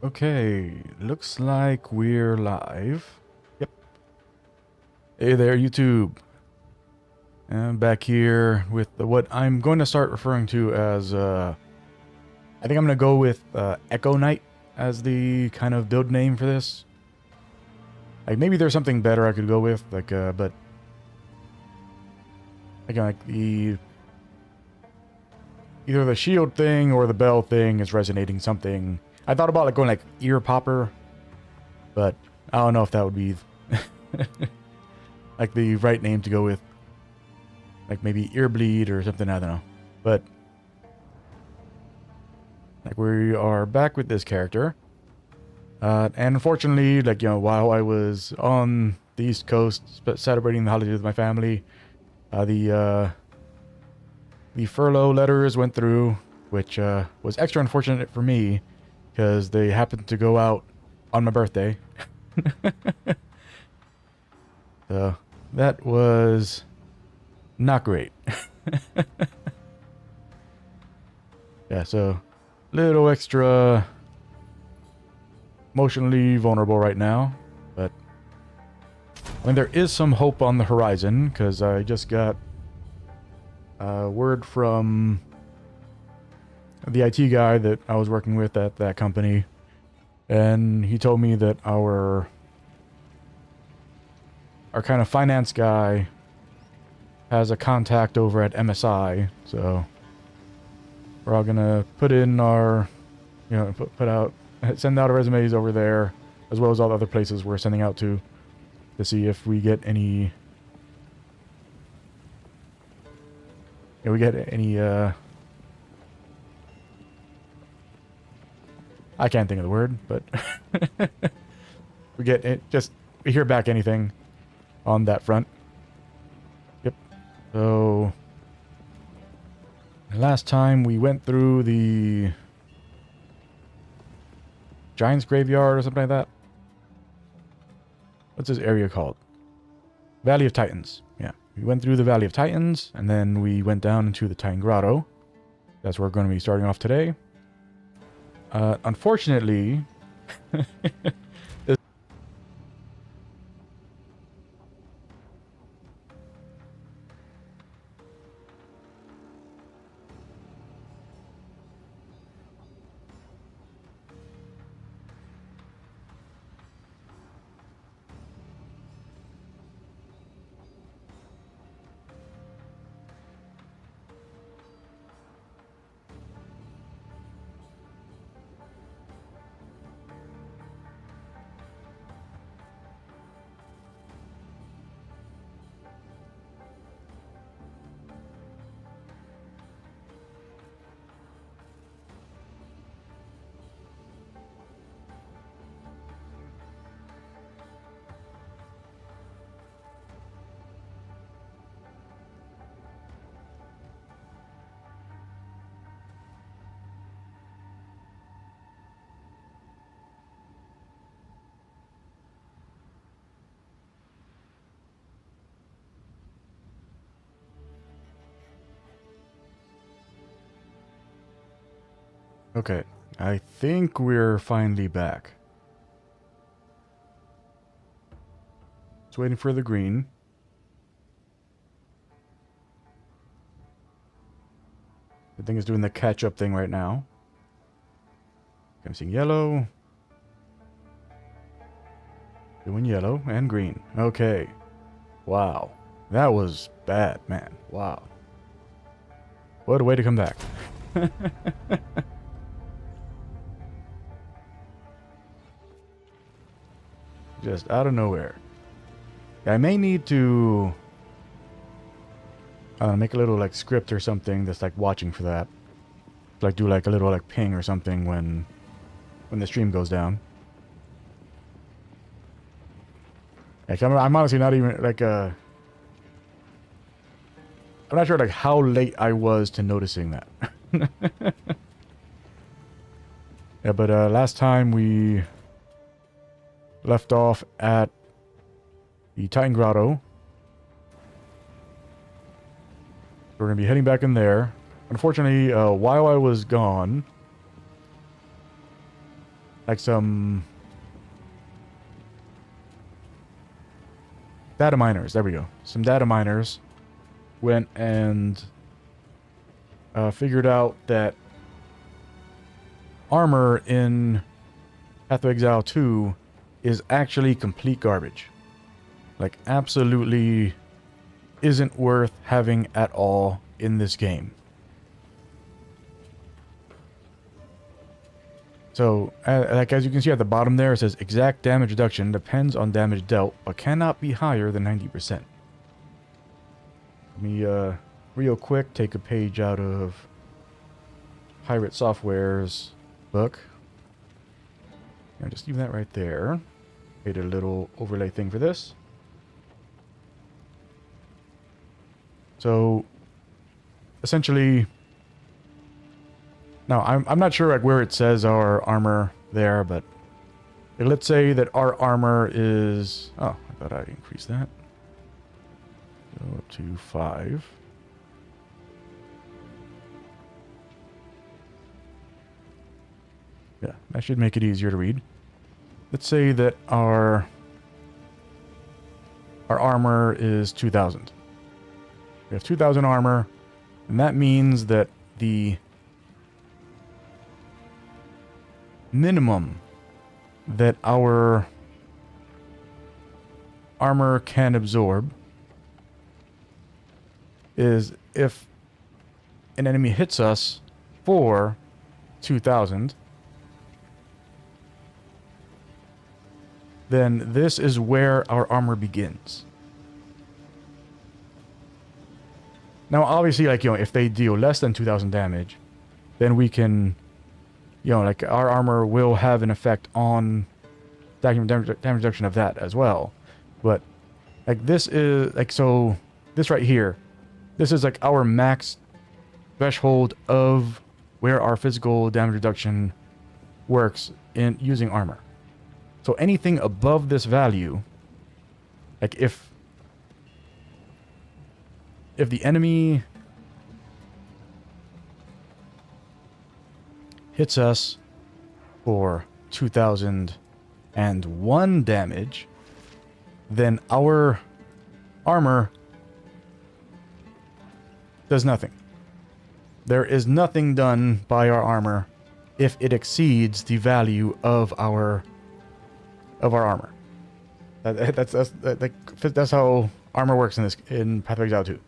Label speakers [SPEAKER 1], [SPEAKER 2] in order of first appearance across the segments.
[SPEAKER 1] Okay, looks like we're live. Yep. Hey there, YouTube. I'm back here with what I'm going to start referring to as, I think I'm going to go with Echo Knight as the kind of build name for this. Like, maybe there's something better I could go with, like, but... Again, like, either the shield thing or the bell thing is resonating something. I thought about, like, going, like, ear popper, but I don't know if that would be... like the right name to go with. Like maybe ear bleed or something, I don't know. But like we are back with this character. And unfortunately, like, you know, while I was on the East Coast celebrating the holiday with my family, the furlough letters went through, which was extra unfortunate for me because they happened to go out on my birthday. So that was not great. Yeah, so little extra emotionally vulnerable right now, but I mean there is some hope on the horizon because I just got word from the IT guy that I was working with at that company, and he told me that our kind of finance guy has a contact over at MSI, so we're all gonna put in our, you know, send out our resumes over there, as well as all the other places we're sending out to see if we get any, I can't think of the word, but we hear back anything on that front. Yep. So last time we went through the Giant's Graveyard or something like that. What's this area called? Valley of Titans. Yeah. We went through the Valley of Titans, and then we went down into the Titan Grotto. That's where we're going to be starting off today. Unfortunately... Okay, I think we're finally back. Just waiting for the green. I think it's doing the catch-up thing right now. I'm seeing yellow. Doing yellow and green. Okay. Wow. That was bad, man. Wow. What a way to come back. Just out of nowhere. I may need to make a little like script or something that's like watching for that. Like do like a little like ping or something when the stream goes down. Like I'm honestly not even like I'm not sure like how late I was to noticing that. Yeah, but last time we left off at the Titan Grotto. We're going to be heading back in there. Unfortunately, while I was gone, like some data miners. There we go. Some data miners went and figured out that armor in Path of Exile 2 is actually complete garbage. Like, absolutely isn't worth having at all in this game. So, like as you can see at the bottom there, it says exact damage reduction depends on damage dealt, but cannot be higher than 90%. Let me, real quick, take a page out of Pirate Software's book. And just leave that right there. Made a little overlay thing for this. So, essentially, now I'm not sure like where it says our armor there, but let's say that our armor is, oh, I thought I increased that. Go to 5. Yeah, that should make it easier to read. Let's say that our armor is 2,000. We have 2,000 armor, and that means that the minimum that our armor can absorb is if an enemy hits us for 2,000, then this is where our armor begins. Now, obviously, like, you know, if they deal less than 2,000 damage, then we can, you know, like, our armor will have an effect on damage reduction of that as well. But, like, this is, like, so, this right here, this is, like, our max threshold of where our physical damage reduction works in using armor. So anything above this value, like if the enemy hits us for 2,001 damage, then our armor does nothing. There is nothing done by our armor if it exceeds the value of our armor. That's how armor works in Path of Exile 2.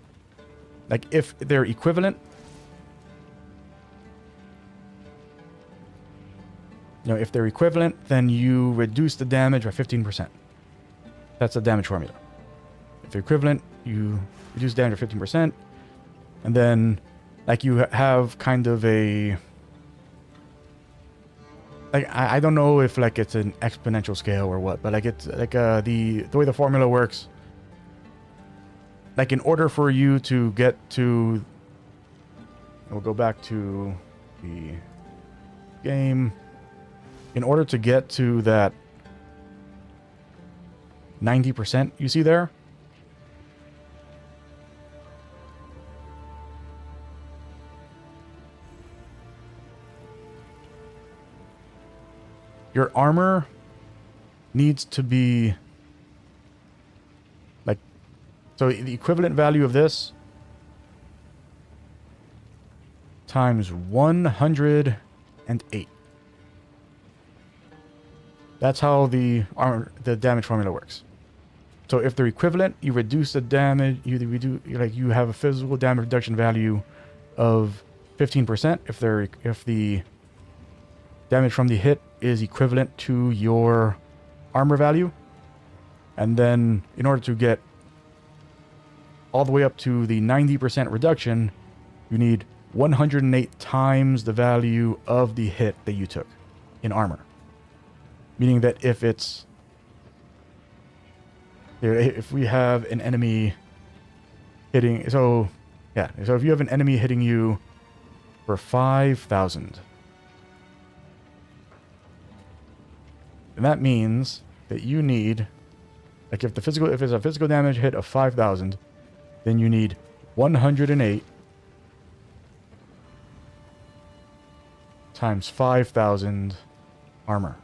[SPEAKER 1] Like, if they're equivalent, you know, if they're equivalent, then you reduce the damage by 15%. That's the damage formula. If they're equivalent, you reduce damage by 15%, and then, like, you have kind of a, like, I don't know if, like, it's an exponential scale or what, but, like, it's, like, the way the formula works, like, in order for you to get to, we'll go back to the game, in order to get to that 90% you see there, your armor needs to be, like, so the equivalent value of this times 108. That's how the damage formula works. So if they're equivalent, you reduce the damage, you have a physical damage reduction value of 15%. If the damage from the hit is equivalent to your armor value. And then in order to get all the way up to the 90% reduction, you need 108 times the value of the hit that you took in armor. Meaning that if it's, if we have an enemy hitting, so if you have an enemy hitting you for 5,000, and that means that you need, like, if it's a physical damage hit of 5,000, then you need 108 times 5,000 armor.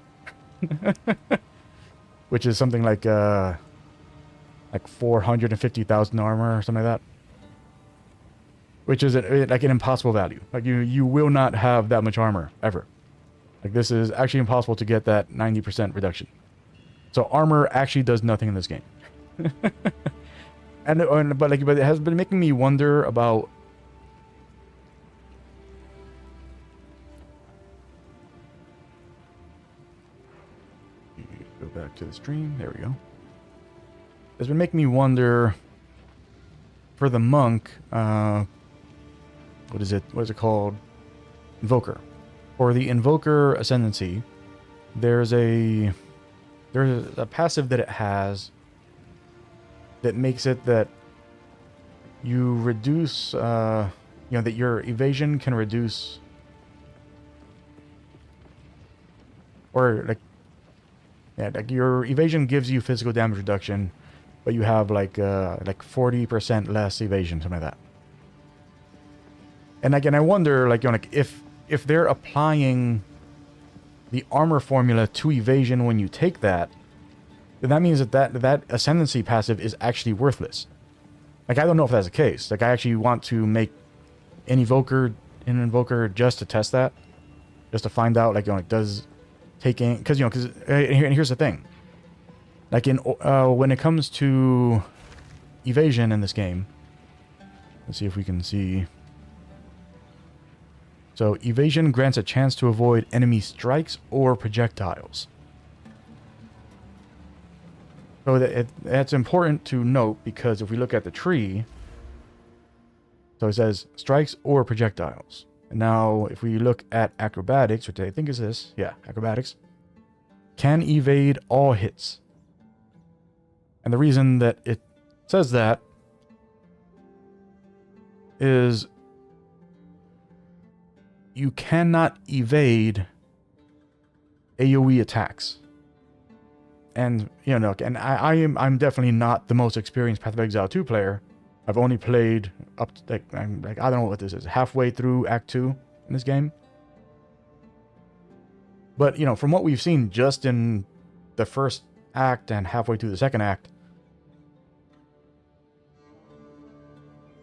[SPEAKER 1] which is something like 450,000 armor or something like that. Which is like an impossible value. Like you will not have that much armor ever. Like this is actually impossible to get that 90% reduction. So armor actually does nothing in this game. but it has been making me wonder about go back to the stream. There we go. It's been making me wonder for the monk, what is it called? Invoker. For the Invoker Ascendancy, there's a passive that it has that makes it that you reduce, that your evasion can reduce, or like your evasion gives you physical damage reduction, but you have like 40% less evasion, something like that. And again, I wonder, if they're applying the armor formula to evasion when you take that, then that means that ascendancy passive is actually worthless. Like, I don't know if that's the case. Like, I actually want to make an invoker just to test that, just to find out, does taking, because here's the thing. Like when it comes to evasion in this game, let's see if we can see. So evasion grants a chance to avoid enemy strikes or projectiles. So that's important to note, because if we look at the tree, so it says strikes or projectiles. And now if we look at acrobatics, which I think is this, yeah, acrobatics, can evade all hits. And the reason that it says that is you cannot evade AoE attacks. And and I'm definitely not the most experienced Path of Exile 2 player. I've only played up to, I don't know what this is, halfway through Act 2 in this game. But from what we've seen just in the first act and halfway through the second act,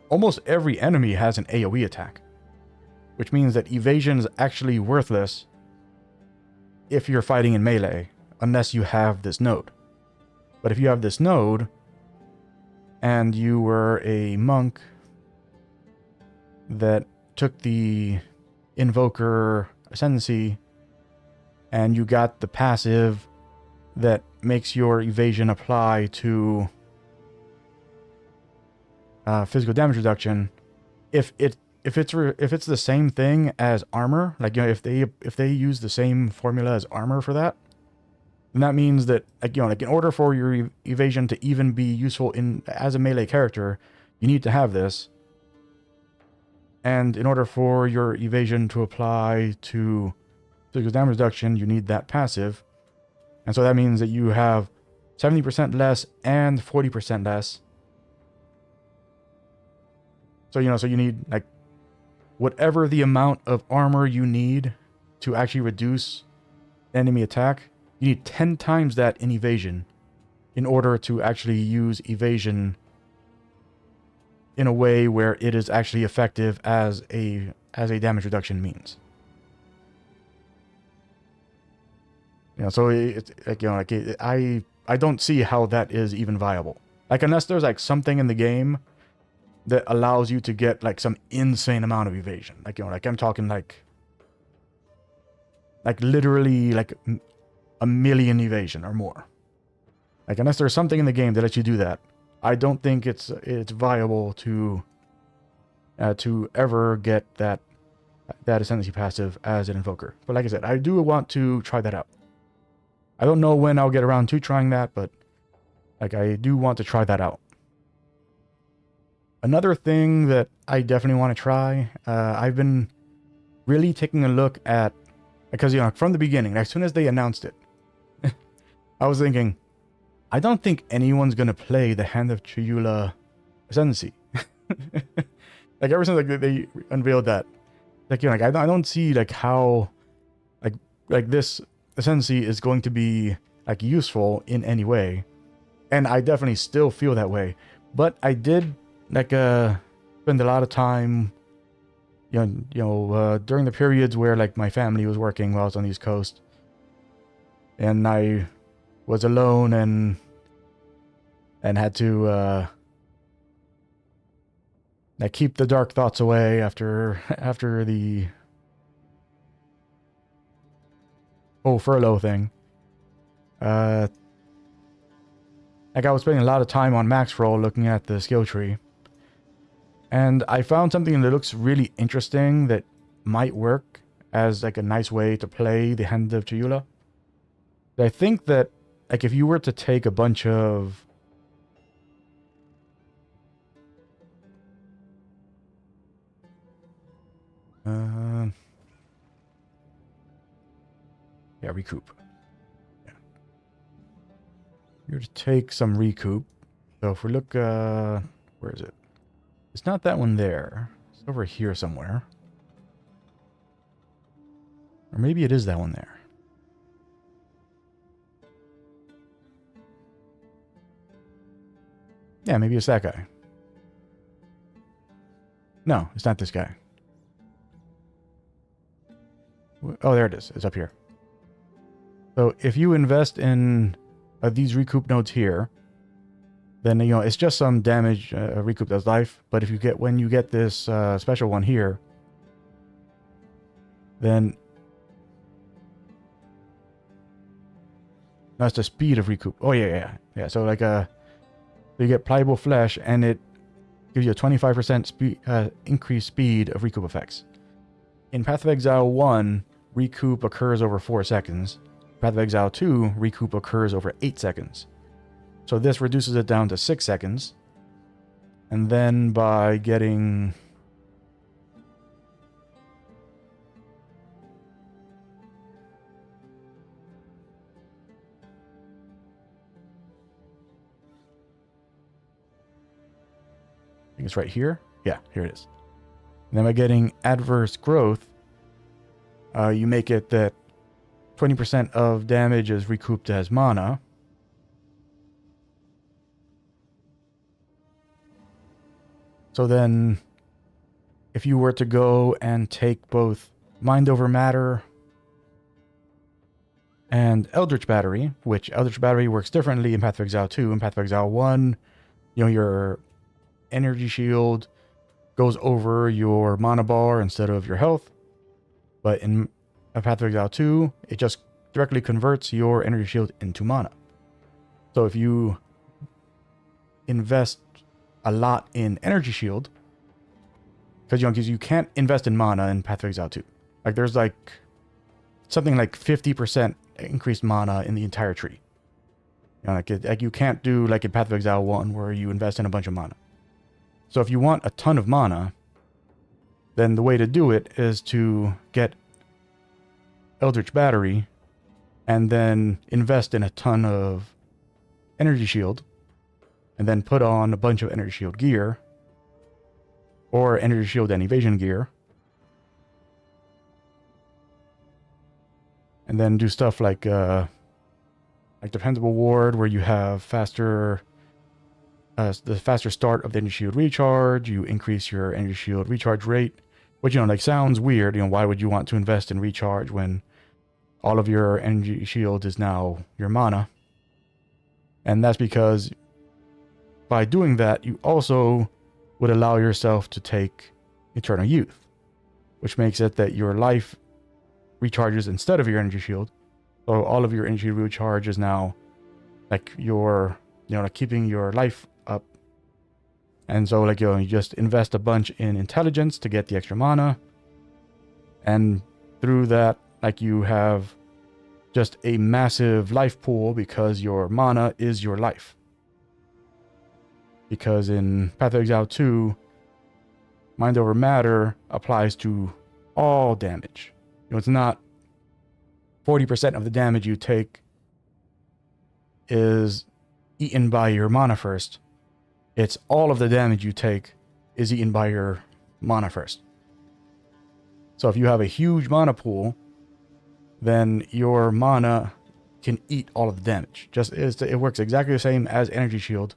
[SPEAKER 1] almost every enemy has an AoE attack, which means that evasion is actually worthless if you're fighting in melee, unless you have this node. But if you have this node, and you were a monk that took the Invoker Ascendancy, and you got the passive that makes your evasion apply to physical damage reduction, if it's the same thing as armor, if they use the same formula as armor for that, then that means that in order for your evasion to even be useful as a melee character, you need to have this. And in order for your evasion to apply to physical damage reduction, you need that passive. And so that means that you have 70% less and 40% less. So you need whatever the amount of armor you need to actually reduce enemy attack, you need 10 times that in evasion in order to actually use evasion in a way where it is actually effective as a damage reduction means. So it's I don't see how that is even viable. Unless there's something in the game that allows you to get some insane amount of evasion. I'm talking literally a million evasion or more. Unless there's something in the game that lets you do that, I don't think it's viable to ever get that ascendancy passive as an invoker. But like I said, I do want to try that out. I don't know when I'll get around to trying that, but I do want to try that out. Another thing that I definitely want to try, I've been really taking a look at, because from the beginning, as soon as they announced it, I was thinking, I don't think anyone's gonna play the Hand of Chiyula Ascendancy. Ever since they unveiled that, I don't see how this Ascendancy is going to be like useful in any way, and I definitely still feel that way. But I did like spend a lot of time, during the periods where like my family was working while I was on the East Coast, and I was alone and had to like keep the dark thoughts away after the whole furlough thing. Like I was spending a lot of time on Max Roll looking at the skill tree. And I found something that looks really interesting that might work as like a nice way to play the Hand of Chayula. I think that like if you were to take a bunch of recoup. Yeah. You're to take some recoup. So if we look, where is it? It's not that one there. It's over here somewhere. Or maybe it is that one there. Yeah, maybe it's that guy. No, it's not this guy. Oh, there it is. It's up here. So if you invest in these recoup nodes here, then it's just some damage recoup does life. But if you get when you get this special one here, then that's the speed of recoup. Oh yeah. So like you get pliable flesh, and it gives you a 25% speed increased speed of recoup effects. In Path of Exile 1, recoup occurs over 4 seconds. Path of Exile 2, recoup occurs over 8 seconds. So this reduces it down to 6 seconds. And then by getting... I think it's right here. Yeah, here it is. And then by getting adverse growth, you make it that 20% of damage is recouped as mana. So then, if you were to go and take both Mind Over Matter and Eldritch Battery, which Eldritch Battery works differently in Path of Exile 2. In Path of Exile 1, your energy shield goes over your mana bar instead of your health. But in Path of Exile 2, it just directly converts your energy shield into mana. So if you invest a lot in energy shield, because you can't invest in mana in Path of Exile 2. Like there's like something like 50% increased mana in the entire tree. Like you can't do like in Path of Exile 1 where you invest in a bunch of mana. So if you want a ton of mana, then the way to do it is to get Eldritch Battery and then invest in a ton of energy shield, and then put on a bunch of energy shield gear, or energy shield and evasion gear, and then do stuff like Dependable Ward, where you have the faster start of the energy shield recharge. You increase your energy shield recharge rate, which like sounds weird. Why would you want to invest in recharge when all of your energy shield is now your mana? And that's because by doing that, you also would allow yourself to take Eternal Youth, which makes it that your life recharges instead of your energy shield. So all of your energy recharge is now like your, like keeping your life up. And so like, you just invest a bunch in intelligence to get the extra mana. And through that, like you have just a massive life pool because your mana is your life. Because in Path of Exile 2, Mind Over Matter applies to all damage. It's not 40% of the damage you take is eaten by your mana first. It's all of the damage you take is eaten by your mana first. So if you have a huge mana pool, then your mana can eat all of the damage. It works exactly the same as energy shield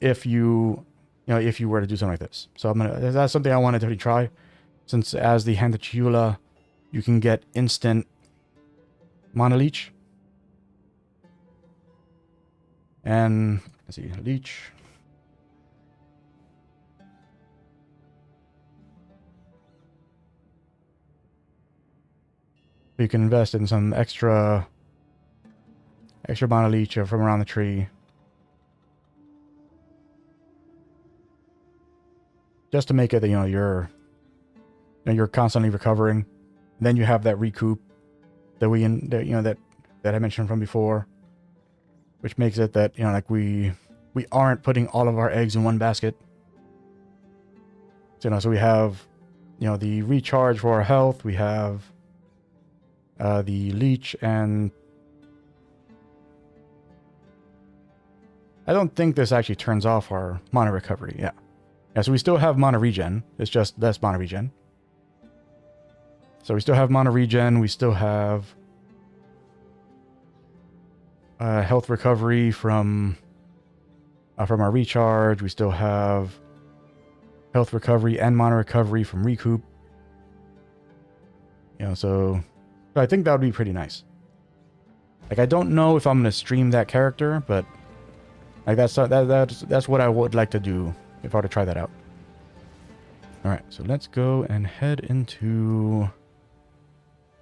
[SPEAKER 1] if you were to do something like this. So that's something I want to definitely try, since as the Hand of Chiula, you can get instant mana leech. And let's see, leech. You can invest in some extra mana leech from around the tree, just to make it you're constantly recovering. And then you have that recoup that I mentioned from before, which makes it that like we aren't putting all of our eggs in one basket. So we have the recharge for our health, we have the leech, and I don't think this actually turns off our mana recovery. Yeah, so we still have mana regen, it's just less mana regen. So we still have mana regen, we still have health recovery from our recharge, we still have health recovery and mana recovery from recoup. So I think that would be pretty nice. Like, I don't know if I'm going to stream that character, but like that's what I would like to do if I were to try that out. All right, so let's go and head into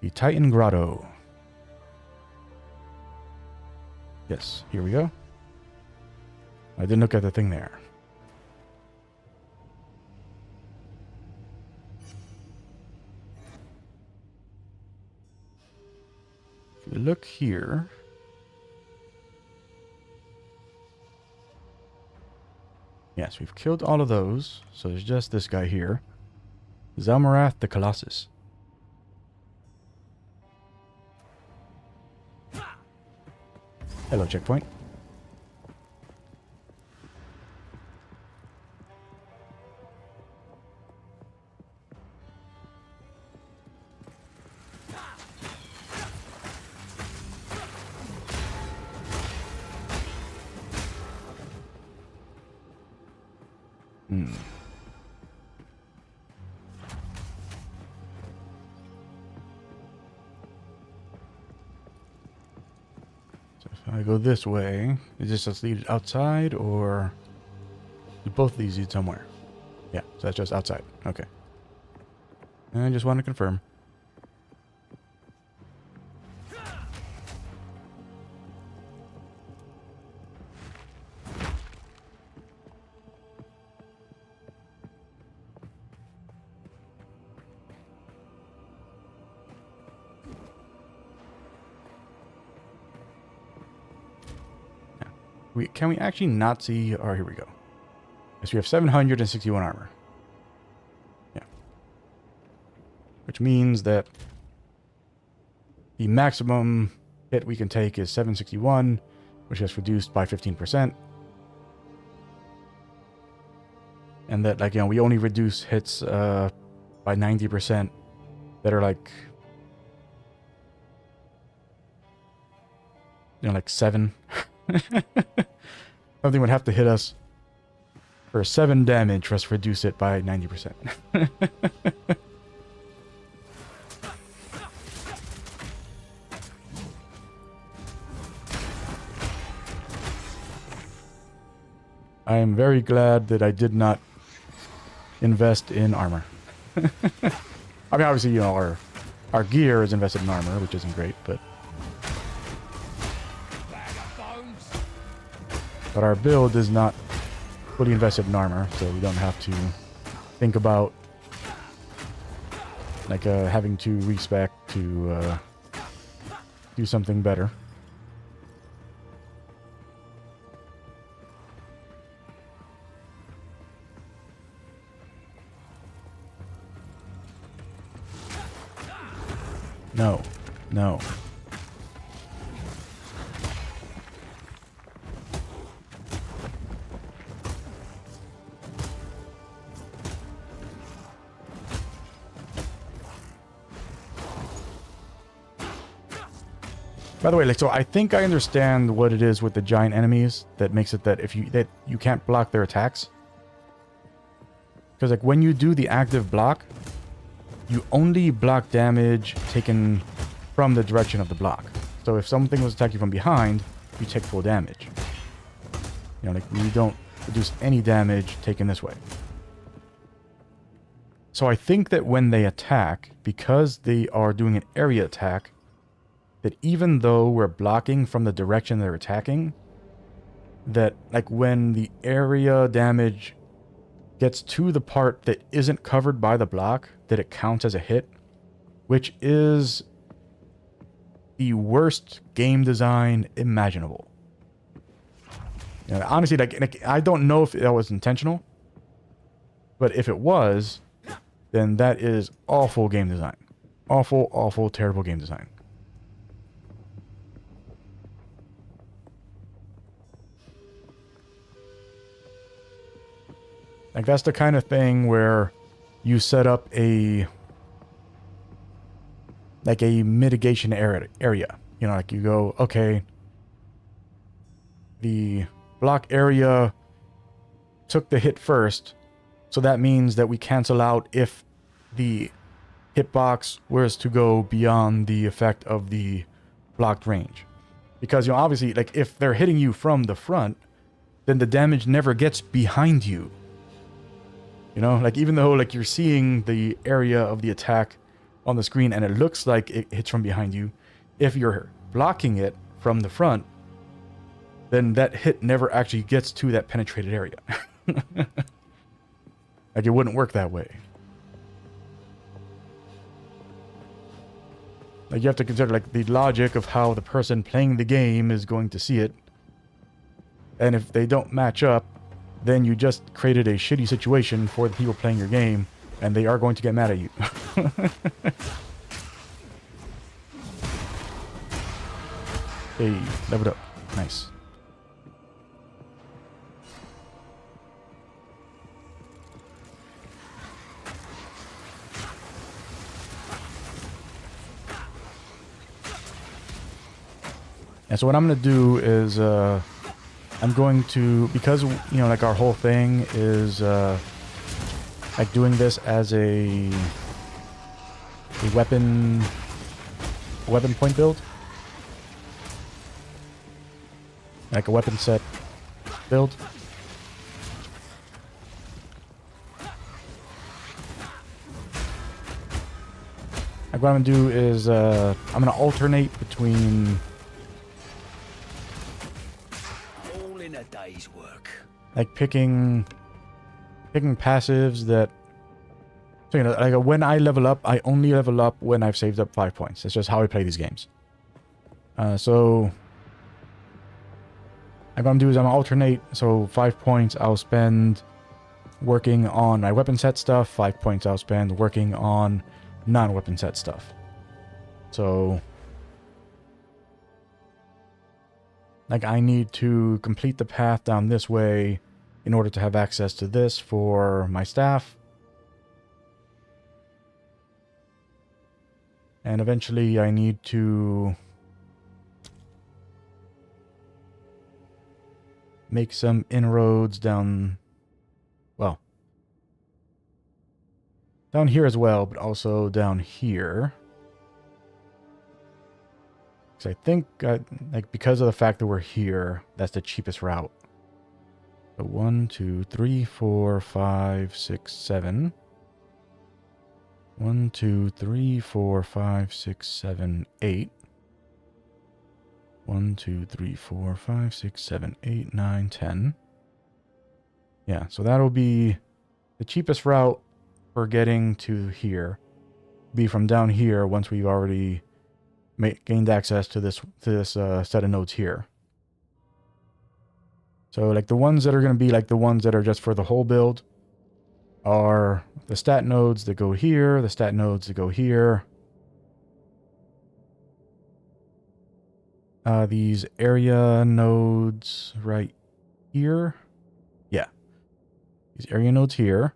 [SPEAKER 1] the Titan Grotto. Yes, here we go. I didn't look at the thing there. If you look here, yes, we've killed all of those, so there's just this guy here, Zalmarath the Colossus. Hello, checkpoint. So if I go this way, is this just lead outside, or do both of these lead somewhere? Yeah, so that's just outside. Okay. And I just want to confirm. Can we actually not see? Oh, here we go. Yes, we have 761 armor. Yeah. Which means that the maximum hit we can take is 761, which is reduced by 15%. And that, like, we only reduce hits by 90% that are like, like 7. Something would have to hit us for 7 damage for us to reduce it by 90%. I am very glad that I did not invest in armor. I mean, obviously, our gear is invested in armor, which isn't great, but our build is not fully invested in armor, so we don't have to think about like having to respec to do something better. No, no. By the way, like, so I think I understand what it is with the giant enemies that makes it that you can't block their attacks. Because like when you do the active block, you only block damage taken from the direction of the block. So if something was attacking you from behind, you take full damage. You know, like you don't reduce any damage taken this way. So I think that when they attack, because they are doing an area attack, that even though we're blocking from the direction they're attacking, that like when the area damage gets to the part that isn't covered by the block, that it counts as a hit, which is the worst game design imaginable. You know, honestly, like I don't know if that was intentional, but if it was, then that is awful game design. Awful, awful, terrible game design. Like, that's the kind of thing where you set up a mitigation area. You know, like you go, okay, the block area took the hit first, so that means that we cancel out if the hitbox was to go beyond the effect of the blocked range. Because, you know, obviously, like, if they're hitting you from the front, then the damage never gets behind you. You know, like, even though, like, you're seeing the area of the attack on the screen and it looks like it hits from behind you, if you're blocking it from the front, then that hit never actually gets to that penetrated area. Like, it wouldn't work that way. Like, you have to consider, like, the logic of how the person playing the game is going to see it. And if they don't match up, then you just created a shitty situation for the people playing your game, and they are going to get mad at you. Hey, leveled up. Nice. And so what I'm going to do is, I'm going to, because, you know, like our whole thing is, like doing this as a weapon point build. Like a weapon set build. Like what I'm going to do is, I'm going to alternate between
[SPEAKER 2] a day's work.
[SPEAKER 1] Like picking passives that, so, you know, like when I level up, I only level up when I've saved up 5 points. That's just how I play these games. So what I'm gonna do is I'm gonna alternate. So 5 points I'll spend working on my weapon set stuff. 5 points I'll spend working on non-weapon set stuff. So like I need to complete the path down this way in order to have access to this for my staff. And eventually I need to make some inroads down, well, down here as well, but also down here. Because I think, like, because of the fact that we're here, that's the cheapest route. So 1, 2, 3, 4, 5, 6, 7. 1, 2, 3, 4, 5, 6, 7, 8. 1, 2, 3, 4, 5, 6, 7, 8, 9, 10. Yeah, so that'll be the cheapest route for getting to here. Be from down here once we've already gained access to this set of nodes here. So like the ones that are going to be like the ones that are just for the whole build are the stat nodes that go here, the stat nodes that go here. These area nodes right here. Yeah. These area nodes here.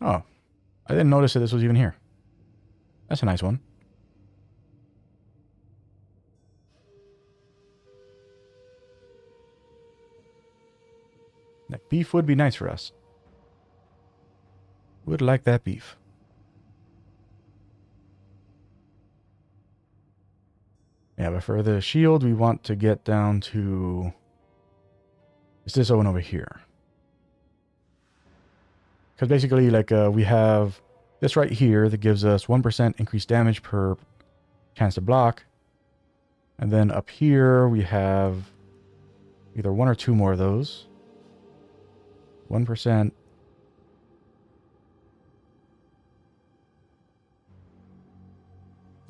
[SPEAKER 1] Oh, I didn't notice that this was even here. That's a nice one. That beef would be nice for us. Would like that beef. Yeah, but for the shield, we want to get down to... It's this one over here. Because basically, like, we have this right here that gives us 1% increased damage per chance to block. And then up here, we have either one or two more of those. 1%.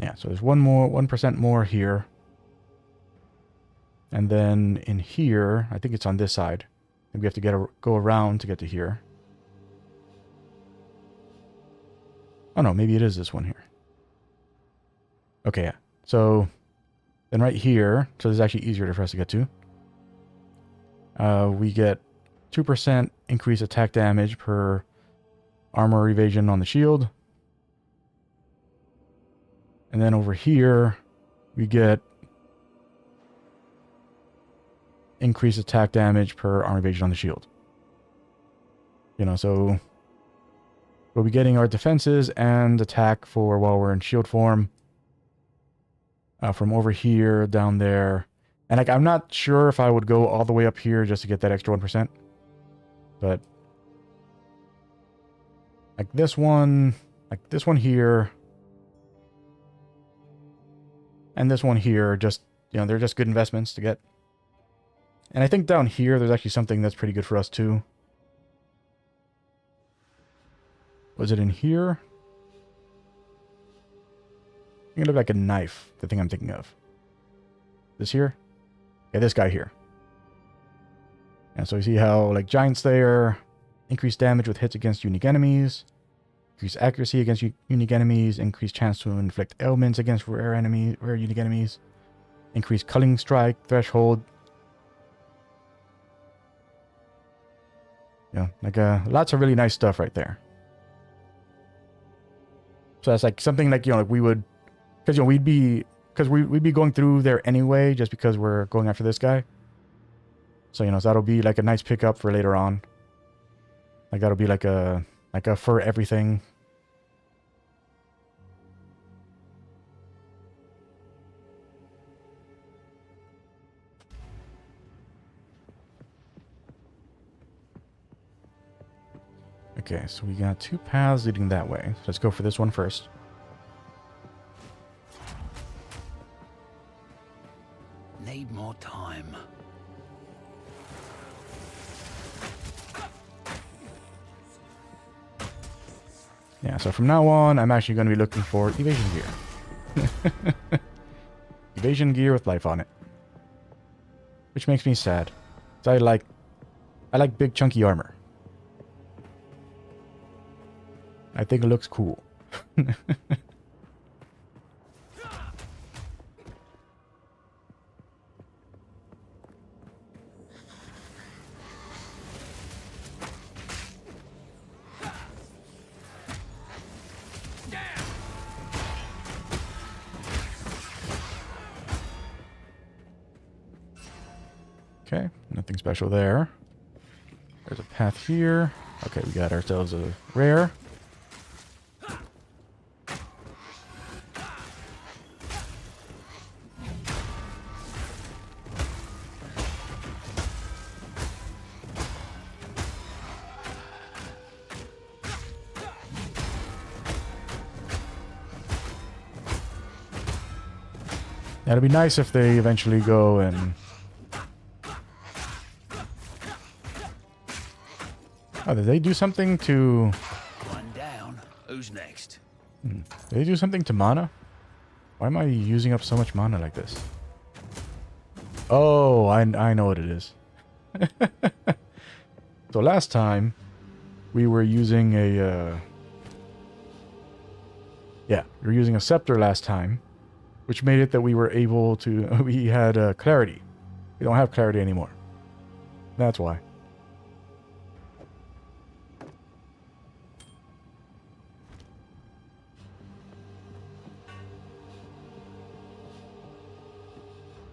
[SPEAKER 1] Yeah, so there's 1% more here. And then in here, I think it's on this side. And we have to go around to get to here. Oh no, maybe it is this one here. Okay, yeah. So then right here, so this is actually easier for us to get to. We get 2% increased attack damage per armor evasion on the shield. And then over here, we get increased attack damage per armor evasion on the shield. You know, so we'll be getting our defenses and attack for while we're in shield form. From over here, down there. And like, I'm not sure if I would go all the way up here just to get that extra 1%. But like this one here, and this one here, just, you know, they're just good investments to get. And I think down here, there's actually something that's pretty good for us too. Was it in here? It look like a knife, the thing I'm thinking of. This here? Yeah, this guy here. And so you see how, like, Giant Slayer, increased damage with hits against unique enemies, increased accuracy against unique enemies, increased chance to inflict ailments against rare unique enemies, increased culling strike, threshold. Yeah, like, lots of really nice stuff right there. So that's like something like, you know, like we would, because, you know, we'd be going through there anyway, just because we're going after this guy. So, you know, so that'll be like a nice pickup for later on. Like, that'll be like a for everything. Okay, so we got two paths leading that way. So let's go for this one first.
[SPEAKER 2] Need more time.
[SPEAKER 1] Yeah, so from now on, I'm actually going to be looking for evasion gear. Evasion gear with life on it. Which makes me sad. So I like big chunky armor. I think it looks cool. Okay, nothing special there. There's a path here. Okay, we got ourselves a rare. Yeah, it'd be nice if they eventually go and... Oh, did they do something to...
[SPEAKER 2] One down. Who's next?
[SPEAKER 1] Did they do something to mana? Why am I using up so much mana like this? Oh, I know what it is. So last time, we were using a... Yeah, we were using a scepter last time, which made it that we were able to... We had clarity. We don't have clarity anymore. That's why.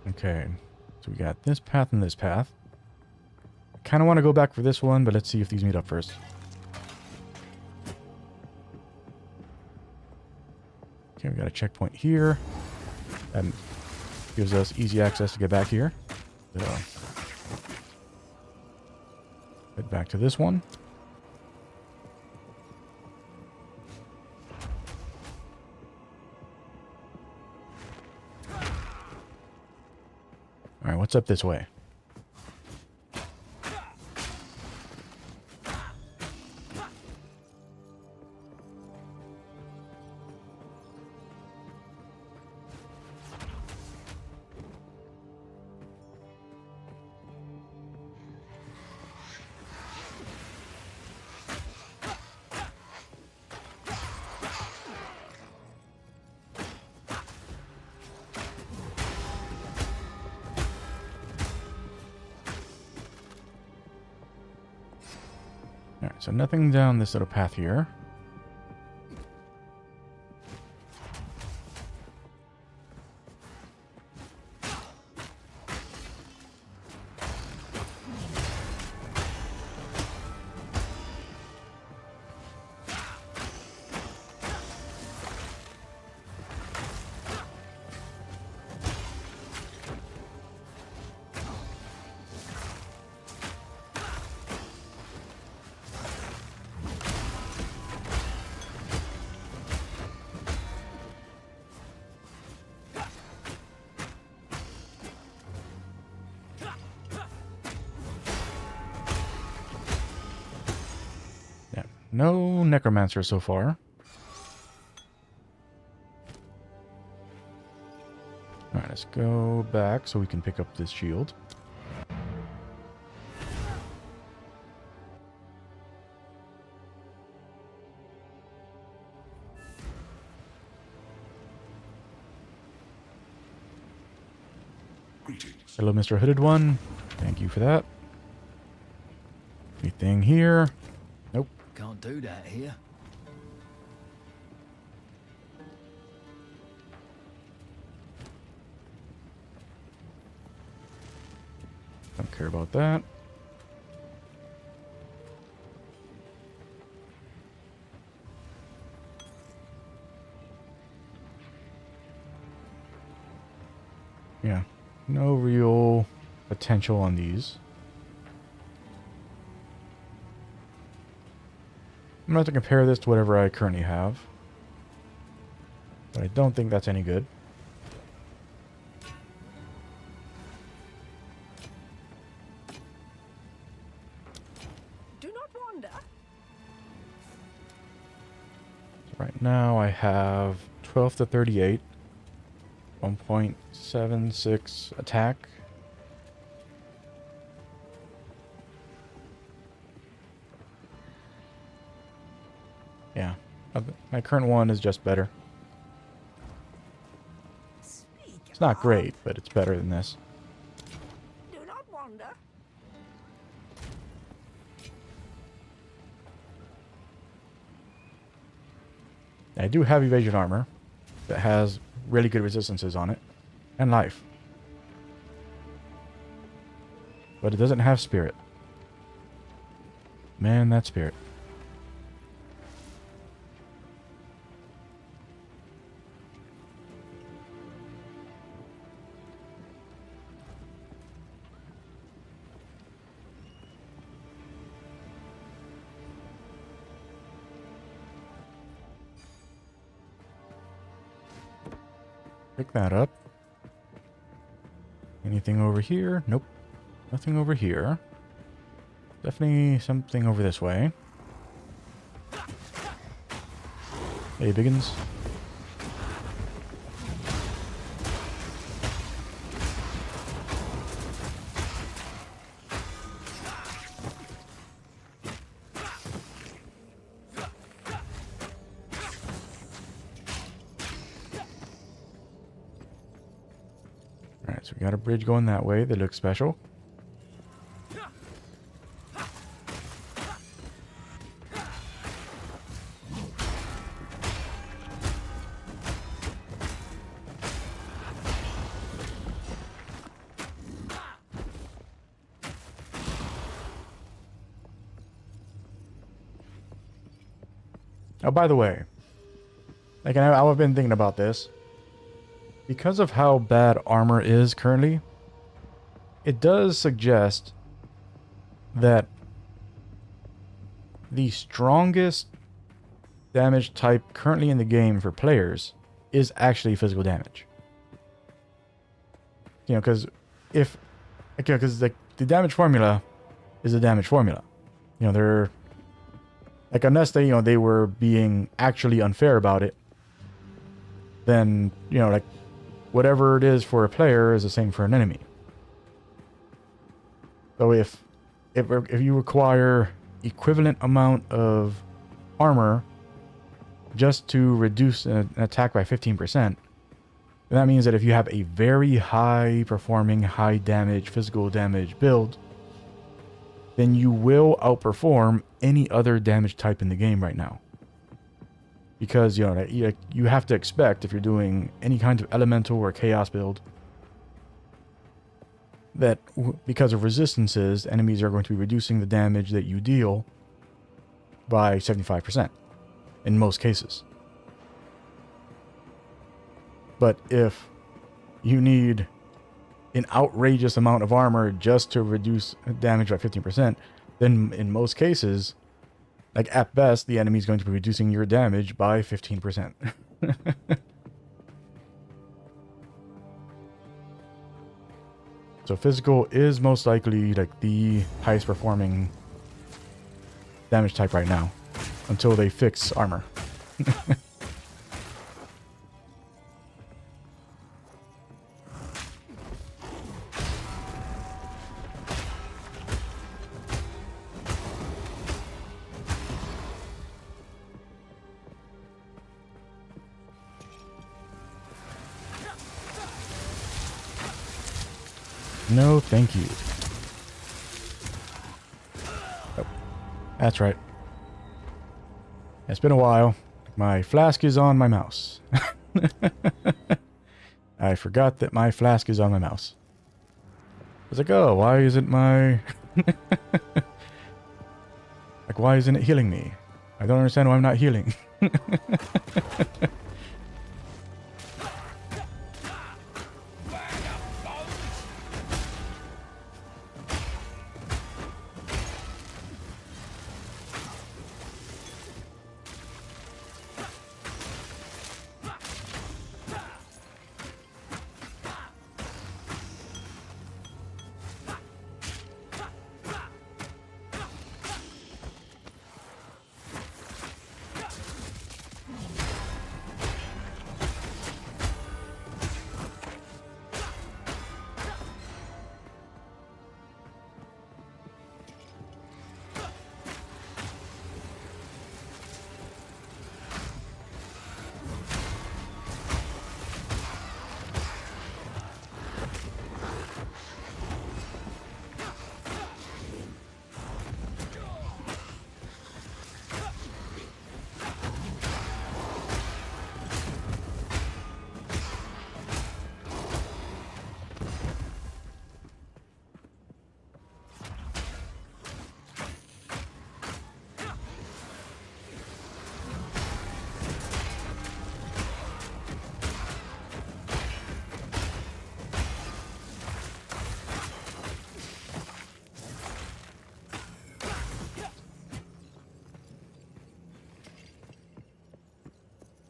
[SPEAKER 1] Okay, so we got this path and this path. I kind of want to go back for this one, but let's see if these meet up first. Okay, we got a checkpoint here. That gives us easy access to get back here. So, head back to this one. Alright, what's up this way? Alright, so nothing down this little path here. No necromancer so far. Alright, let's go back so we can pick up this shield.
[SPEAKER 3] Greetings.
[SPEAKER 1] Hello, Mr. Hooded One. Thank you for that. Anything here? Nope.
[SPEAKER 2] Can't do that here.
[SPEAKER 1] Don't care about that. Yeah, no real potential on these. I'm going to have to compare this to whatever I currently have. But I don't think that's any good.
[SPEAKER 4] Do not wander.
[SPEAKER 1] So right now I have 12 to 38. 1.76 attack. Yeah, my current one is just better.
[SPEAKER 4] Speak
[SPEAKER 1] It's not
[SPEAKER 4] up.
[SPEAKER 1] great, but it's better than this.
[SPEAKER 4] Do not wander.
[SPEAKER 1] I do have evasion armor that has really good resistances on it and life, but it doesn't have spirit. Man, that spirit. Pick that up. Anything over here? Nope. Nothing over here. Definitely something over this way. Hey, Biggins. Alright, so we got a bridge going that way that looks special. Oh, by the way, like I've been thinking about this. Because of how bad armor is currently, it does suggest that the strongest damage type currently in the game for players is actually physical damage. You know, because if, okay, because the damage formula is a damage formula. You know, they're like, unless they, you know, they were being actually unfair about it, then, you know, like, whatever it is for a player is the same for an enemy. So if you require equivalent amount of armor just to reduce an attack by 15%, then that means that if you have a very high performing, high damage, physical damage build, then you will outperform any other damage type in the game right now. Because, you know, you have to expect, if you're doing any kind of elemental or chaos build, that because of resistances, enemies are going to be reducing the damage that you deal by 75% in most cases. But if you need an outrageous amount of armor just to reduce damage by 15%, then in most cases, like at best, the enemy is going to be reducing your damage by 15%. So physical is most likely like the highest performing damage type right now, until they fix armor. No, thank you. Oh, that's right. It's been a while. My flask is on my mouse. I forgot that my flask is on my mouse. I was like, oh, why isn't my... like, why isn't it healing me? I don't understand why I'm not healing.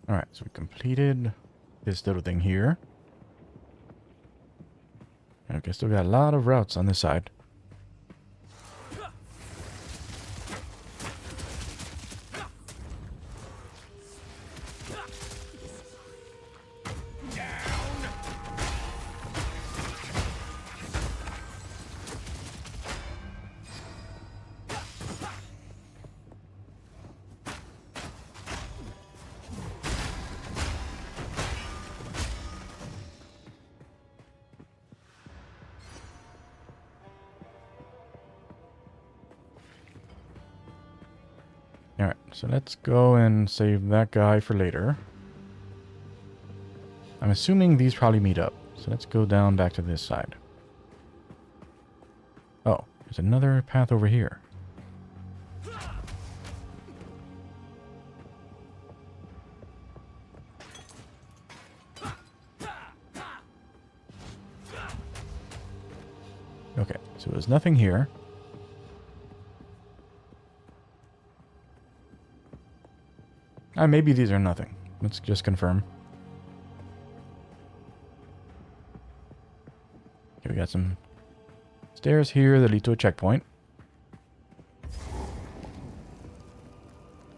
[SPEAKER 1] Alright, so we completed this little thing here. Okay, still got a lot of routes on this side. Alright, so let's go and save that guy for later. I'm assuming these probably meet up. So let's go down back to this side. Oh, there's another path over here. Okay, so there's nothing here. Maybe these are nothing. Let's just confirm. Okay, we got some stairs here that lead to a checkpoint.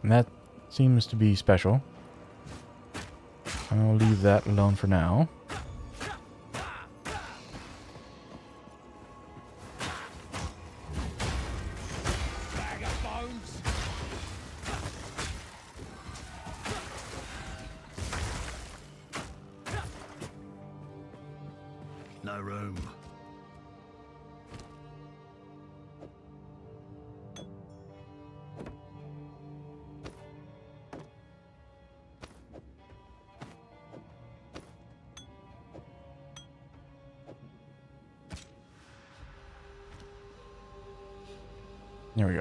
[SPEAKER 1] And that seems to be special. I'll leave that alone for now.
[SPEAKER 2] Bag of bones. No room.
[SPEAKER 1] There we go.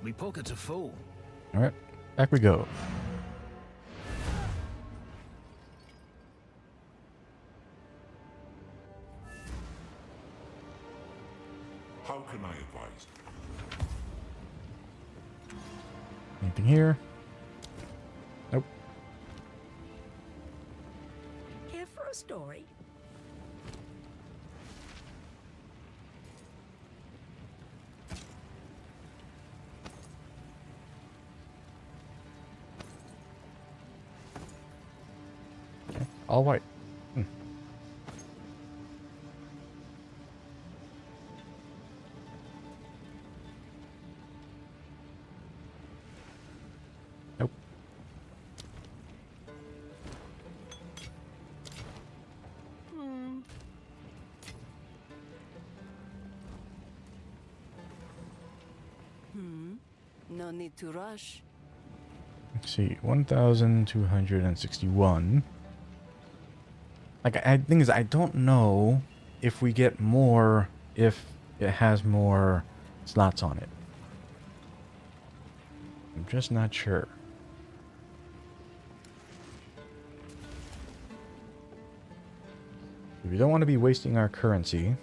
[SPEAKER 2] Me pockets are full.
[SPEAKER 1] Alright, back we go.
[SPEAKER 3] How can I advise?
[SPEAKER 1] Anything here? Nope.
[SPEAKER 4] Here for a story?
[SPEAKER 1] Okay. All white. Hmm. Nope.
[SPEAKER 5] No need to rush.
[SPEAKER 1] Let's see. 1,261. Like, I think is I don't know if we get more if it has more slots on it. I'm just not sure. We don't want to be wasting our currency.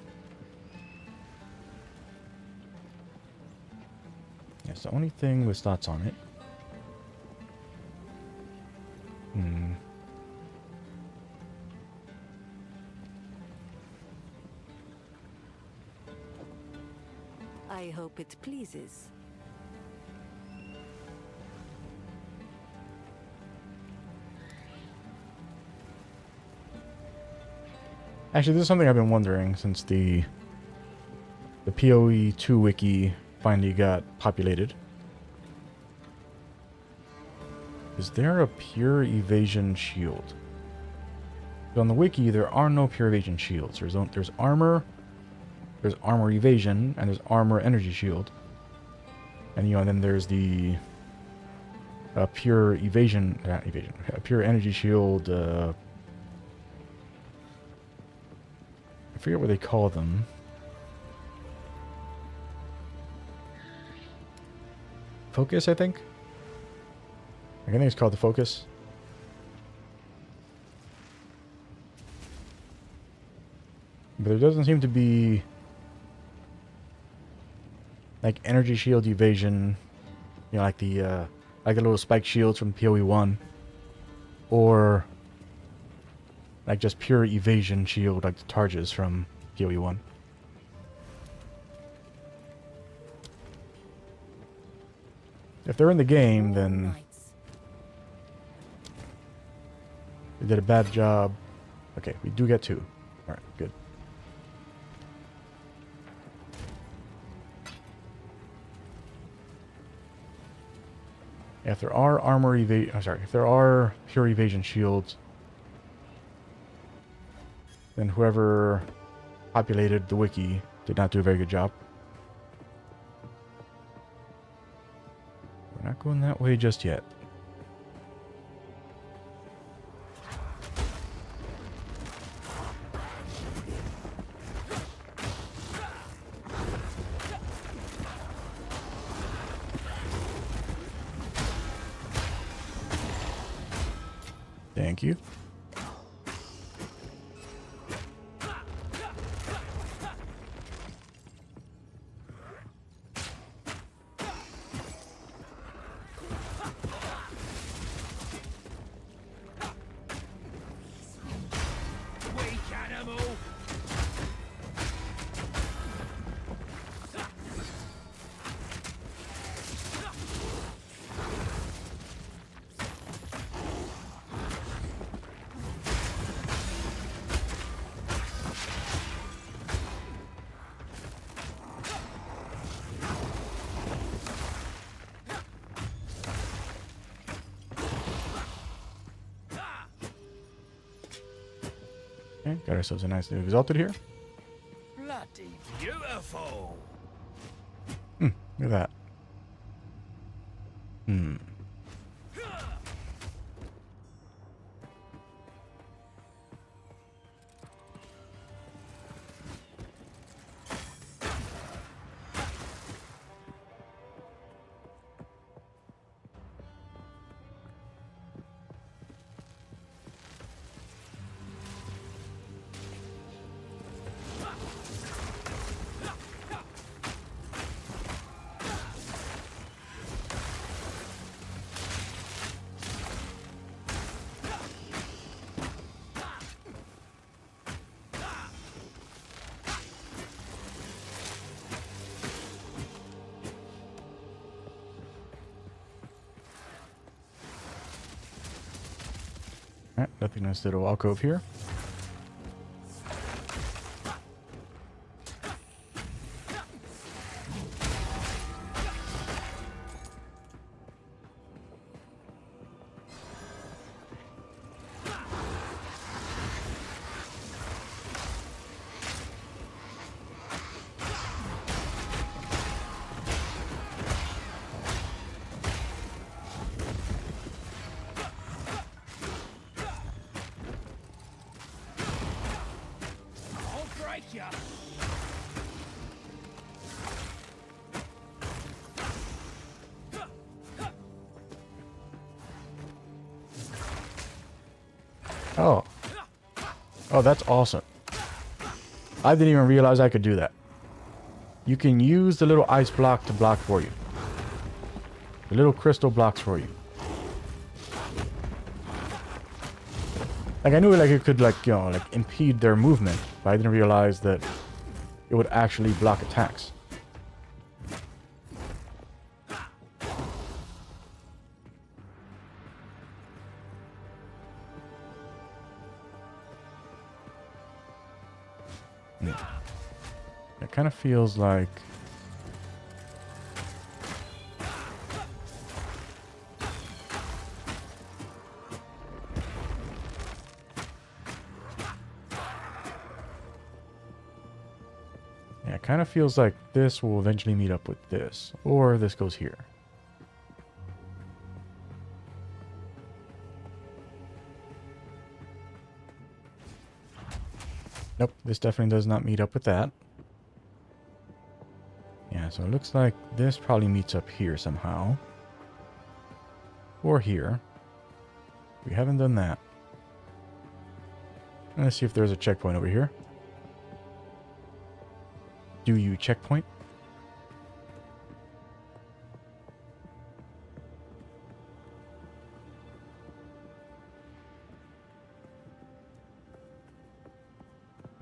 [SPEAKER 1] That's the only thing with slots on it. Hmm.
[SPEAKER 5] I hope it pleases.
[SPEAKER 1] Actually, this is something I've been wondering since the PoE 2 wiki finally got populated. Is there a pure evasion shield? So on the wiki, there are no pure evasion shields. There's armor, there's armor evasion, and there's armor energy shield. And and then there's the pure evasion, not evasion, pure energy shield. I forget what they call them. Focus, I think. I think it's called the focus. But there doesn't seem to be like energy shield evasion, you know, like the little spike shields from PoE 1, or like just pure evasion shield like the Targes from PoE 1. If they're in the game, then they did a bad job. Okay, we do get 2. Alright, good. If there are if there are pure evasion shields, then whoever populated the wiki did not do a very good job. We're not going that way just yet. Thank you.
[SPEAKER 2] Weak animal.
[SPEAKER 1] Okay, got ourselves a nice new exalted here.
[SPEAKER 2] Bloody beautiful.
[SPEAKER 1] Look at that. Alright, nothing nice little alcove here.
[SPEAKER 2] I'll break ya.
[SPEAKER 1] Oh. Oh, that's awesome. I didn't even realize I could do that. You can use the little ice block to block for you. The little crystal blocks for you. Like, I knew like it could like, you know, like impede their movement, but I didn't realize that it would actually block attacks. It kind of feels like it kind of feels like this will eventually meet up with this, or this goes here. Nope, this definitely does not meet up with that. Yeah, so it looks like this probably meets up here somehow. Or here. We haven't done that. Let's see if there's a checkpoint over here. Do you checkpoint?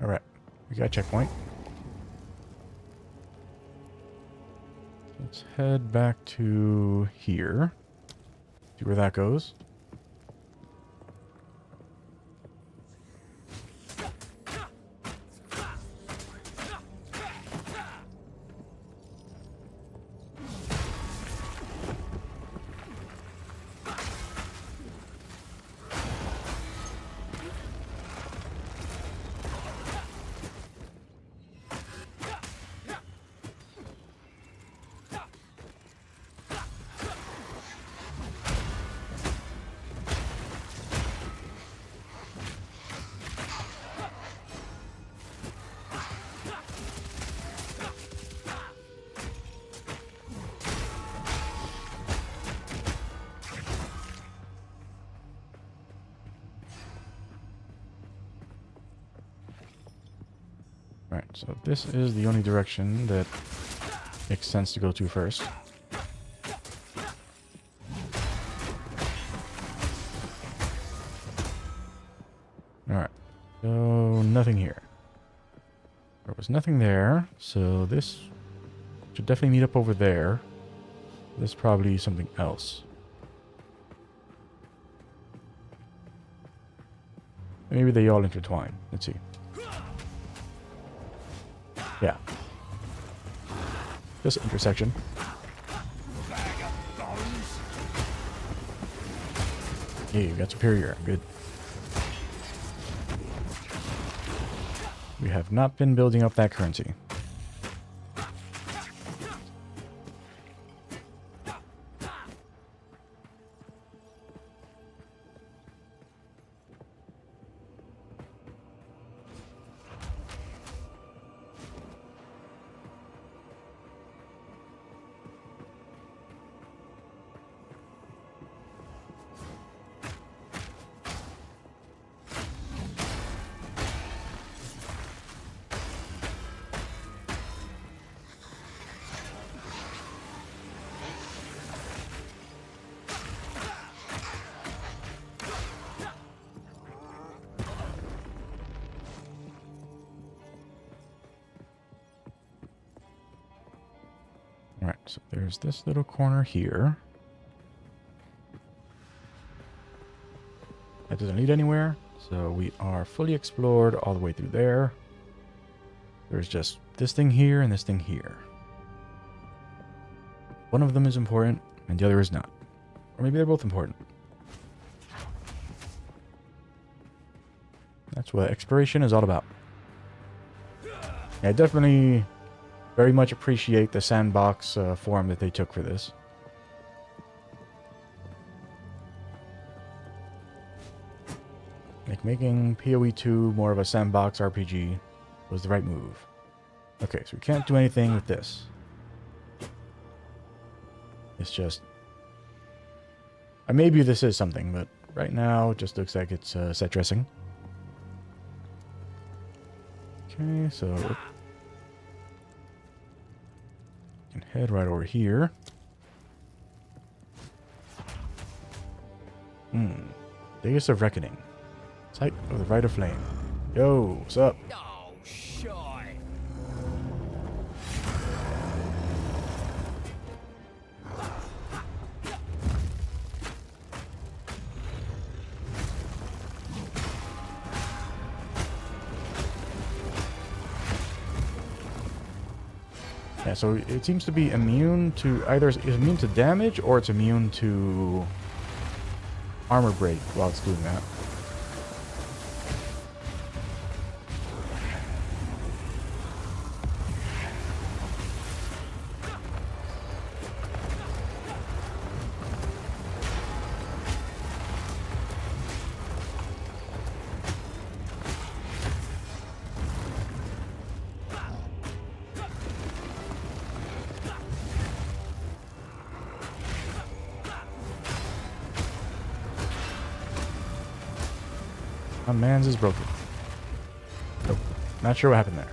[SPEAKER 1] Alright, we got a checkpoint. Let's head back to here. See where that goes. Alright, so this is the only direction that makes sense to go to first. Alright, so nothing here. There was nothing there, so this should definitely meet up over there. This is probably something else. Maybe they all intertwine. Let's see. Yeah. This intersection. Yeah, you got superior. Good. We have not been building up that currency. Alright, so there's this little corner here. That doesn't lead anywhere, so we are fully explored all the way through there. There's just this thing here and this thing here. One of them is important, and the other is not. Or maybe they're both important. That's what exploration is all about. Yeah, I definitely very much appreciate the sandbox form that they took for this. Like making PoE 2 more of a sandbox RPG was the right move. Okay, so we can't do anything with this. It's just... maybe this is something, but right now it just looks like it's set dressing. Okay, so... can head right over here. Days of Reckoning. Site of the Rite of Flame. Yo, what's up?
[SPEAKER 2] Oh, shy.
[SPEAKER 1] Yeah, so it seems to be immune to either it's immune to damage or it's immune to armor break while it's doing that. My man's is broken. Nope. Not sure what happened there.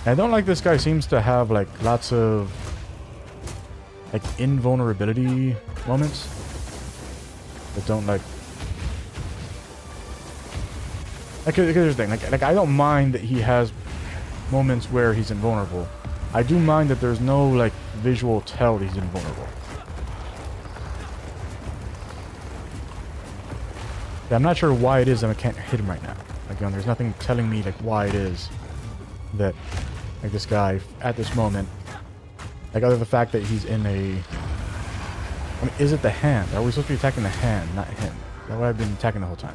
[SPEAKER 1] I don't like this guy seems to have like lots of like invulnerability moments that don't like here's the thing, like I don't mind that he has moments where he's invulnerable. I do mind that there's no like visual tell that he's invulnerable. Yeah, I'm not sure why it is that I can't hit him right now. Like, you know, there's nothing telling me like why it is that like this guy at this moment, like other than the fact that he's in a... I mean, is it the hand? Are we supposed to be attacking the hand, not him? That's what I've been attacking the whole time.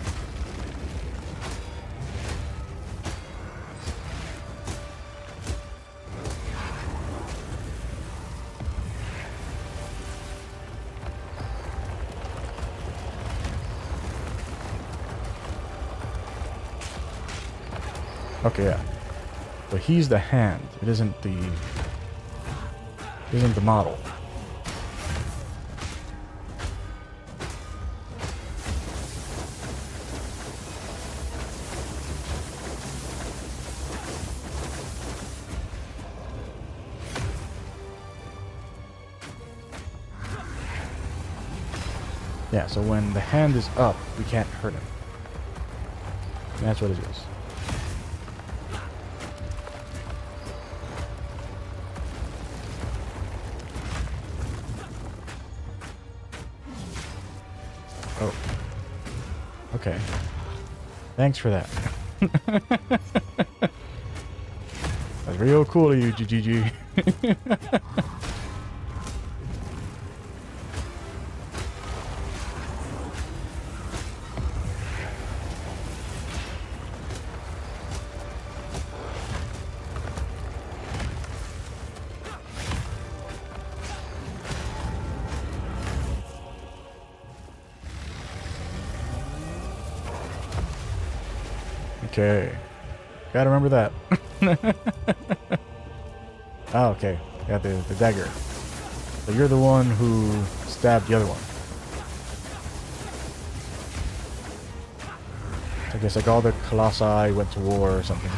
[SPEAKER 1] Okay, yeah. So he's the hand. It isn't the model. Yeah, so when the hand is up, we can't hurt him. And that's what it is. Oh. Okay. Thanks for that. That's real cool of you, GGG. Okay. Gotta remember that. Oh, okay. Yeah, the dagger. So you're the one who stabbed the other one. I guess like all the colossi went to war or something.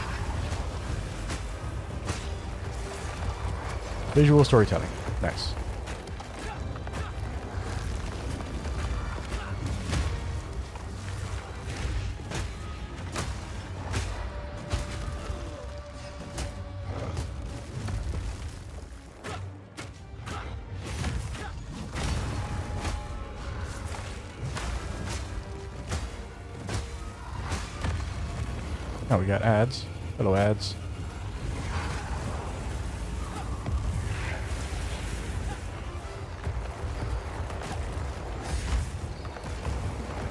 [SPEAKER 1] Visual storytelling. Nice. Oh, we got ads. Hello, ads.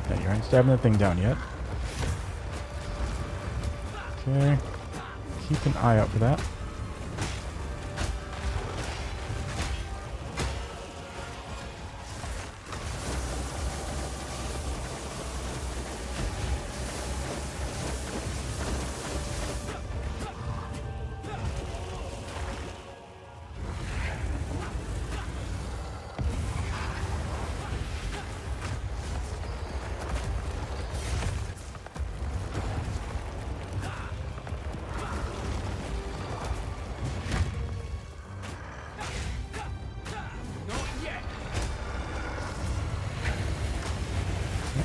[SPEAKER 1] Yeah, you aren't stabbing the thing down yet. Okay. Keep an eye out for that.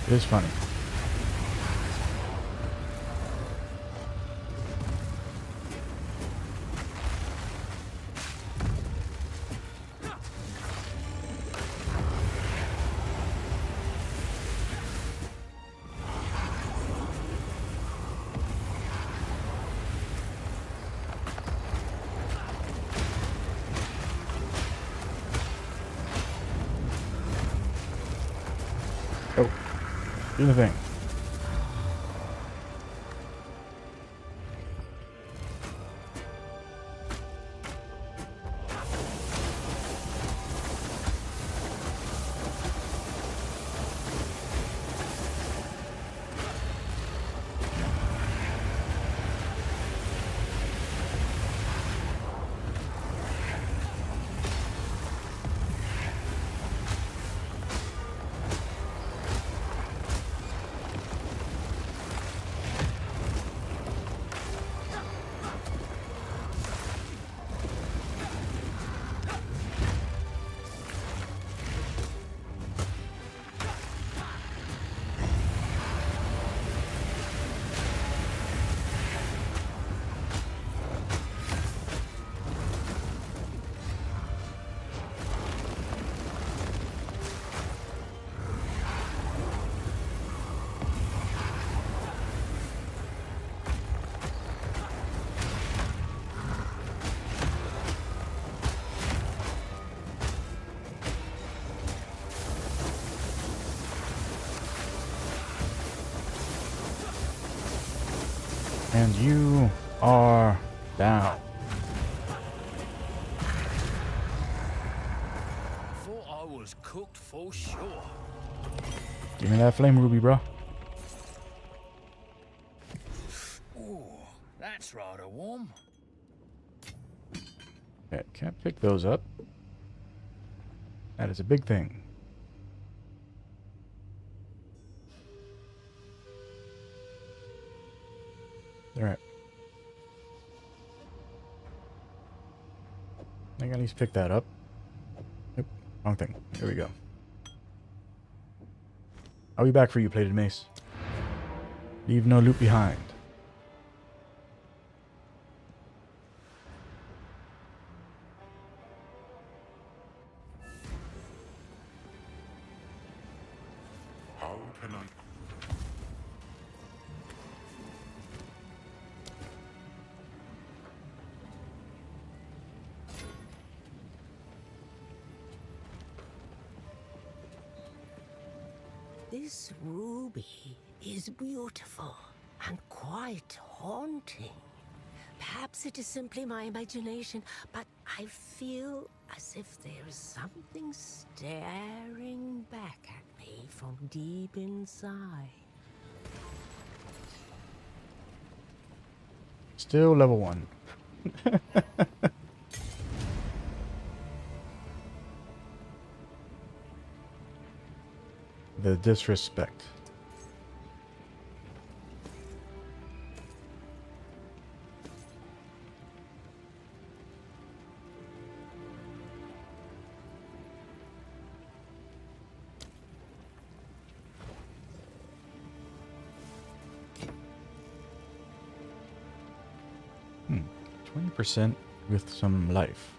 [SPEAKER 1] It is funny. Oh, do the thing. And you are down.
[SPEAKER 2] Thought I was cooked for sure.
[SPEAKER 1] Give me that flame ruby, bro.
[SPEAKER 2] Ooh, That's rather warm.
[SPEAKER 1] Okay, can't pick those up. That is a big thing. Alright. I think I need to pick that up. Nope, wrong thing. There we go. I'll be back for you, plated mace. Leave no loot behind.
[SPEAKER 3] How can I?
[SPEAKER 4] This ruby is beautiful and quite haunting. Perhaps it is simply my imagination, but I feel as if there is something staring back at me from deep inside.
[SPEAKER 1] Still level 1. The disrespect. Hmm. 20% with some life.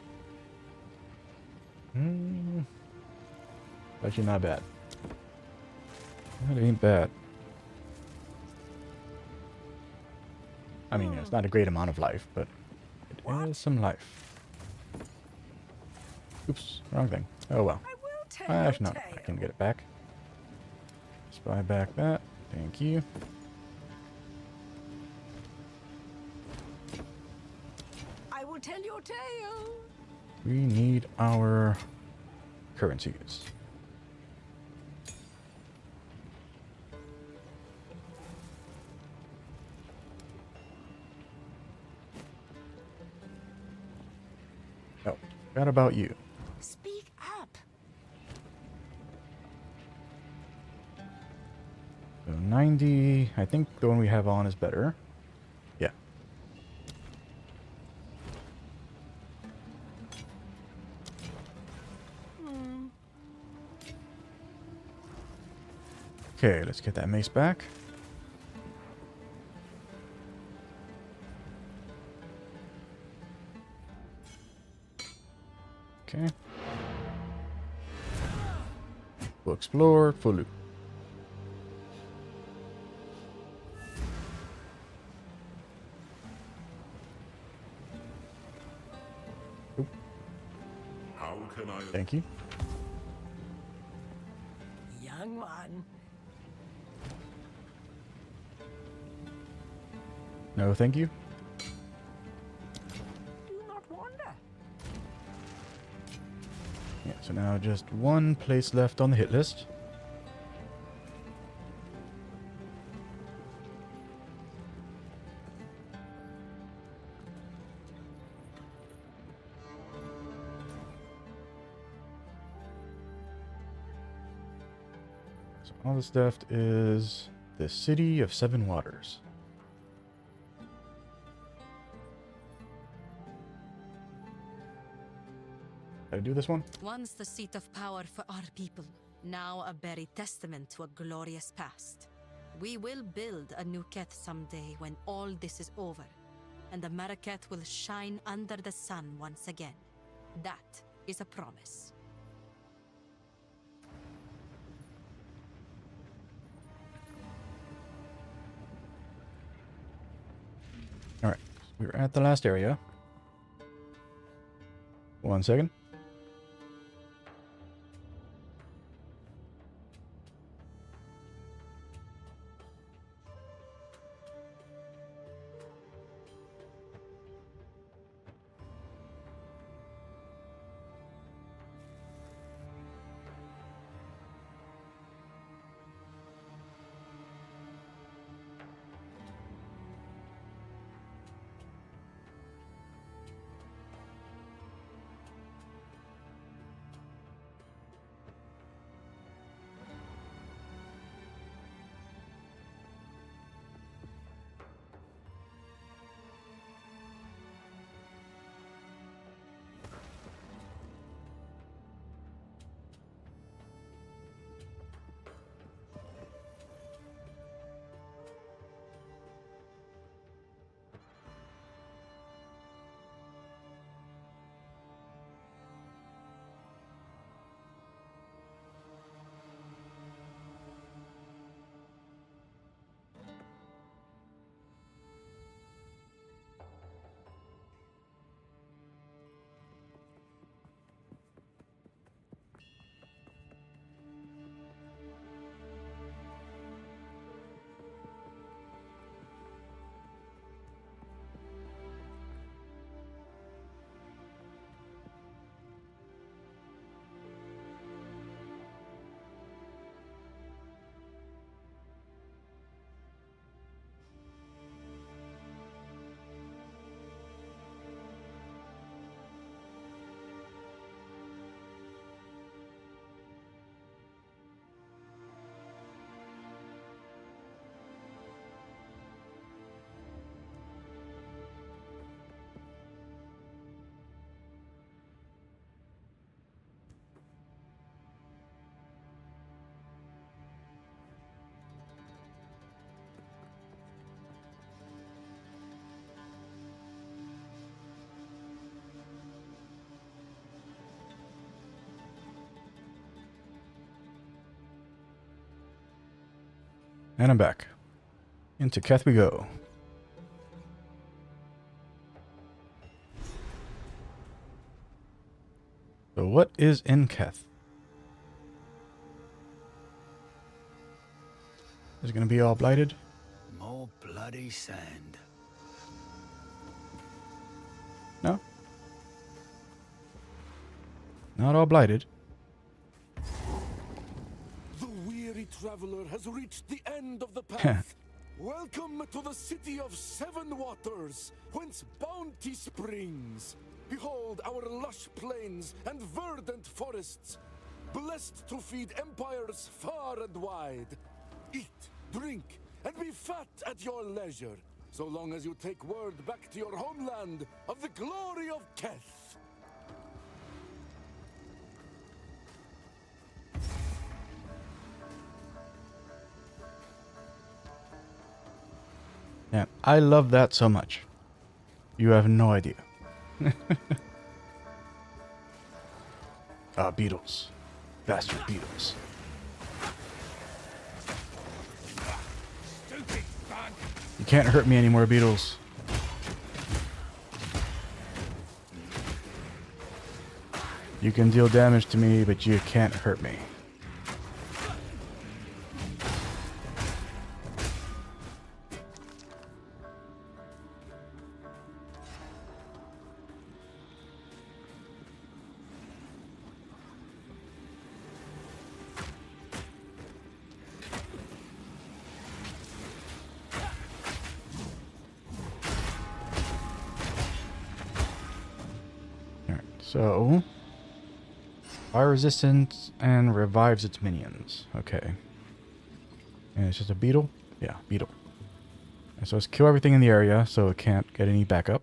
[SPEAKER 1] Actually not bad. That ain't bad. I mean, it's not a great amount of life, but it is some life. Oops, wrong thing. Oh well.
[SPEAKER 4] I will tell
[SPEAKER 1] Actually,
[SPEAKER 4] your
[SPEAKER 1] no,
[SPEAKER 4] tale.
[SPEAKER 1] I can get it back. Let's buy back that. Thank you.
[SPEAKER 4] I will tell your tale.
[SPEAKER 1] We need our currencies. Oh, forgot about you.
[SPEAKER 4] Speak up.
[SPEAKER 1] So 90, I think the one we have on is better. Yeah. Okay, let's get that mace back. Okay. We'll explore for loot.
[SPEAKER 3] How can I?
[SPEAKER 1] Thank you.
[SPEAKER 4] Young one.
[SPEAKER 1] No, thank you.
[SPEAKER 4] Do not wander.
[SPEAKER 1] Yeah, so now just one place left on the hit list. So all that's left is the City of Seven Waters. Gotta do this one?
[SPEAKER 6] Once the seat of power for our people, now a buried testament to a glorious past. We will build a new Keth someday when all this is over, and the Marraketh will shine under the sun once again. That is a promise.
[SPEAKER 1] Alright, we're at the last area. 1 second. And I'm back. Into Keth we go. So what is in Keth? Is it going to be all blighted?
[SPEAKER 2] More bloody sand.
[SPEAKER 1] No. Not all blighted.
[SPEAKER 7] The weary traveler has reached the end of the path. Welcome to the city of 7 waters, whence bounty springs. Behold our lush plains and verdant forests, blessed to feed empires far and wide. Eat, drink, and be fat at your leisure, so long as you take word back to your homeland of the glory of Keth.
[SPEAKER 1] Yeah, I love that so much. You have no idea. Ah, beetles. Bastard beetles. You can't hurt me anymore, beetles. You can deal damage to me, but you can't hurt me. So, fire resistance and revives its minions. Okay. And it's just a beetle? Yeah, beetle. And so let's kill everything in the area so it can't get any backup.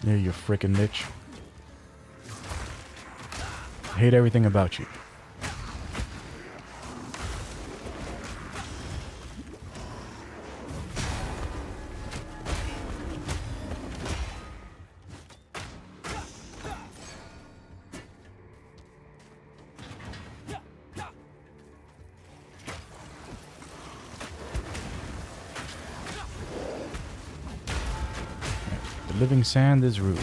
[SPEAKER 1] Yeah, you frickin' bitch. I hate everything about you. The living sand is rude.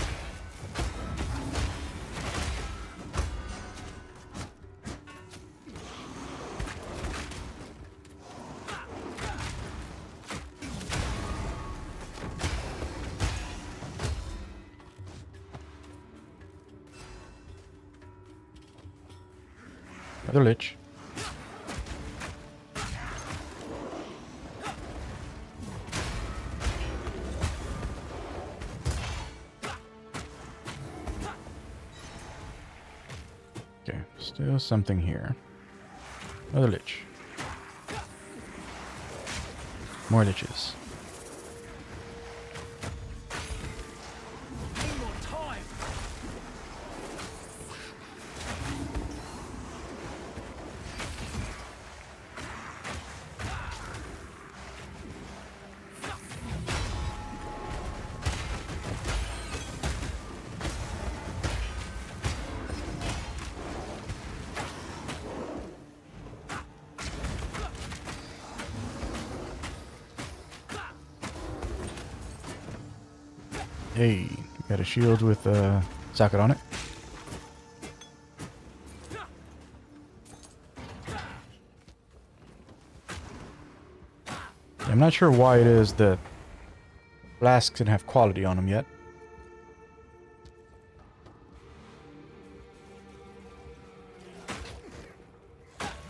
[SPEAKER 1] Another lich. Okay, still something here. Another lich. More liches. Hey, you got a shield with a socket on it. I'm not sure why it is that flasks didn't have quality on them yet.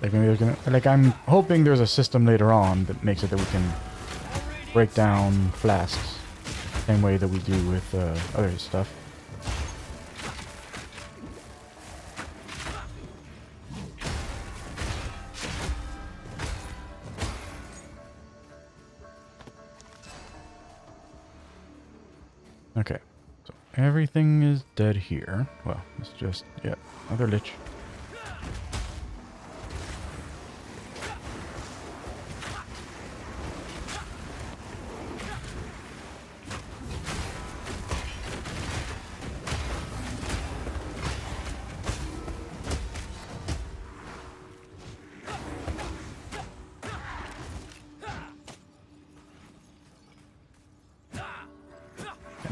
[SPEAKER 1] Like maybe they're gonna, like I'm hoping there's a system later on that makes it that we can break down flasks. Same way that we do with other stuff. Okay, so everything is dead here. Well, it's just, yeah, another lich.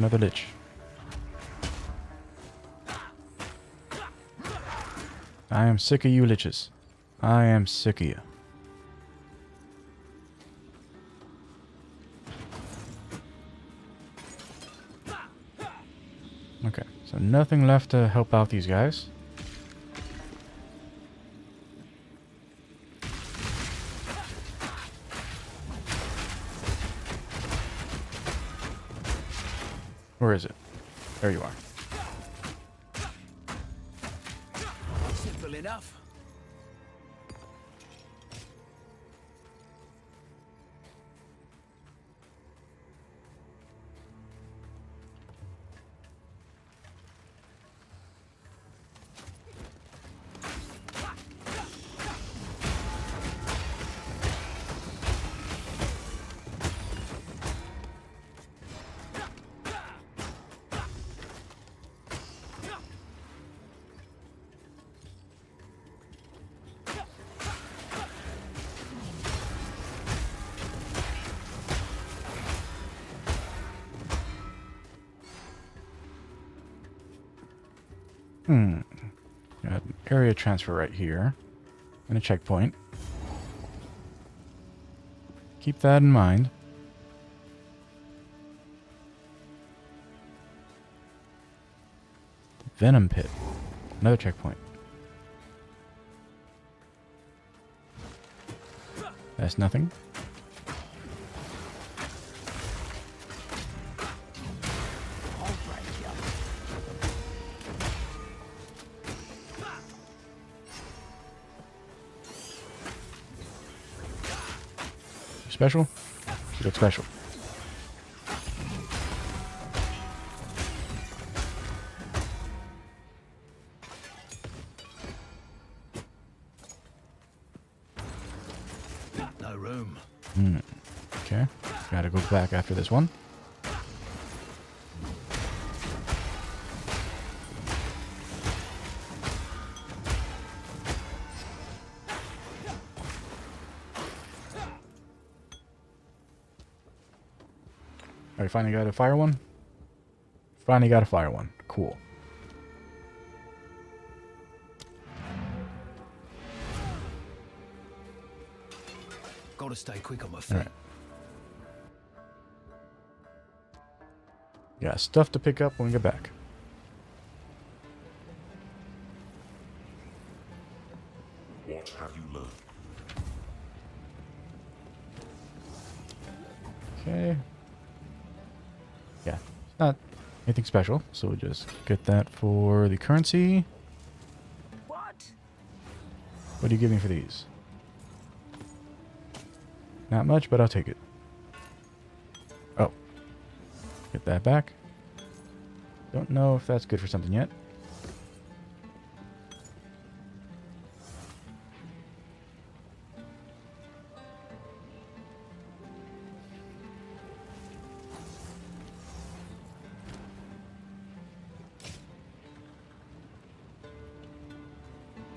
[SPEAKER 1] Another lich. I am sick of you liches. I am sick of you. Okay, so nothing left to help out these guys. Where is it? There you are.
[SPEAKER 2] Simple enough.
[SPEAKER 1] Got an area transfer right here. And a checkpoint. Keep that in mind. Venom Pit. Another checkpoint. That's nothing. Special? She looks special.
[SPEAKER 2] No room.
[SPEAKER 1] Okay. Gotta go back after this one. Alright, finally got a fire one. Finally got a fire one. Cool.
[SPEAKER 2] Gotta stay quick on my feet.
[SPEAKER 1] Alright. Yeah, stuff to pick up when we get back.
[SPEAKER 3] What have you learned?
[SPEAKER 1] Okay. Yeah, it's not anything special, so we'll just get that for the currency.
[SPEAKER 4] What?
[SPEAKER 1] What do you give me for these? Not much, but I'll take it. Oh. Get that back. Don't know if that's good for something yet.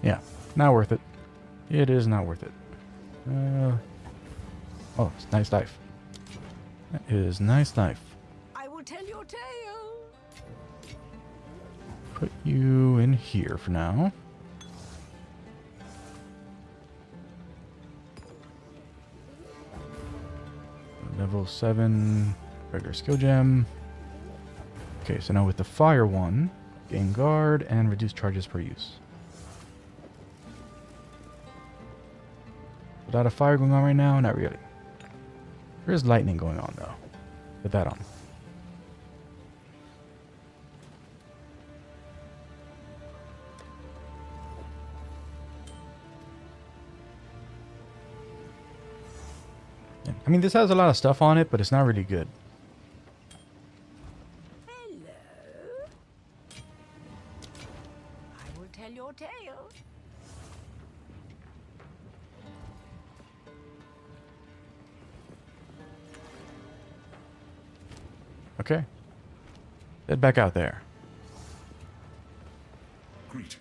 [SPEAKER 1] Yeah, not worth it. It is not worth it. Oh, it's nice life. That is nice life.
[SPEAKER 4] I will tell your tale.
[SPEAKER 1] Put you in here for now. Level 7 regular skill gem. Okay, so now with the fire one, gain guard and reduce charges per use. A lot of fire going on right now? Not really. There is lightning going on though. Put that on. Yeah, I mean, this has a lot of stuff on it, but it's not really good.
[SPEAKER 4] Hello. I will tell your tale.
[SPEAKER 1] Okay. Head back out there.
[SPEAKER 3] Greeting.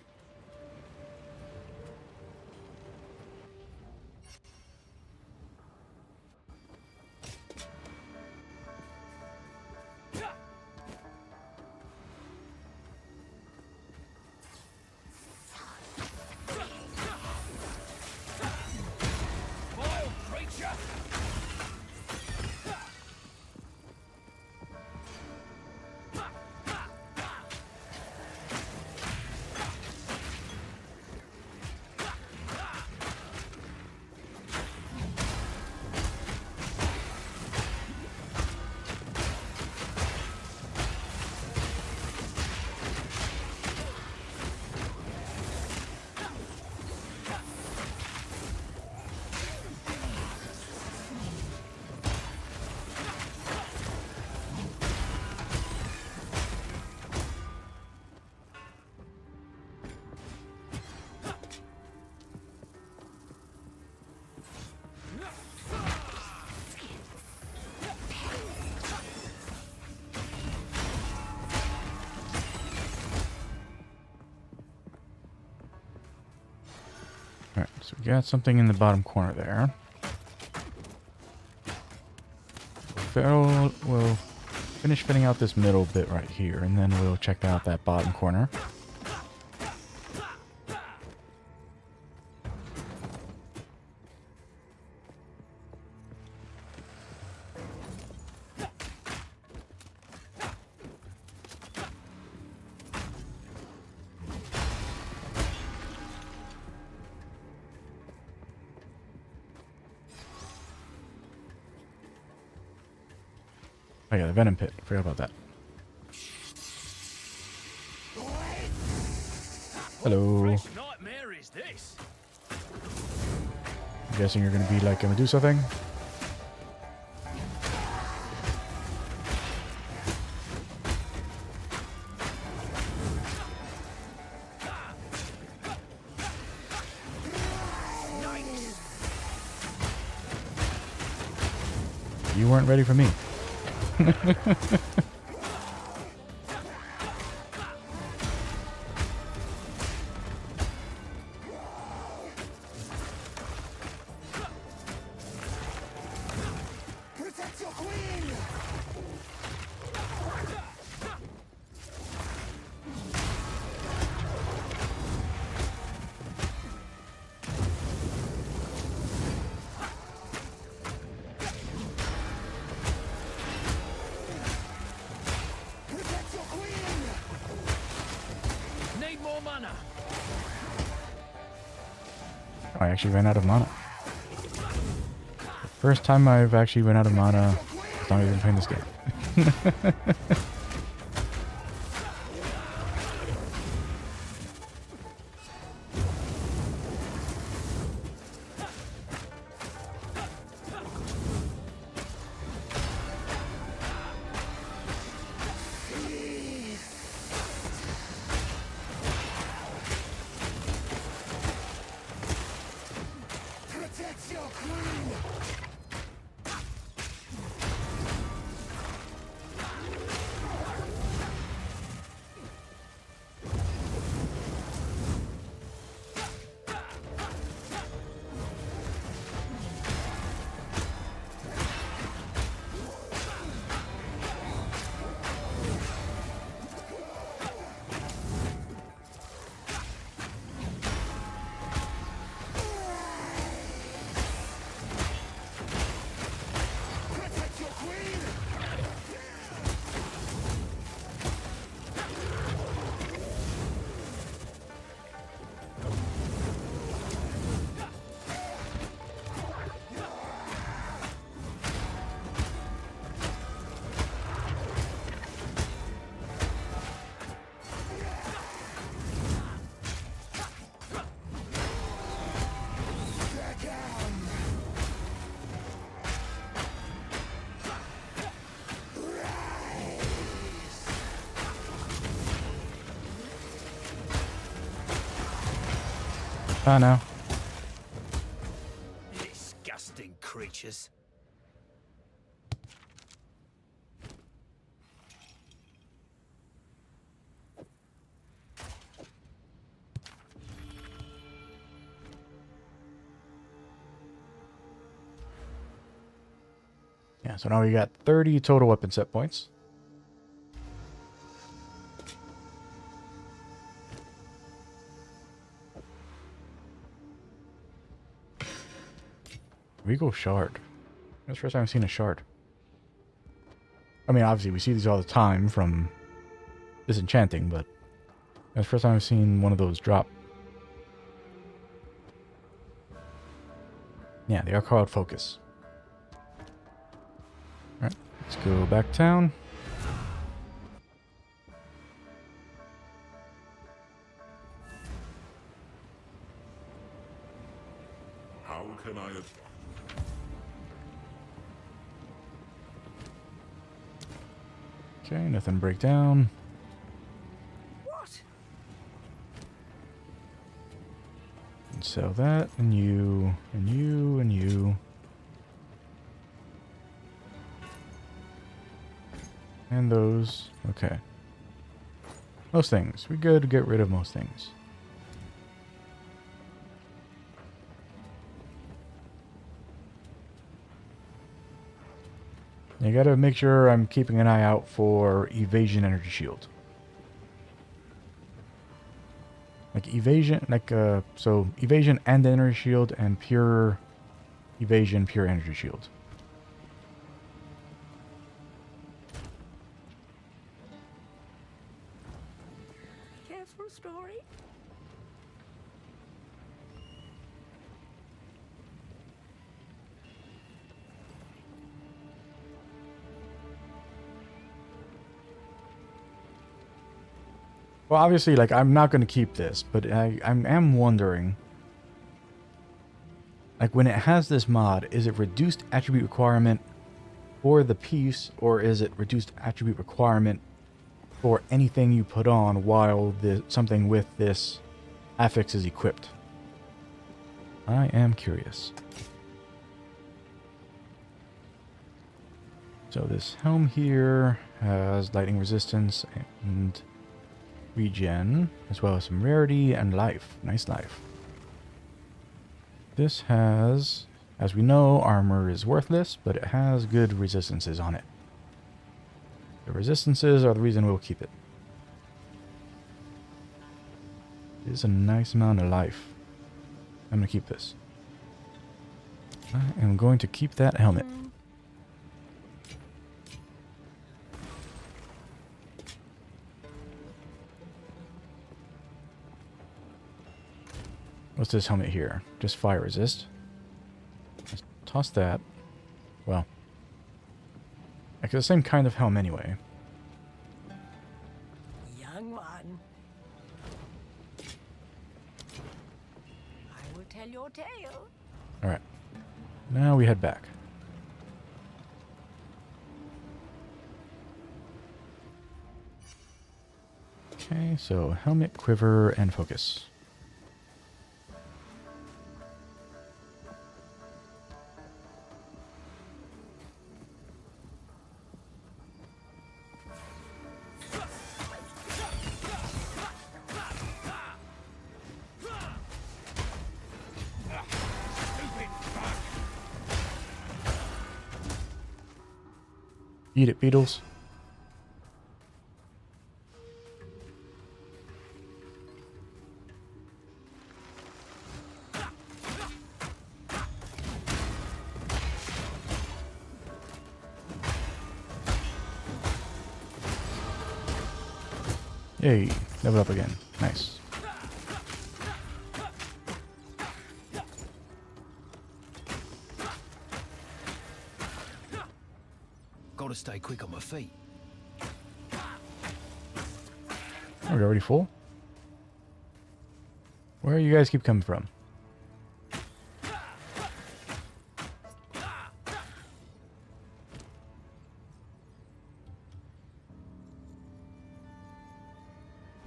[SPEAKER 1] Alright, so we got something in the bottom corner there. We'll finish fitting out this middle bit right here, and then we'll check out that bottom corner. Oh yeah, the venom pit. Forgot about that. Hello.
[SPEAKER 2] Nightmare is this?
[SPEAKER 1] I'm guessing you're going to be like a Medusa thing. You weren't ready for me.
[SPEAKER 7] Protect your queen! Protect your queen!
[SPEAKER 2] Need more mana.
[SPEAKER 1] I actually ran out of mana. First time I've actually run out of mana as long as I've been playing this game.
[SPEAKER 7] Protect your queen! Protect your queen!
[SPEAKER 1] Ah, no.
[SPEAKER 2] Disgusting creatures.
[SPEAKER 1] Yeah, so now we got 30 total weapon set points. Regal shard. That's the first time I've seen a shard. I mean, obviously we see these all the time from disenchanting, but that's the first time I've seen one of those drop. Yeah, they are called focus. Alright, let's go back town.
[SPEAKER 3] How can I...
[SPEAKER 1] Okay, nothing break down.
[SPEAKER 5] What?
[SPEAKER 1] And sell that, and you, and you, and you. And those. Okay. Most things. We good to get rid of most things. You gotta make sure I'm keeping an eye out for evasion energy shield. Like evasion, so evasion and energy shield and pure evasion, pure energy shield.
[SPEAKER 4] Care for a story?
[SPEAKER 1] Well, obviously, like, I'm not going to keep this, but I am wondering, like, when it has this mod, is it reduced attribute requirement for the piece, or is it reduced attribute requirement for anything you put on while something with this affix is equipped? I am curious. So this helm here has lightning resistance and regen, as well as some rarity and life. Nice life. This has, as we know, armor is worthless, but it has good resistances on it. The resistances are the reason we'll keep it. It is a nice amount of life. I'm going to keep this. I am going to keep that helmet. What's this helmet here? Just fire resist. Let's toss that. Well, it's the same kind of helm anyway.
[SPEAKER 4] Young one. I will tell your tale.
[SPEAKER 1] Alright. Now we head back. Okay, so helmet, quiver, and focus. Eat it, beetles. Yay, level up again. Nice.
[SPEAKER 2] Gotta stay quick on my feet.
[SPEAKER 1] Oh, we're already full? Where you guys keep coming from?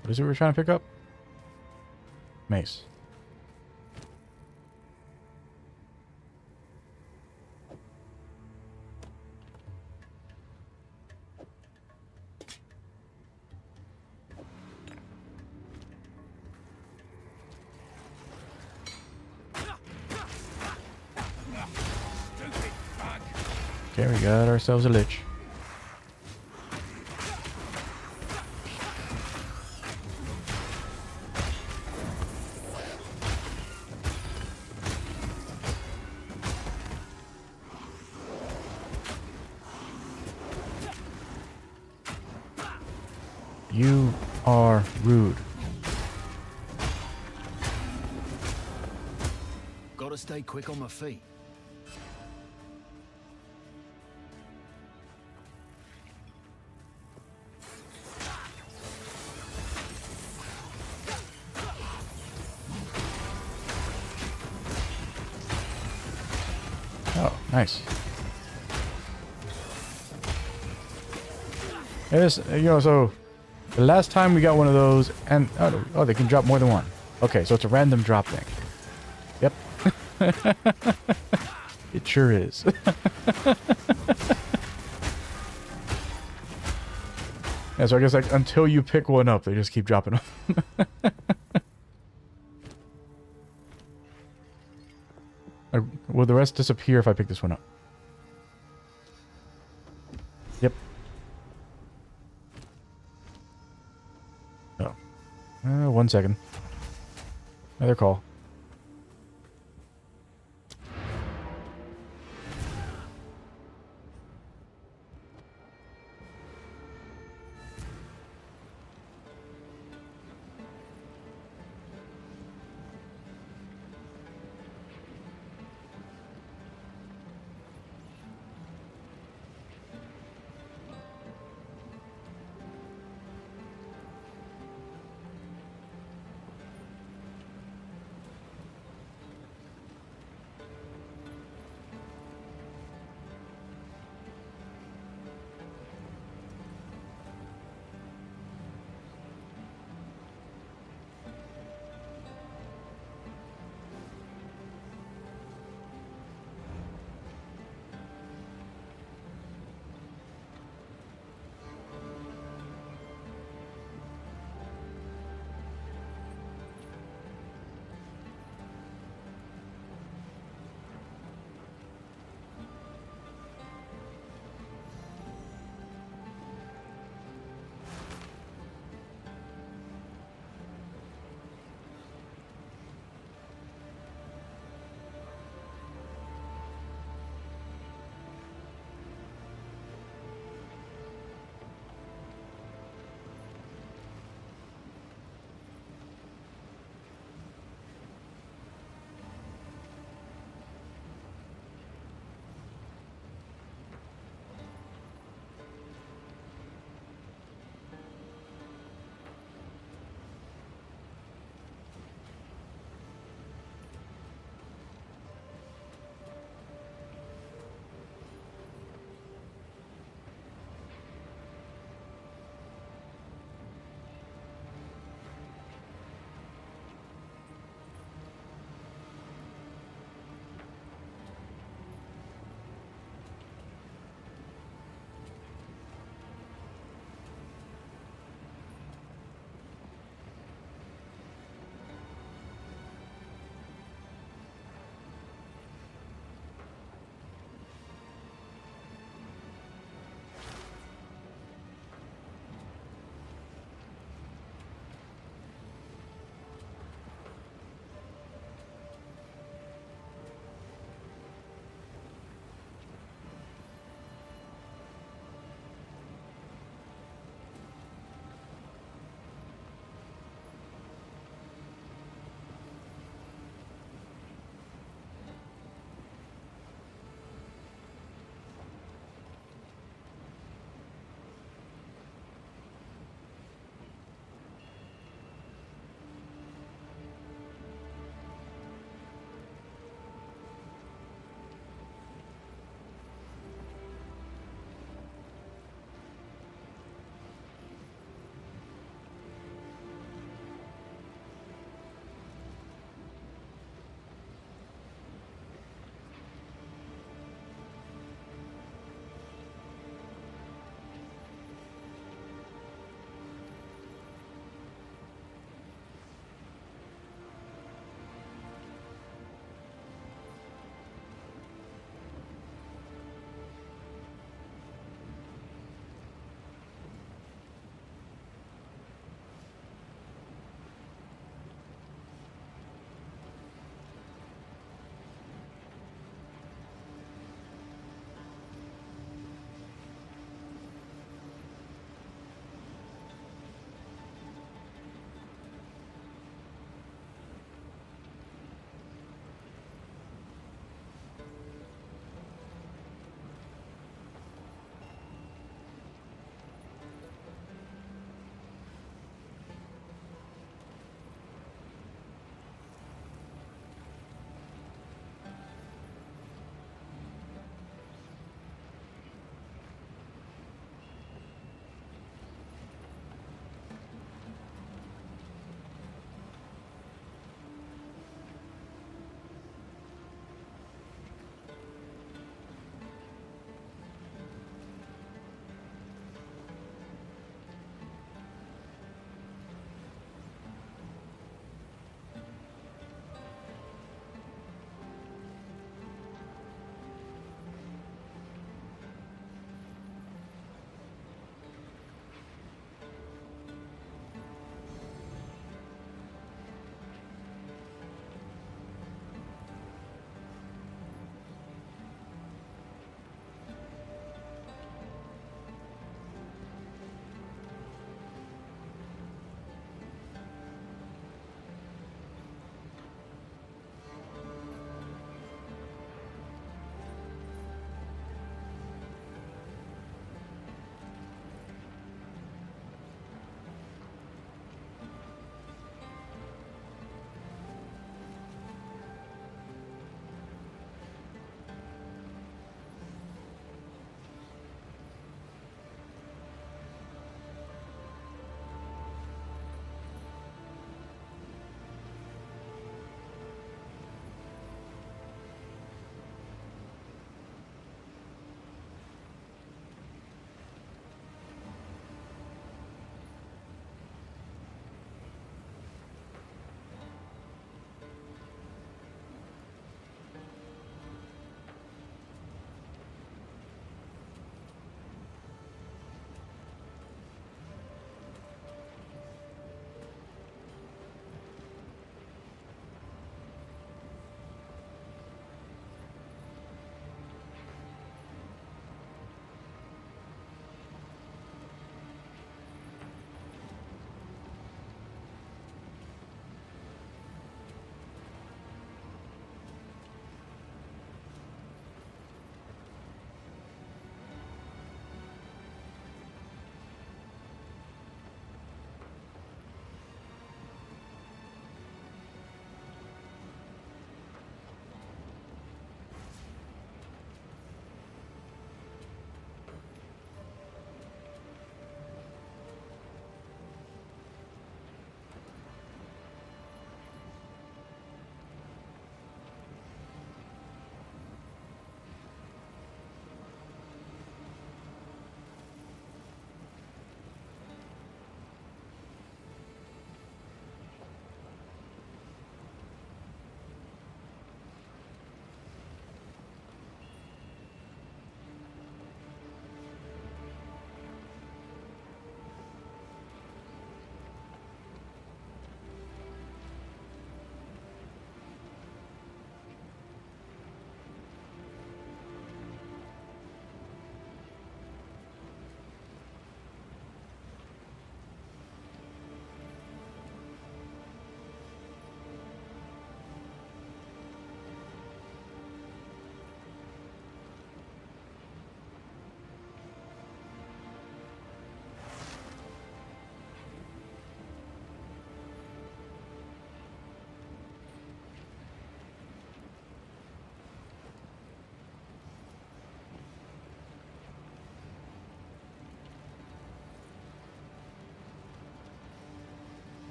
[SPEAKER 1] What is it we're trying to pick up? Mace. Okay, we got ourselves a lich. You are rude.
[SPEAKER 2] Gotta stay quick on my feet.
[SPEAKER 1] Oh, nice. Yes, so the last time we got one of those, and oh, they can drop more than one. Okay, so it's a random drop thing. Yep. It sure is. Yeah, so I guess like until you pick one up, they just keep dropping them. Will the rest disappear if I pick this one up? second. Another call.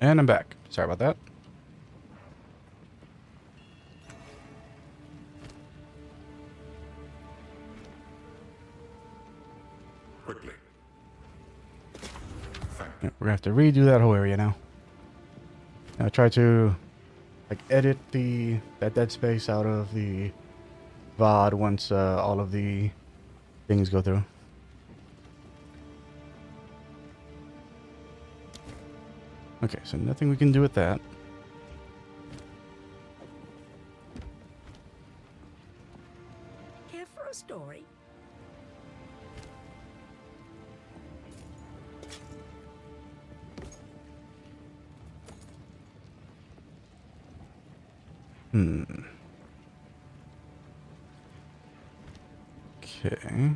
[SPEAKER 1] And I'm back. Sorry about that.
[SPEAKER 3] Quickly.
[SPEAKER 1] Yeah, we're gonna have to redo that whole area now. I try to like edit that dead space out of the VOD once all of the things go through. Okay, so nothing we can do with that.
[SPEAKER 4] Here for a story?
[SPEAKER 1] Okay.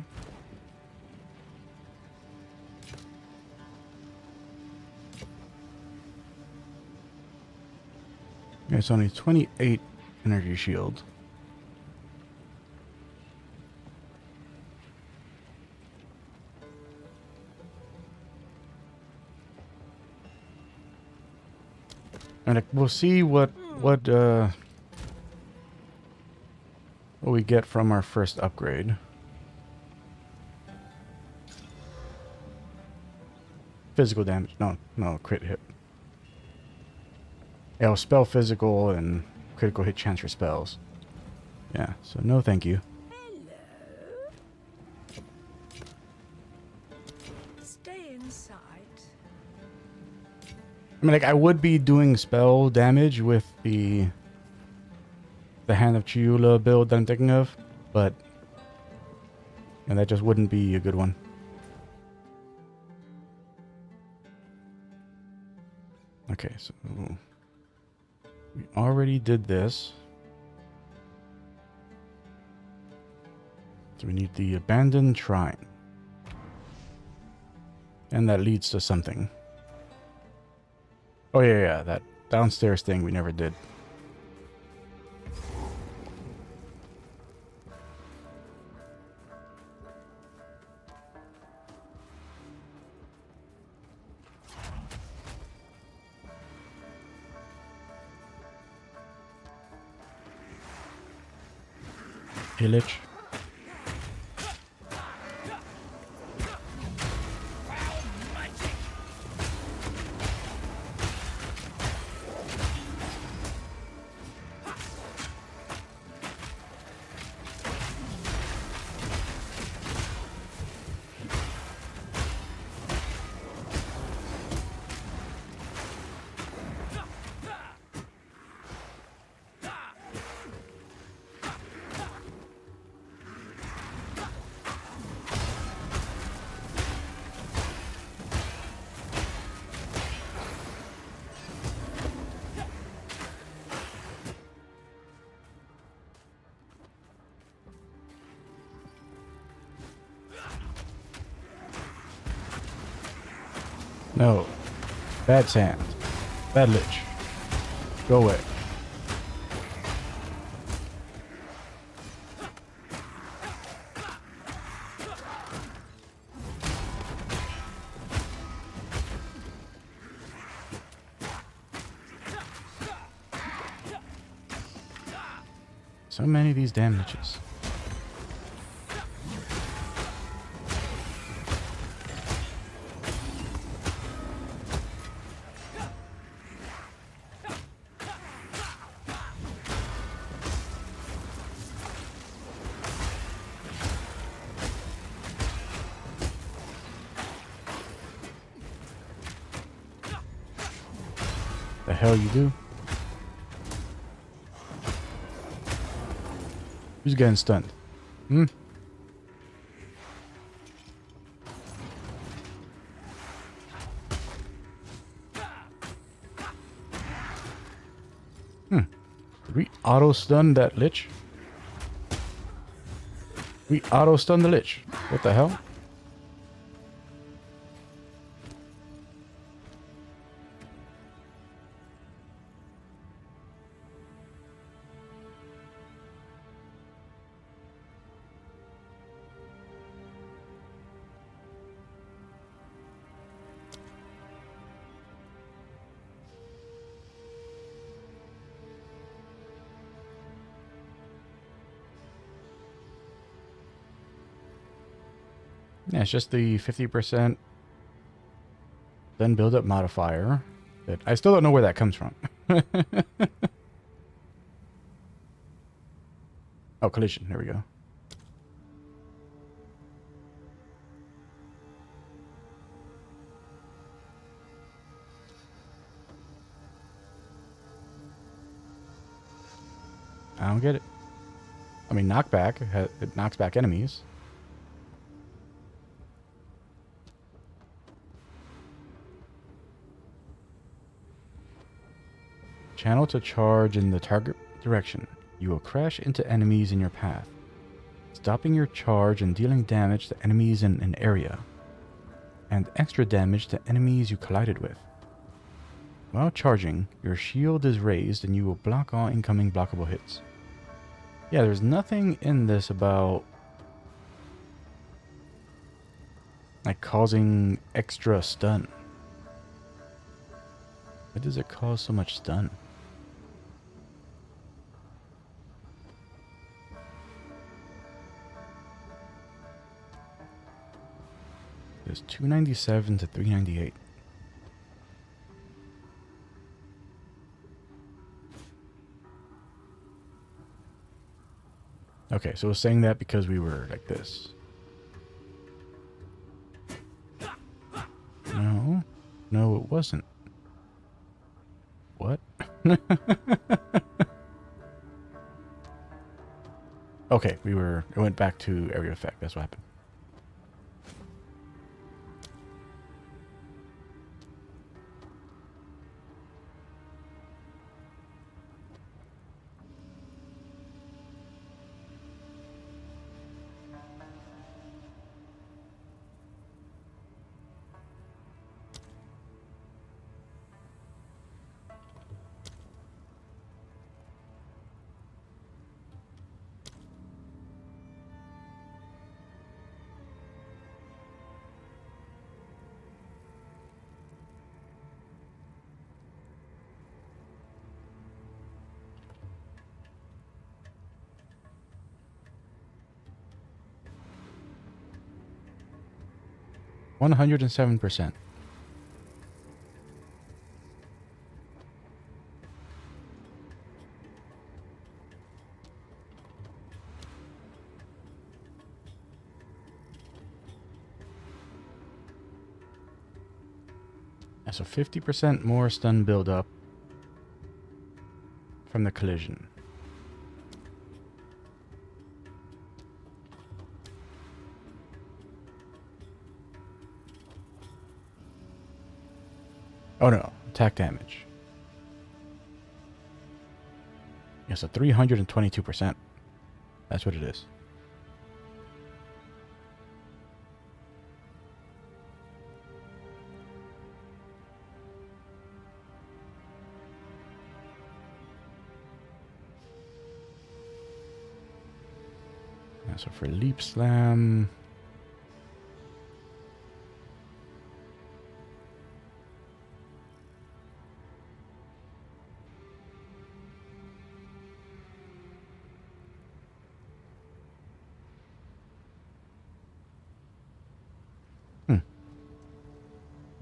[SPEAKER 1] Yeah, it's only 28 energy shield. And we'll see what we get from our first upgrade. Physical damage. No, crit hit. Yeah, well, spell physical and critical hit chance for spells. Yeah, so no thank you.
[SPEAKER 4] Stay inside.
[SPEAKER 1] I mean, like, I would be doing spell damage with the Hand of Chiula build that I'm thinking of, but and that just wouldn't be a good one. Okay, so we already did this. So we need the abandoned shrine. And that leads to something. Oh yeah, that downstairs thing we never did. Pillage. No. Bad sand. Bad lich. Go away. So many of these damn liches. The hell you do? Who's getting stunned? Hmm? Did we auto-stun that lich? We auto-stun the lich. What the hell? Yeah, it's just the 50% then build up modifier. That I still don't know where that comes from. Oh, collision. There we go. I don't get it. I mean, knockback. It knocks back enemies. Channel to charge in the target direction. You will crash into enemies in your path, stopping your charge and dealing damage to enemies in an area, and extra damage to enemies you collided with. While charging, your shield is raised and you will block all incoming blockable hits. Yeah, there's nothing in this about like causing extra stun. Why does it cause so much stun? There's 297 to 398. Okay, so it's saying that because we were like this. No. No, it wasn't. What? Okay, it went back to area effect. That's what happened. One 107%. Yeah, so 50% more stun buildup from the collision. Oh no, attack damage. Yeah, so 322%. That's what it is. Yeah, so for Leap Slam...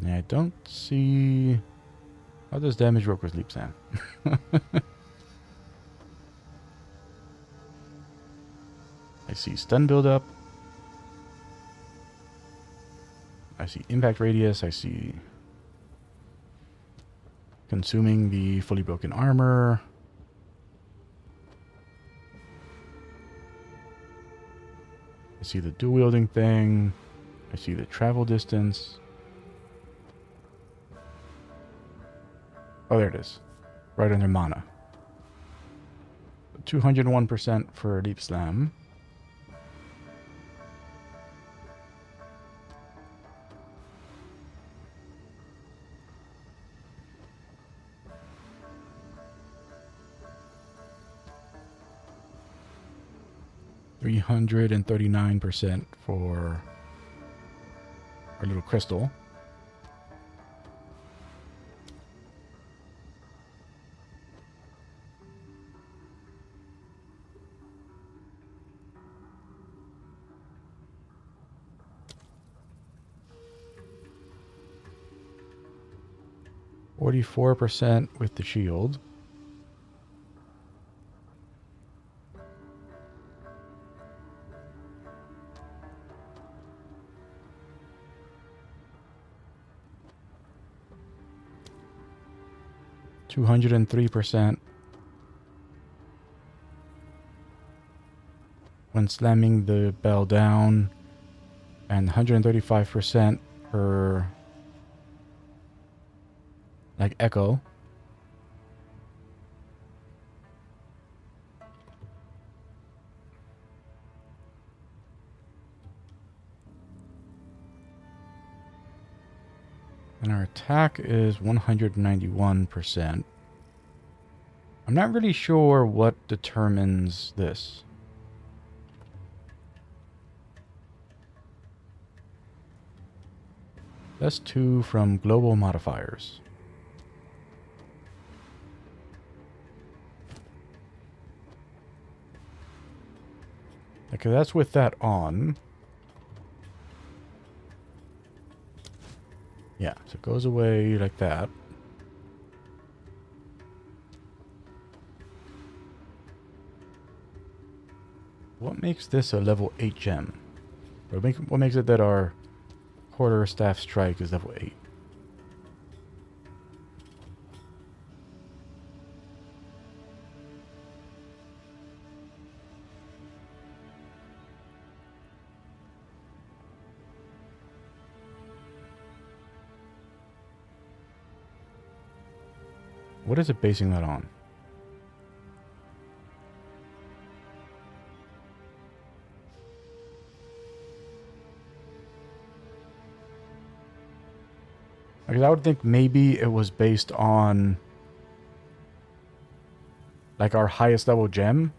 [SPEAKER 1] Yeah, I don't see... How does damage work with Leap Slam? I see stun buildup. I see impact radius. I see consuming the fully broken armor. I see the dual wielding thing. I see the travel distance. Oh, there it is. Right under mana. 201% for Leap Slam. $339% for our little crystal. 44% with the shield. (203%) when slamming the bell down, and 135% per like echo. And our attack is 191%. I'm not really sure what determines this. That's 2 from global modifiers. Okay, that's with that on. Yeah, so it goes away like that. What makes this a level 8 gem? What makes it that our quarterstaff strike is level 8? What is it basing that on? Because I would think maybe it was based on like our highest level gem.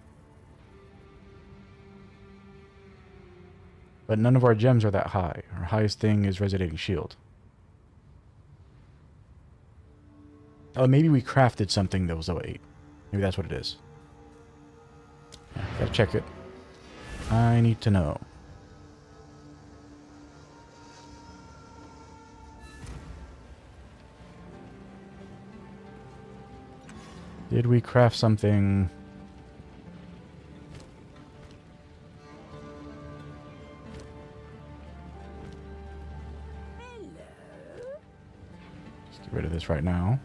[SPEAKER 1] But none of our gems are that high. Our highest thing is Resonating Shield. Oh, maybe we crafted something that was level 8. Maybe that's what it is. Yeah, gotta check it. I need to know. Did we craft something? Let's get rid of this right now.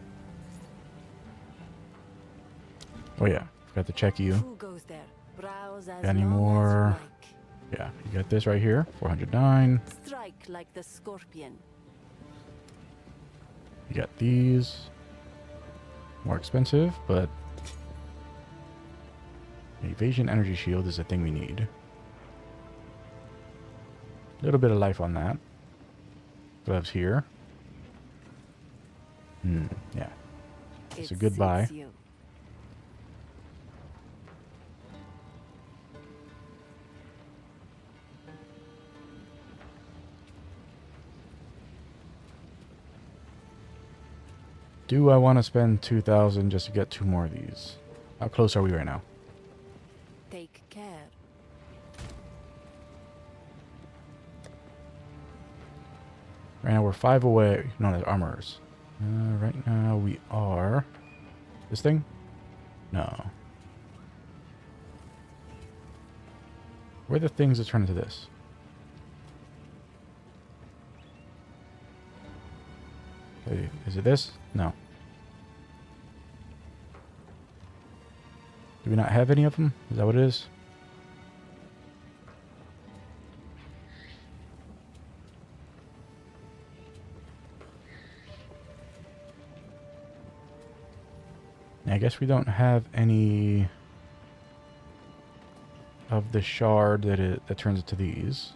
[SPEAKER 1] Oh yeah, forgot to check you.
[SPEAKER 4] Who goes there? Browse as
[SPEAKER 1] Got any
[SPEAKER 4] long as you
[SPEAKER 1] more?
[SPEAKER 4] like.
[SPEAKER 1] Yeah, you got this right here, 409.
[SPEAKER 4] Strike like the scorpion.
[SPEAKER 1] You got these. More expensive, but evasion energy shield is the thing we need. A little bit of life on that. Gloves here. Yeah. It's a good buy.
[SPEAKER 4] You.
[SPEAKER 1] Do I want to spend 2,000 just to get 2 more of these? How close are we right now?
[SPEAKER 4] Take care.
[SPEAKER 1] Right now we're 5 away. No, that's armors. Right now we are... This thing? No. Where are the things that turn into this? Hey, is it this? No. Do we not have any of them? Is that what it is? I guess we don't have any of the shard that turns into these.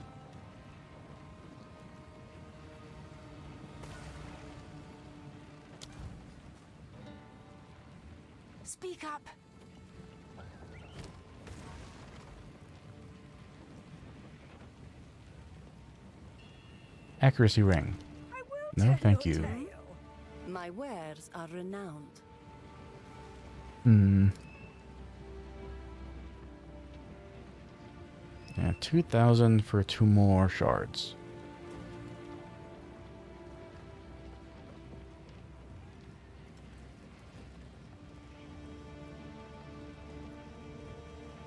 [SPEAKER 4] Speak up.
[SPEAKER 1] Accuracy ring. No, thank you.
[SPEAKER 4] My wares are renowned.
[SPEAKER 1] Yeah, 2,000 for 2 more shards.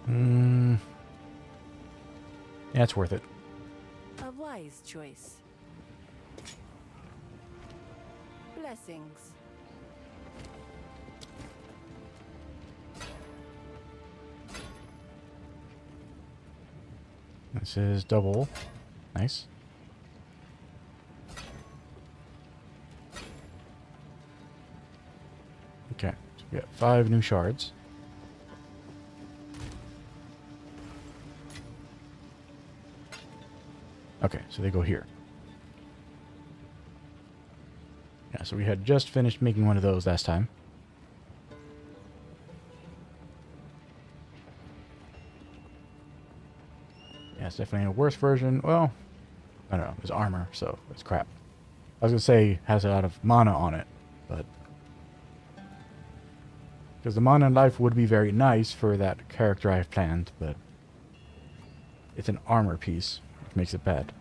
[SPEAKER 1] Yeah, it's worth it.
[SPEAKER 5] A wise choice. Blessings.
[SPEAKER 1] This is double. Nice. Okay, so we got 5 new shards. Okay, so they go here. Yeah, so we had just finished making one of those last time. Yeah, it's definitely a worse version. Well, I don't know. It's armor, so it's crap. I was going to say has a lot of mana on it, but... because the mana and life would be very nice for that character I've planned, but... it's an armor piece, which makes it bad.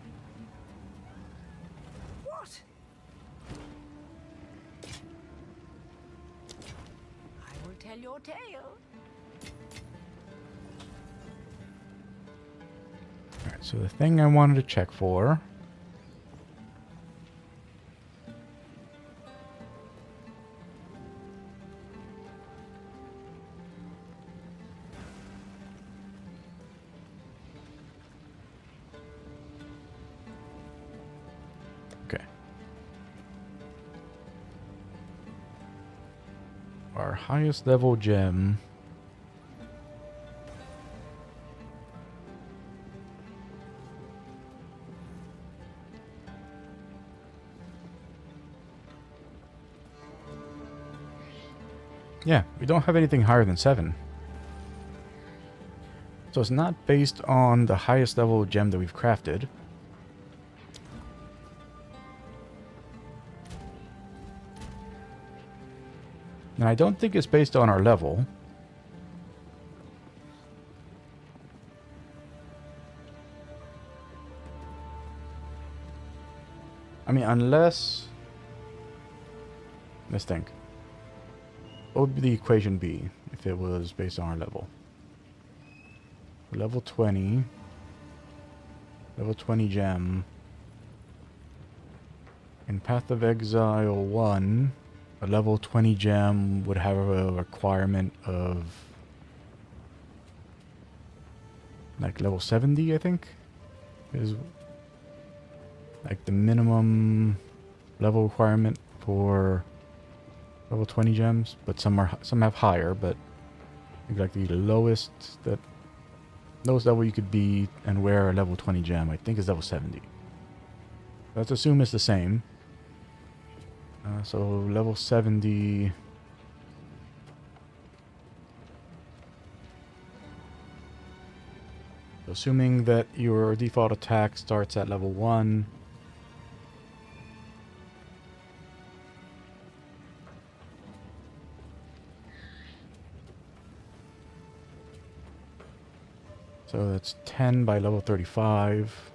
[SPEAKER 5] What? I will tell your tale.
[SPEAKER 1] Alright, so the thing I wanted to check for... okay. Our highest level gem... yeah, we don't have anything higher than 7. So it's not based on the highest level gem that we've crafted. And I don't think it's based on our level. I mean, unless... let's think. What would the equation be if it was based on our level? Level 20. Level 20 gem. In Path of Exile 1, a level 20 gem would have a requirement of... like level 70, I think? Is like the minimum level requirement for... level 20 gems, but some have higher, but I think like the lowest level you could be and wear a level 20 gem, I think is level 70. Let's assume it's the same. So level 70. Assuming that your default attack starts at level 1. So that's 10 by level 35.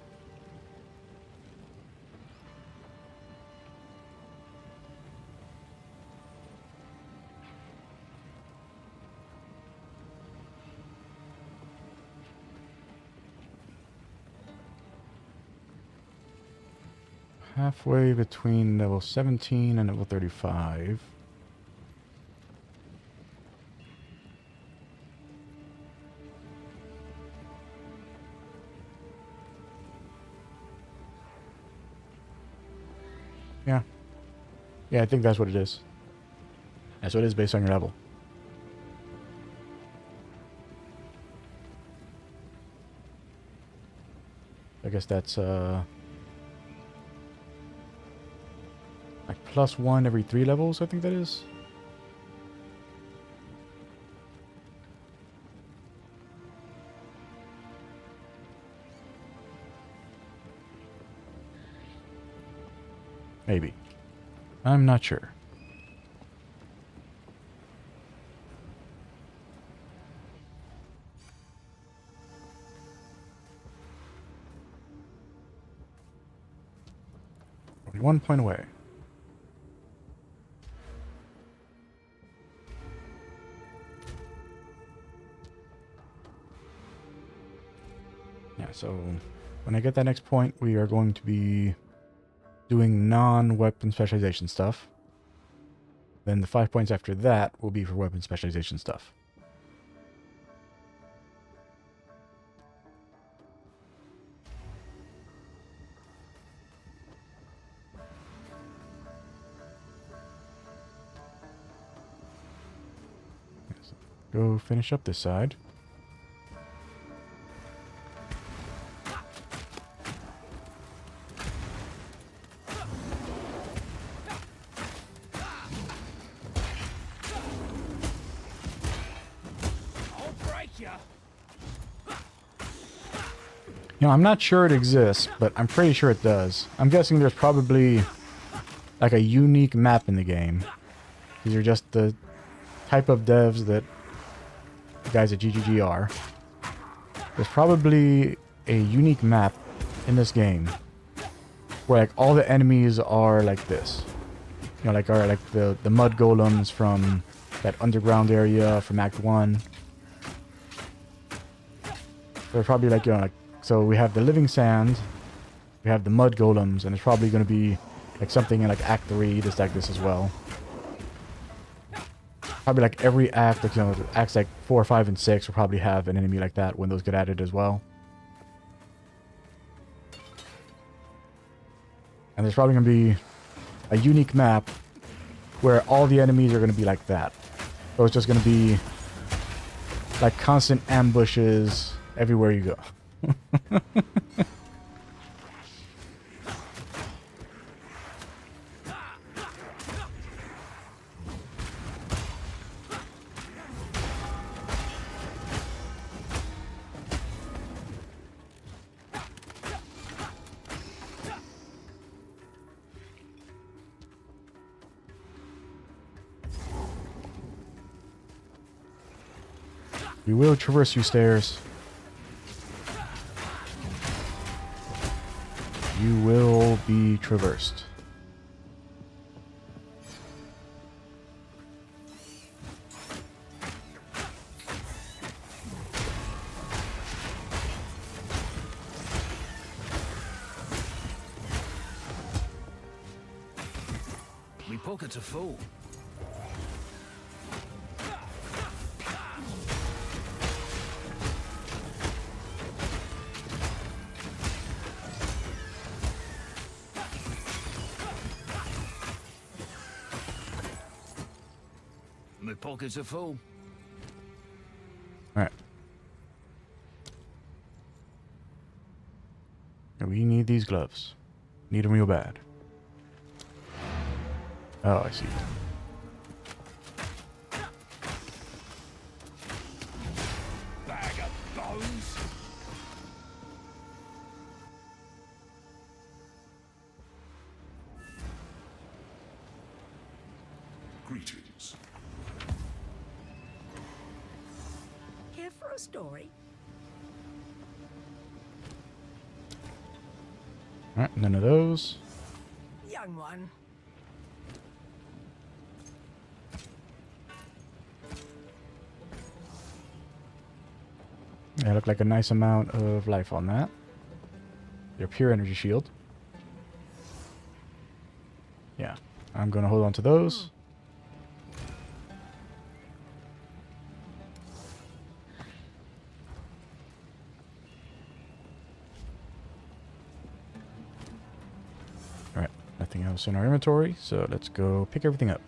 [SPEAKER 1] Halfway between level 17 and level 35. Yeah. Yeah, I think that's what it is. That's what it is based on your level. I guess that's like +1 every 3 levels, I think that is. Maybe. I'm not sure. Only 1 point away. so when I get that next point, we are going to be doing non-weapon specialization stuff. Then the 5 points after that will be for weapon specialization stuff. So go finish up this side. You know, I'm not sure it exists, but I'm pretty sure it does. I'm guessing there's probably like a unique map in the game. These are just the type of devs that the guys at GGG are. There's probably a unique map in this game where like all the enemies are like this. You know, like are like the mud golems from that underground area from Act 1. They're probably like, you know, like, so we have the living sand, we have the mud golems, and it's probably going to be like something in like Act 3 just like this as well. Probably like every act, like, you know, acts like 4, 5, and 6 will probably have an enemy like that when those get added as well. And there's probably going to be a unique map where all the enemies are going to be like that. So it's just going to be like constant ambushes everywhere you go. We will traverse you stairs. You will be traversed.
[SPEAKER 2] Me pockets are full. My pockets are full.
[SPEAKER 1] Alright. We need these gloves. Need them real bad. Oh, I see.
[SPEAKER 7] Bag of bones.
[SPEAKER 3] Greetings.
[SPEAKER 4] Here for a story?
[SPEAKER 1] Alright, none of those.
[SPEAKER 4] Young one.
[SPEAKER 1] Yeah, look like a nice amount of life on that. Your pure energy shield. Yeah, I'm gonna hold on to those. Alright, nothing else in our inventory, so let's go pick everything up.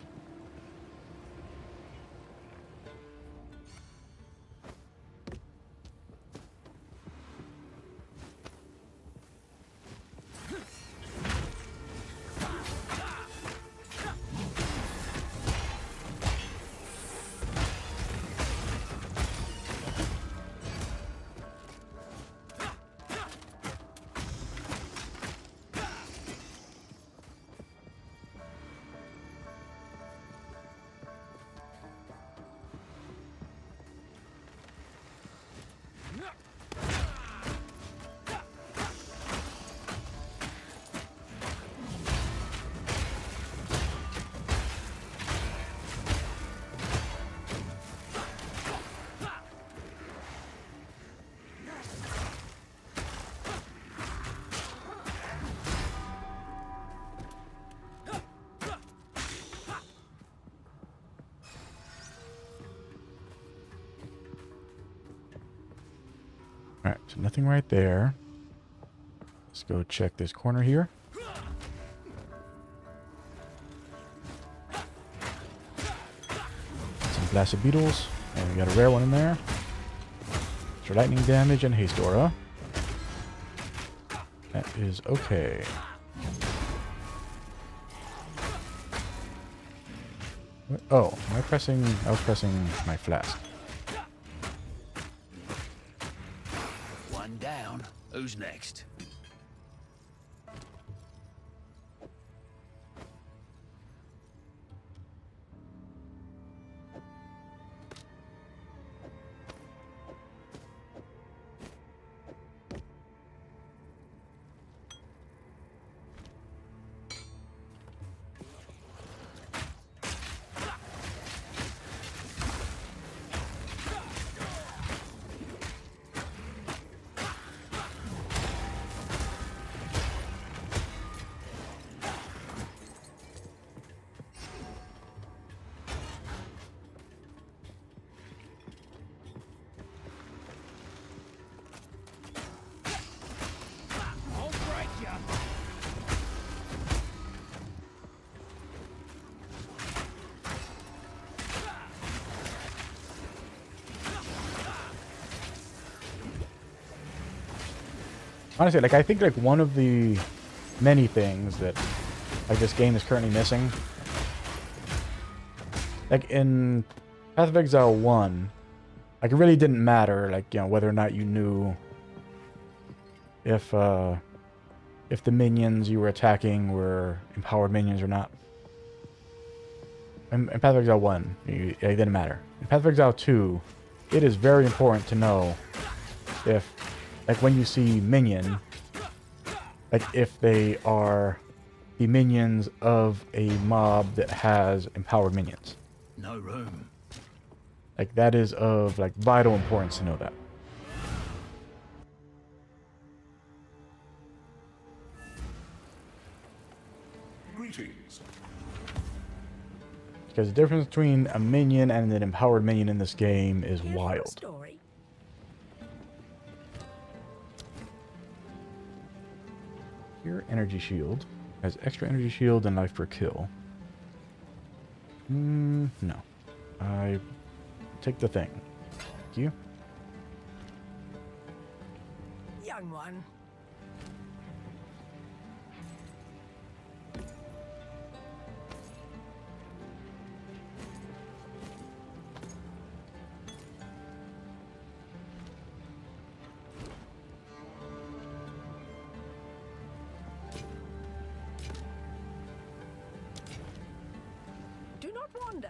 [SPEAKER 1] So nothing right there. Let's go check this corner here. Some blasted beetles. And we got a rare one in there. For lightning damage and haste aura. That is okay. Oh, am I pressing? I was pressing my flask.
[SPEAKER 2] One down. Who's next?
[SPEAKER 1] Honestly, like I think like one of the many things that like this game is currently missing, like in Path of Exile 1, like it really didn't matter, like, you know, whether or not you knew if the minions you were attacking were empowered minions or not. In Path of Exile 1, it didn't matter. In Path of Exile 2, it is very important to know if, like, when you see minion, like, if they are the minions of a mob that has empowered minions.
[SPEAKER 2] No room.
[SPEAKER 1] Like, that is of, like, vital importance to know that.
[SPEAKER 3] Greetings.
[SPEAKER 1] Because the difference between a minion and an empowered minion in this game is
[SPEAKER 4] Here's your
[SPEAKER 1] wild.
[SPEAKER 4] story.
[SPEAKER 1] Here, energy shield. Has extra energy shield and life per kill. No. I take the thing. Thank you.
[SPEAKER 4] Young one. Do not wander.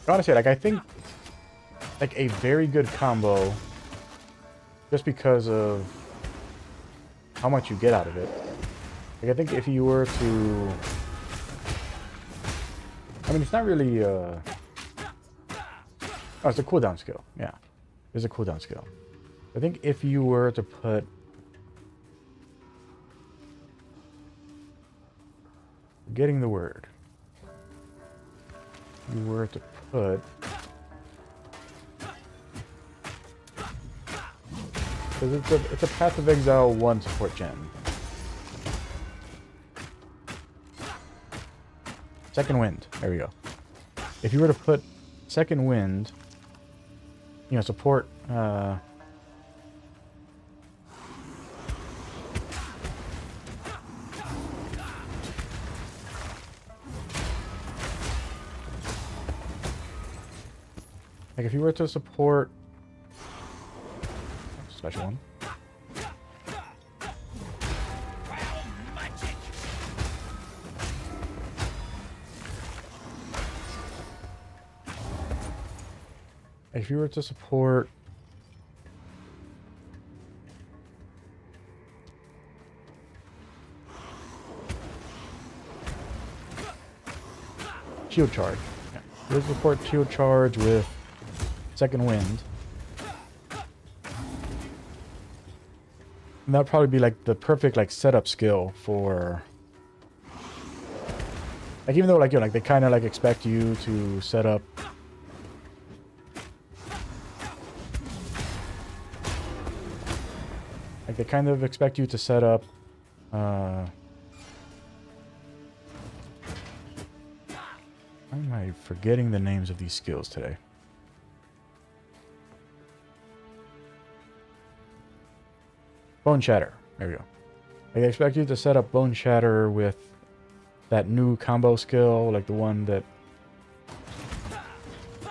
[SPEAKER 1] Honestly, like, I think, like, a very good combo, just because of how much you get out of it. Like, I think if you were to... I mean, it's not really, Oh, it's a cooldown skill. Yeah. There's a cooldown skill. I think if you were to put... Getting the word. If you were to put... Because it's a Path of Exile 1 support gen. Second Wind. There we go. If you were to put second wind, you know, support. Like if you were to support special one. If you were to support shield charge. Yeah. You would support shield charge with second wind. And that'd probably be like the perfect like setup skill for like, even though like, you know, like they kind of like expect you to set up like they kind of expect you to set up why am I forgetting the names of these skills today? Bone Shatter. There we go. Like, they expect you to set up Bone Shatter with that new combo skill, like the one that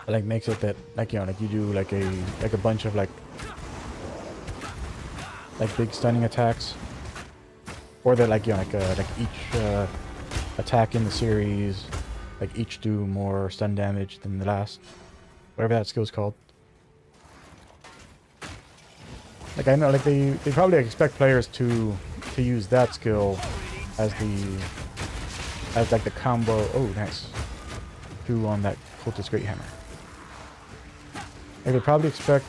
[SPEAKER 1] like makes it that like, you know, like you do like a bunch of like big stunning attacks, or that like, you know, like each attack in the series like each do more stun damage than the last, whatever that skill's called. Like I know, like they probably expect players to use that skill as like the combo. Oh, nice. 2 on that Cultist Great Hammer. Like they probably expect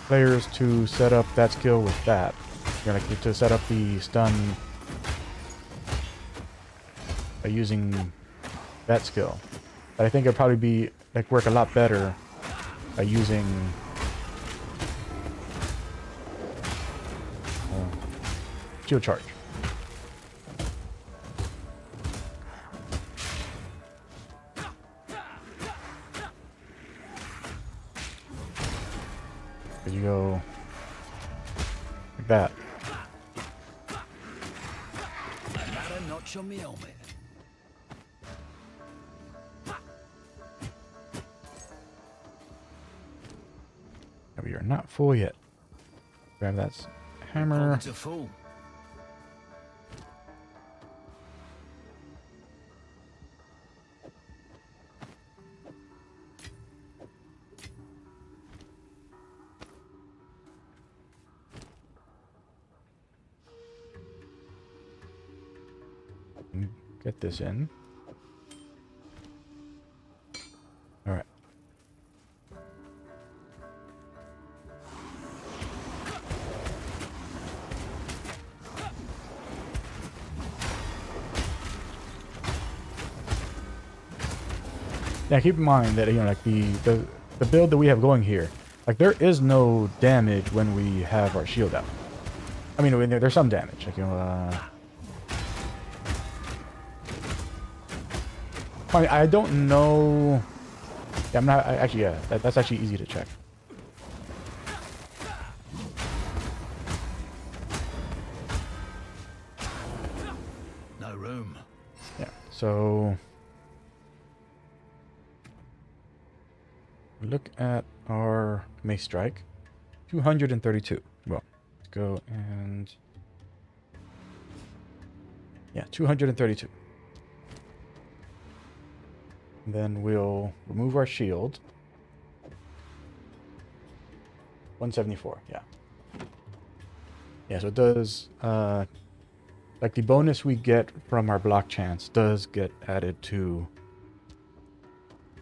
[SPEAKER 1] players to set up that skill with that. You know, like to set up the stun by using that skill. But I think it'd probably be like work a lot better by using shield charge. Because you go like that.
[SPEAKER 2] Matter notch on me helmet.
[SPEAKER 1] And we are not full yet. Grab that hammer.
[SPEAKER 2] Pockets are full.
[SPEAKER 1] Get this in. All right. Now keep in mind that, you know, like the build that we have going here, like there is no damage when we have our shield out. I mean, there's some damage, like, you know. I don't know. Yeah, I'm not actually. Yeah, that's actually easy to check.
[SPEAKER 2] No room.
[SPEAKER 1] Yeah. So look at our mace strike, 232. Well, let's go and yeah, 232. Then we'll remove our shield. 174, yeah. Yeah, so it does, like the bonus we get from our block chance does get added to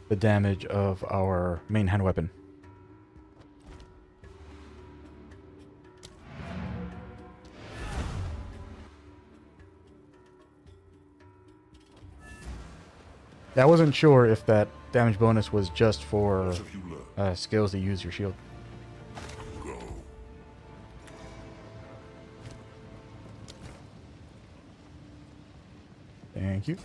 [SPEAKER 1] the damage of our main hand weapon. Yeah, I wasn't sure if that damage bonus was just for skills that use your shield.
[SPEAKER 3] Go.
[SPEAKER 1] Thank you.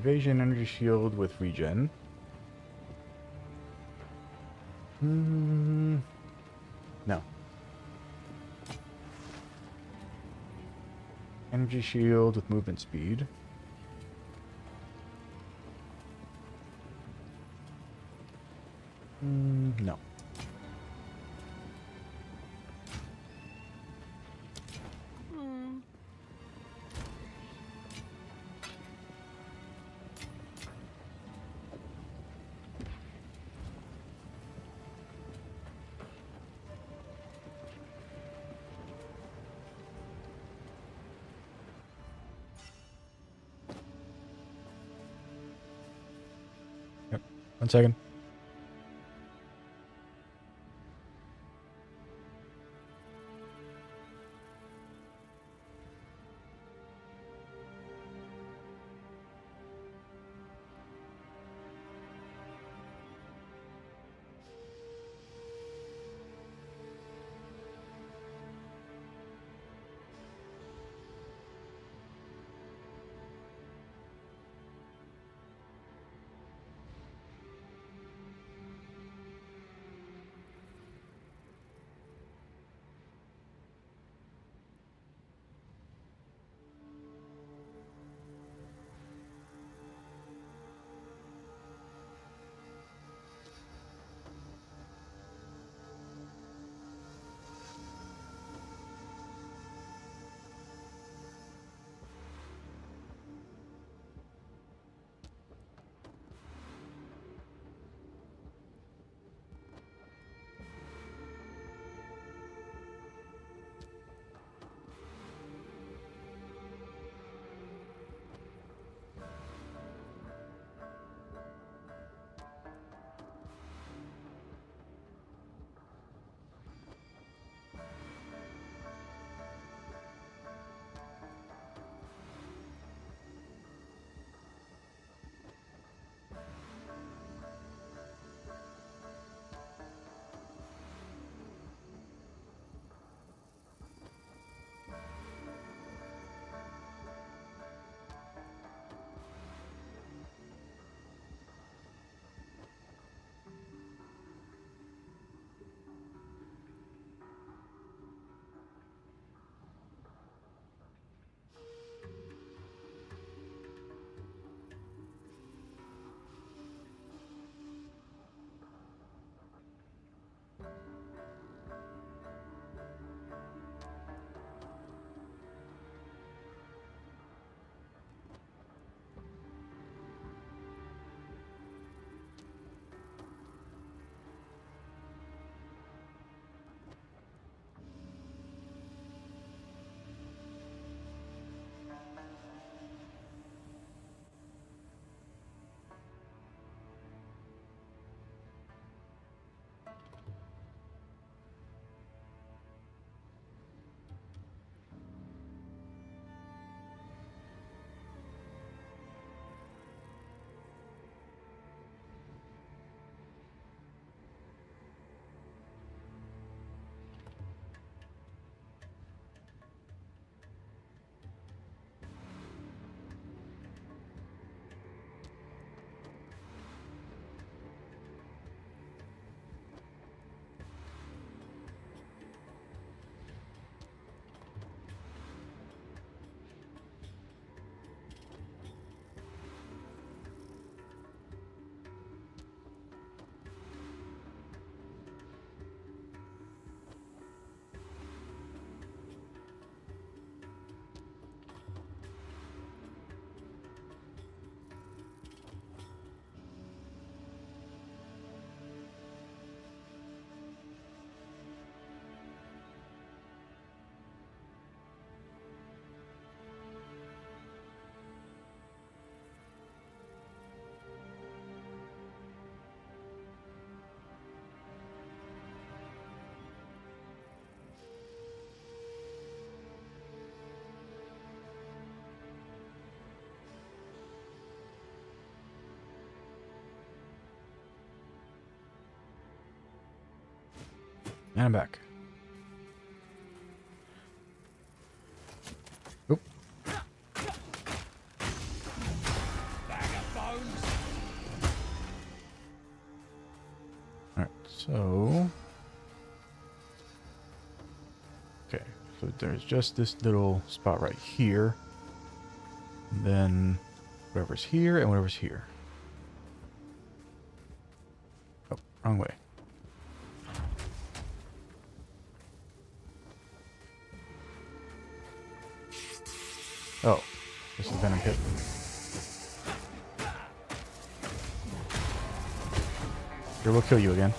[SPEAKER 1] Evasion, energy shield with regen. No. Energy shield with movement speed. No. Yep. 1 second. And I'm back. Oop. Alright, so... Okay, so there's just this little spot right here. And then whatever's here and whatever's here. Oh, wrong way. Oh, this is Venom Pit. Here, we'll kill you again.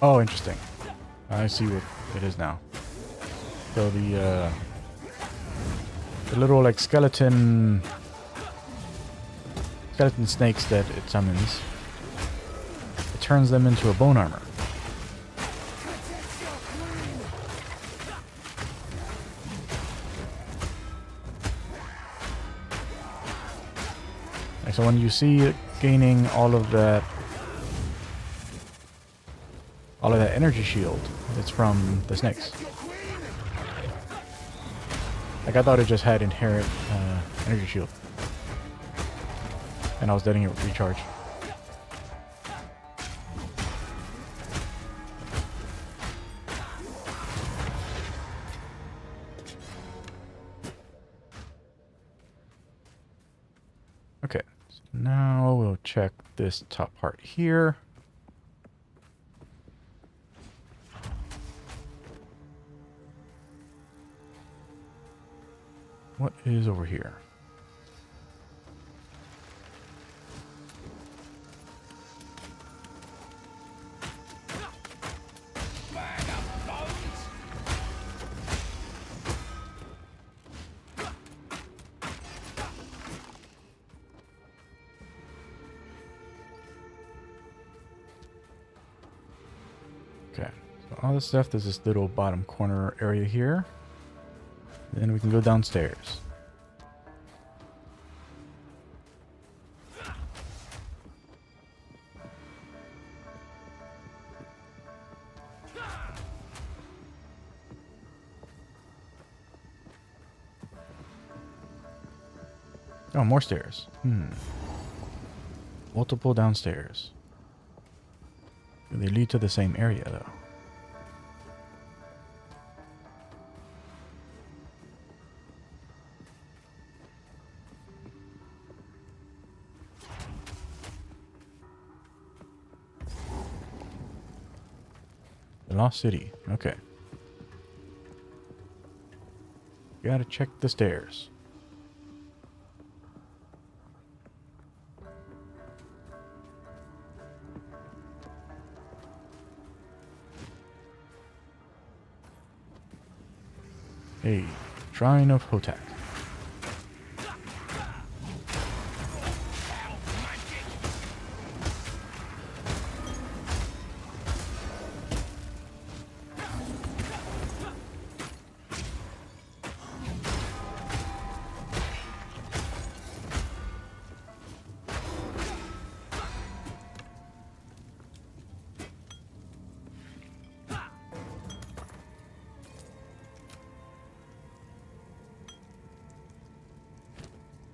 [SPEAKER 1] Oh, interesting. I see what it is now. So the little like skeleton snakes that it summons, it turns them into a bone armor. Like, so when you see it gaining all of that energy shield, it's from the snakes. Like, I thought it just had inherent energy shield, and I was letting it recharge. Okay, so now we'll check this top part here. What is over here? Okay, so all this stuff, there's this little bottom corner area here. Then we can go downstairs. Oh, more stairs. Multiple downstairs. They lead to the same area, though. The Lost City. Okay. Gotta check the stairs. Hey, Shrine of Hotak.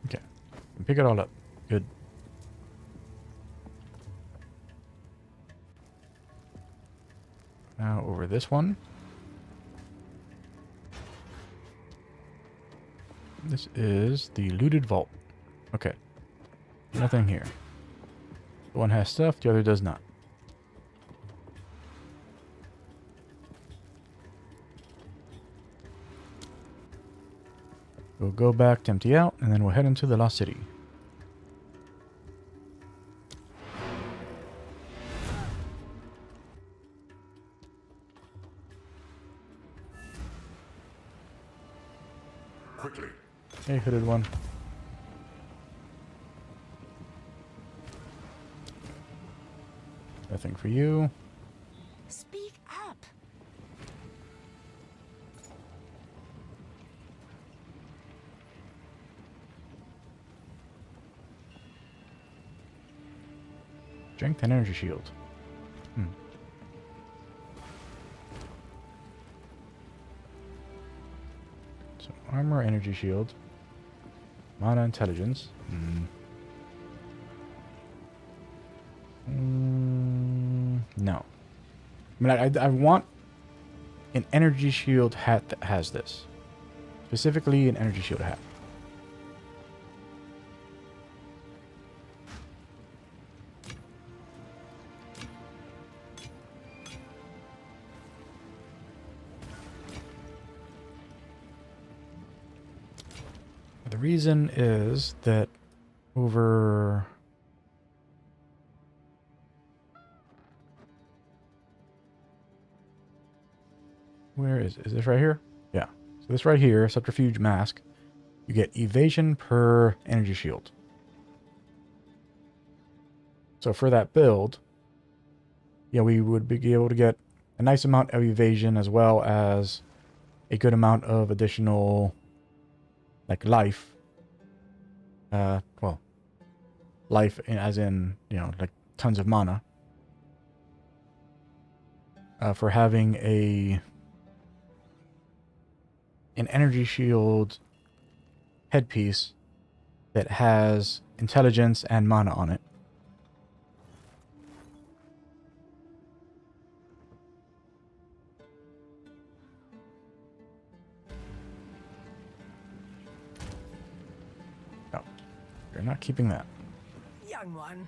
[SPEAKER 1] Okay, pick it all up. Good. Now over this one. This is the looted vault. Okay. Nothing here. One has stuff, the other does not. We'll go back to empty out, and then we'll head into the Lost City.
[SPEAKER 3] Quickly.
[SPEAKER 1] Hey, hooded one. Nothing for you.
[SPEAKER 4] Speak up.
[SPEAKER 1] Strength and energy shield. So armor, energy shield, mana, intelligence. No. I mean, I want an energy shield hat that has this. Specifically, an energy shield hat. The reason is that over... Where is it? Is this right here? Yeah. So this right here, Subterfuge Mask, you get evasion per energy shield. So for that build, yeah, we would be able to get a nice amount of evasion as well as a good amount of additional, like, life. Well, life as in, you know, like tons of mana. For having an energy shield headpiece that has intelligence and mana on it. Oh, you're not keeping that.
[SPEAKER 4] Young one.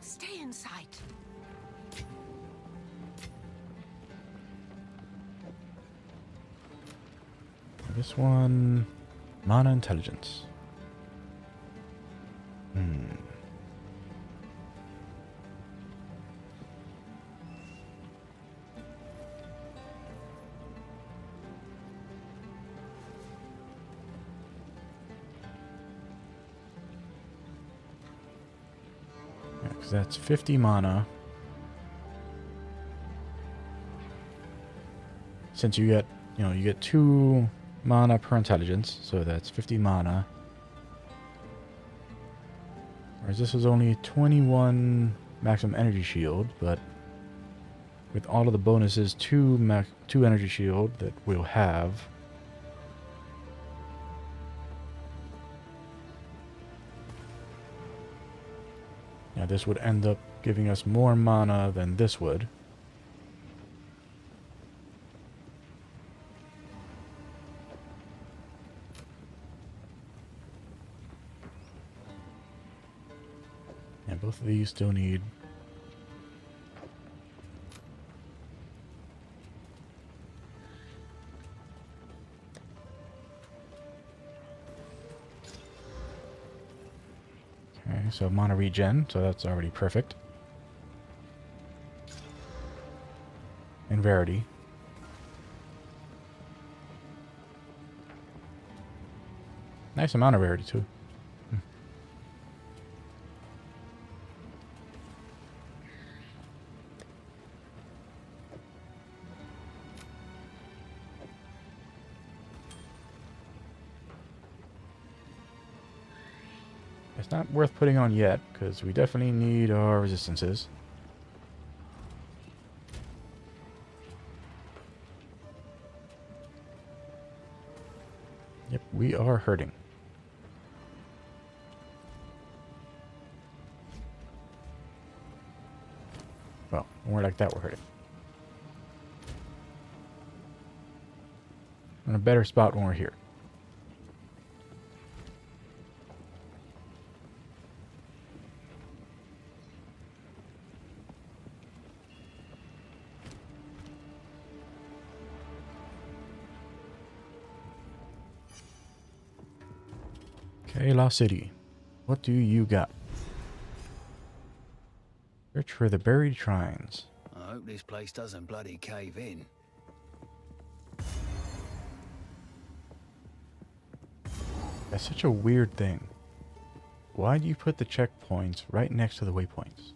[SPEAKER 4] Stay in sight.
[SPEAKER 1] This one, mana intelligence. Yeah, because that's 50 mana. Since you get, you know, you get 2 mana per intelligence, so that's 50 mana. Whereas this was only 21 maximum energy shield, but with all of the bonuses, 2 energy shield that we'll have. Now this would end up giving us more mana than this would. And both of these still need... Okay, so mana regen, so that's already perfect. And rarity. Nice amount of rarity too. It's not worth putting on yet, because we definitely need our resistances. Yep, we are hurting. Well, more like that we're hurting. We're in a better spot when we're here. Okay, Lost City. What do you got? Search for the buried shrines.
[SPEAKER 2] I hope this place doesn't bloody cave in.
[SPEAKER 1] That's such a weird thing. Why do you put the checkpoints right next to the waypoints?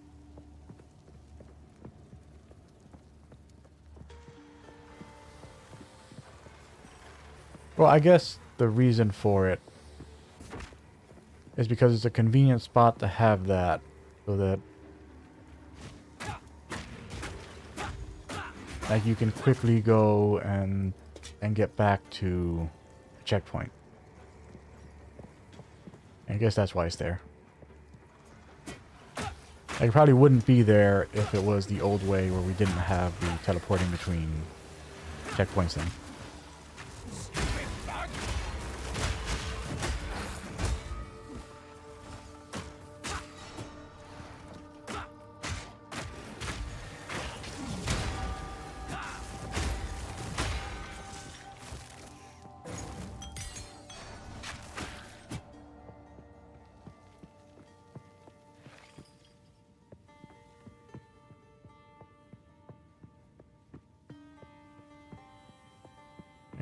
[SPEAKER 1] Well, I guess the reason for it is because it's a convenient spot to have that, so that like you can quickly go and get back to a checkpoint. I guess that's why it's there. It probably wouldn't be there if it was the old way where we didn't have the teleporting between checkpoints then.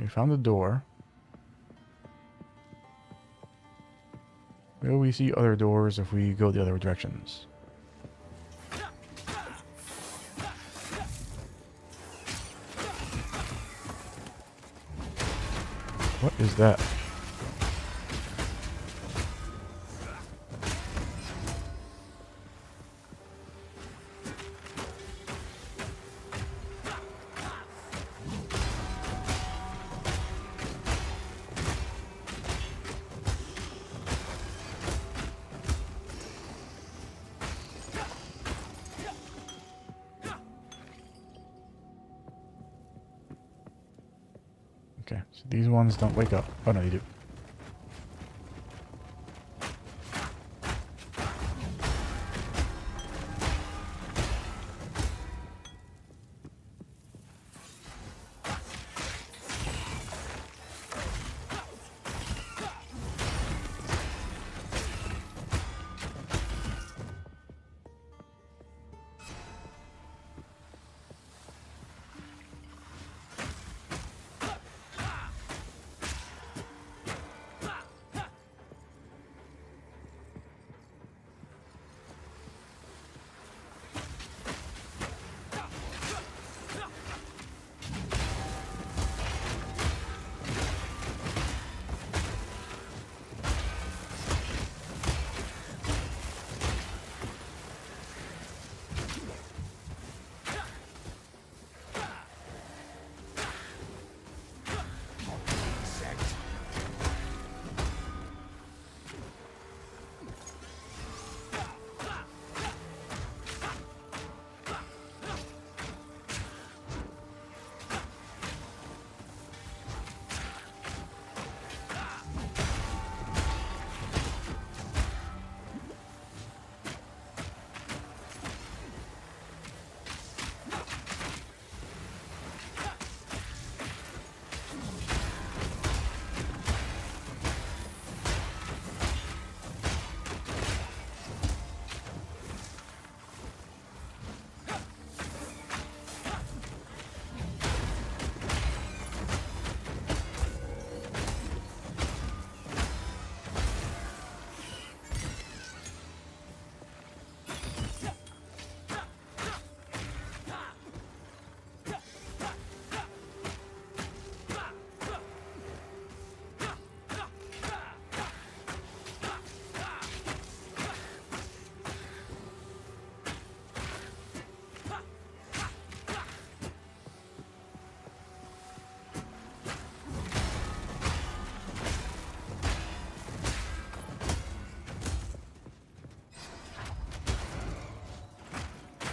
[SPEAKER 1] We found the door. Will we see other doors if we go the other directions? What is that? Okay, so these ones don't wake up. Oh no, they do.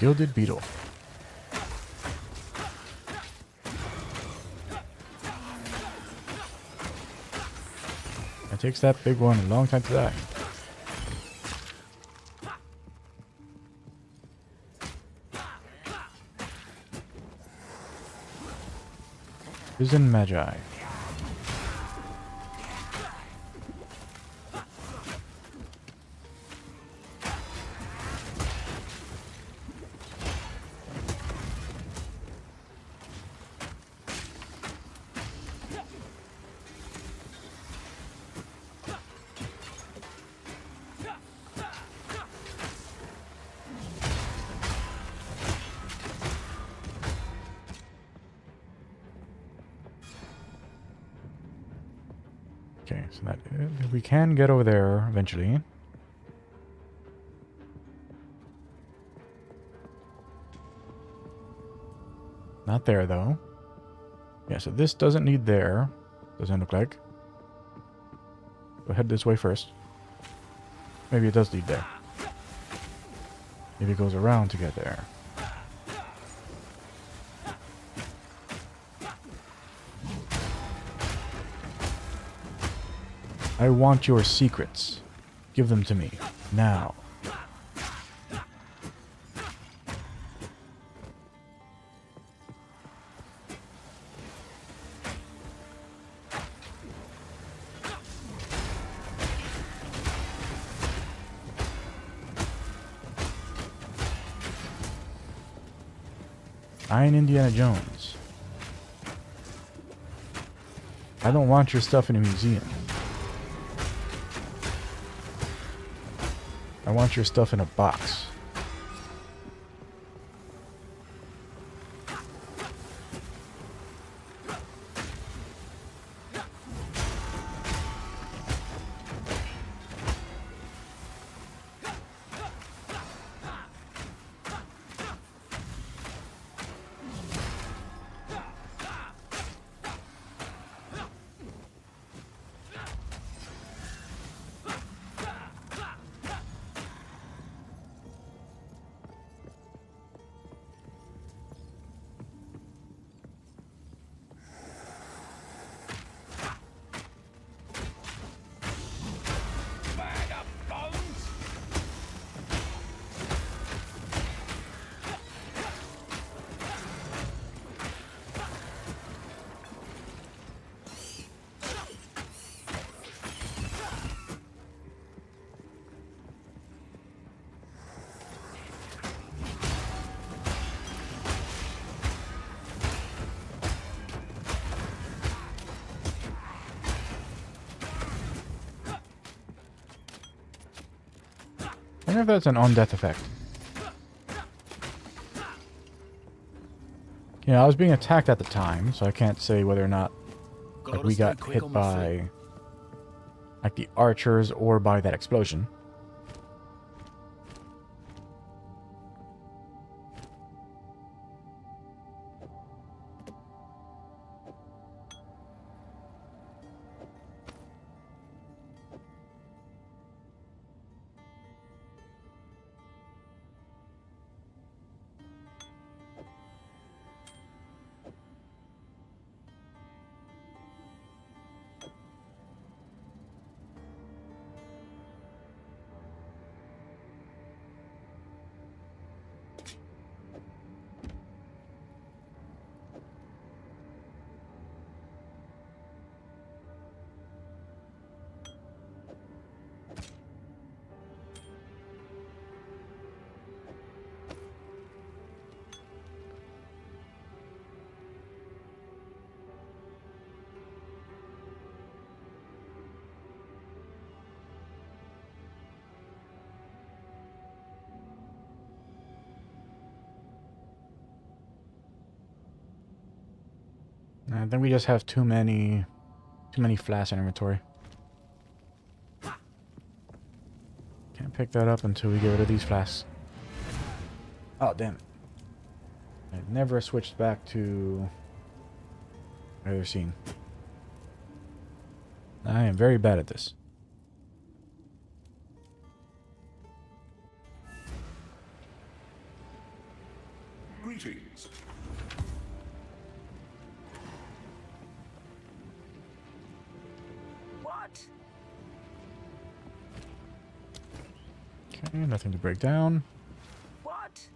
[SPEAKER 1] Gilded beetle. It takes that big one a long time to die. Prison Magi. Okay, so that we can get over there eventually. Not there though. Yeah, so this doesn't need there. Doesn't look like. Go head this way first. Maybe it does lead there. Maybe it goes around to get there. I want your secrets. Give them to me. Now. I'm Indiana Jones. I don't want your stuff in a museum. I want your stuff in a box. I wonder if that's an on-death effect. Yeah, I was being attacked at the time, so I can't say whether or not like, we got hit by like the archers or by that explosion. I think we just have too many flasks in inventory. Can't pick that up until we get rid of these flasks. Oh, damn it. I never switched back to either scene. I am very bad at this.
[SPEAKER 3] Greetings.
[SPEAKER 5] What?
[SPEAKER 1] Okay, nothing to break down.
[SPEAKER 5] What?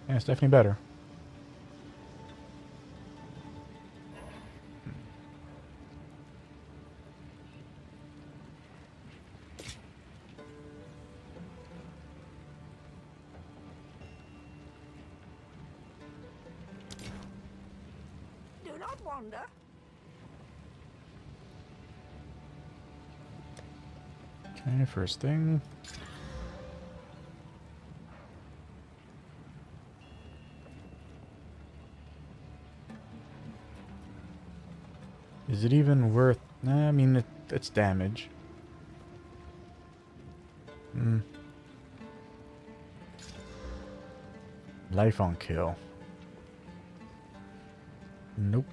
[SPEAKER 1] Yeah, it's definitely better.
[SPEAKER 5] Do not wander.
[SPEAKER 1] Okay, first thing. Is it even worth... Nah, I mean, it's damage. Life on kill. Nope.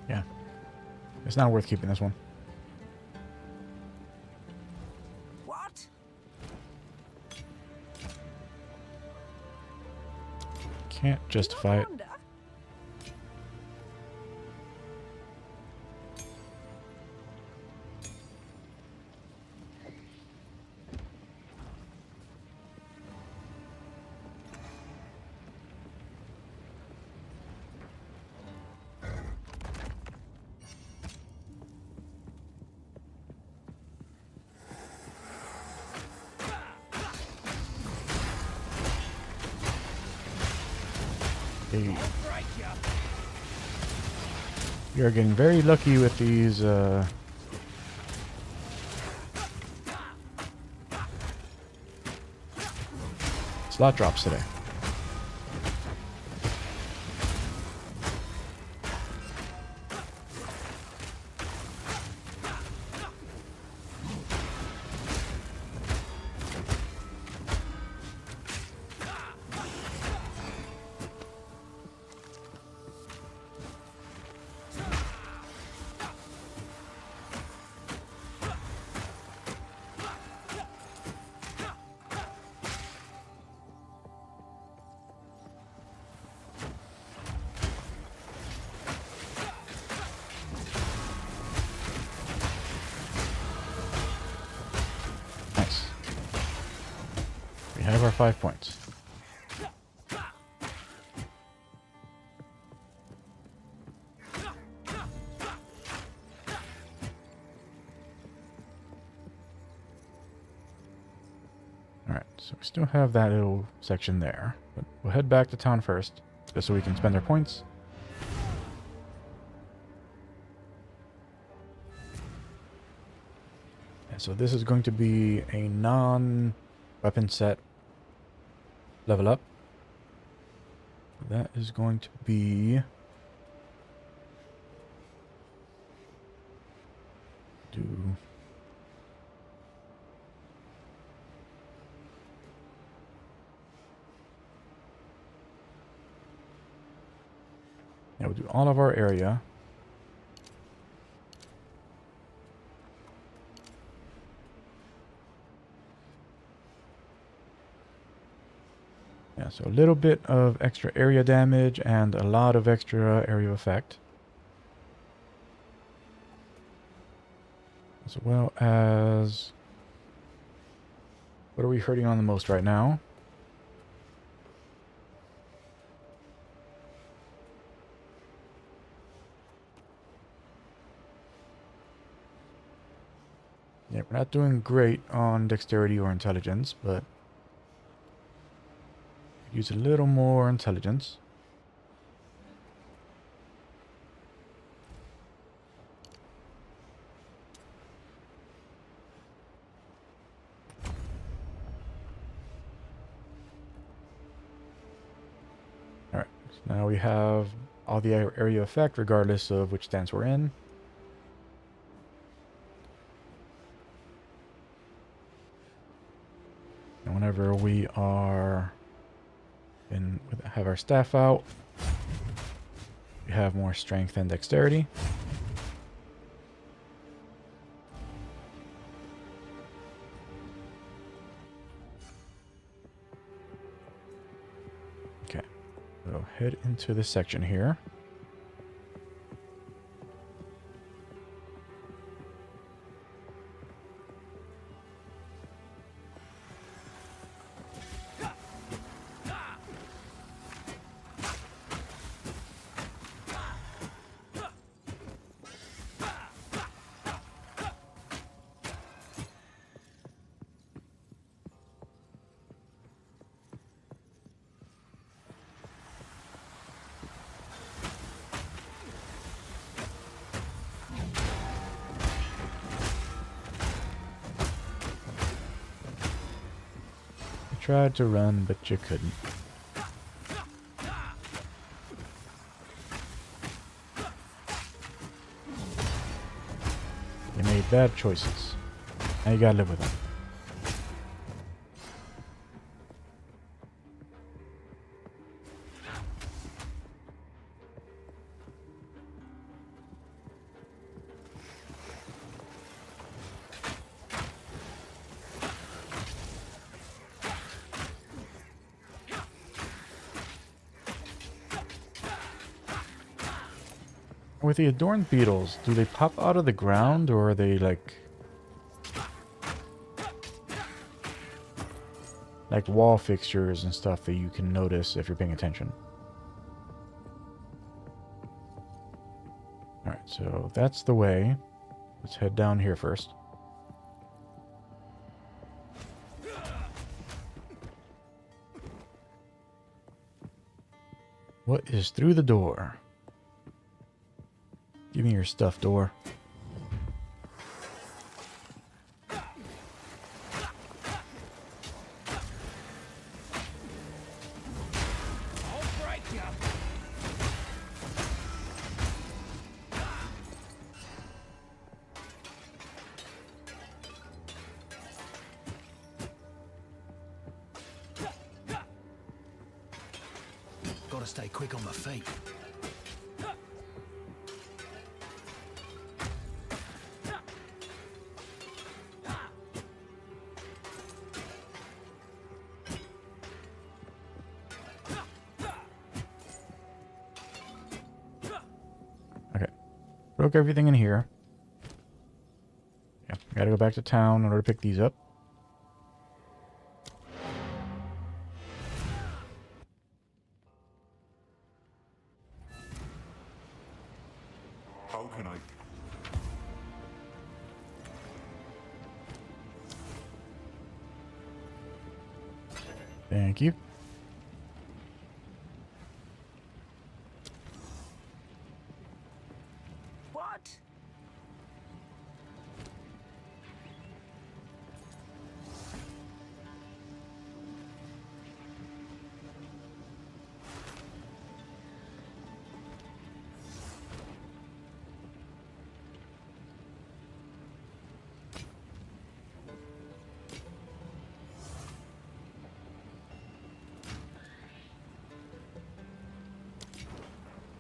[SPEAKER 1] Yeah. It's not worth keeping this one.
[SPEAKER 5] What?
[SPEAKER 1] Can't justify it.
[SPEAKER 5] Wander?
[SPEAKER 1] Hey. You are getting very lucky with these slot drops today. Nice. We have our 5 points. Alright, so we still have that little section there. But we'll head back to town first, just so we can spend our points. And so this is going to be a non-weapon set level up. That is going to be... Yeah, we'll do all of our area. Yeah, so a little bit of extra area damage and a lot of extra area effect. As well as... what are we hurting on the most right now? Yeah, we're not doing great on dexterity or intelligence, but use a little more intelligence. Alright, so now we have all the area effect regardless of which stance we're in. And whenever we are have our staff out, we have more strength and dexterity. Okay, so head into this section here. Tried to run, but you couldn't. You made bad choices. Now you gotta live with them. With the adorned beetles, do they pop out of the ground or are they like wall fixtures and stuff that you can notice if you're paying attention? Alright, so that's the way. Let's head down here first. What is through the door? Give me your stuff, door.
[SPEAKER 2] Gotta stay quick on my feet.
[SPEAKER 1] Broke everything in here. Yeah, gotta go back to town in order to pick these up.
[SPEAKER 3] How can I?
[SPEAKER 1] Thank you.
[SPEAKER 5] What?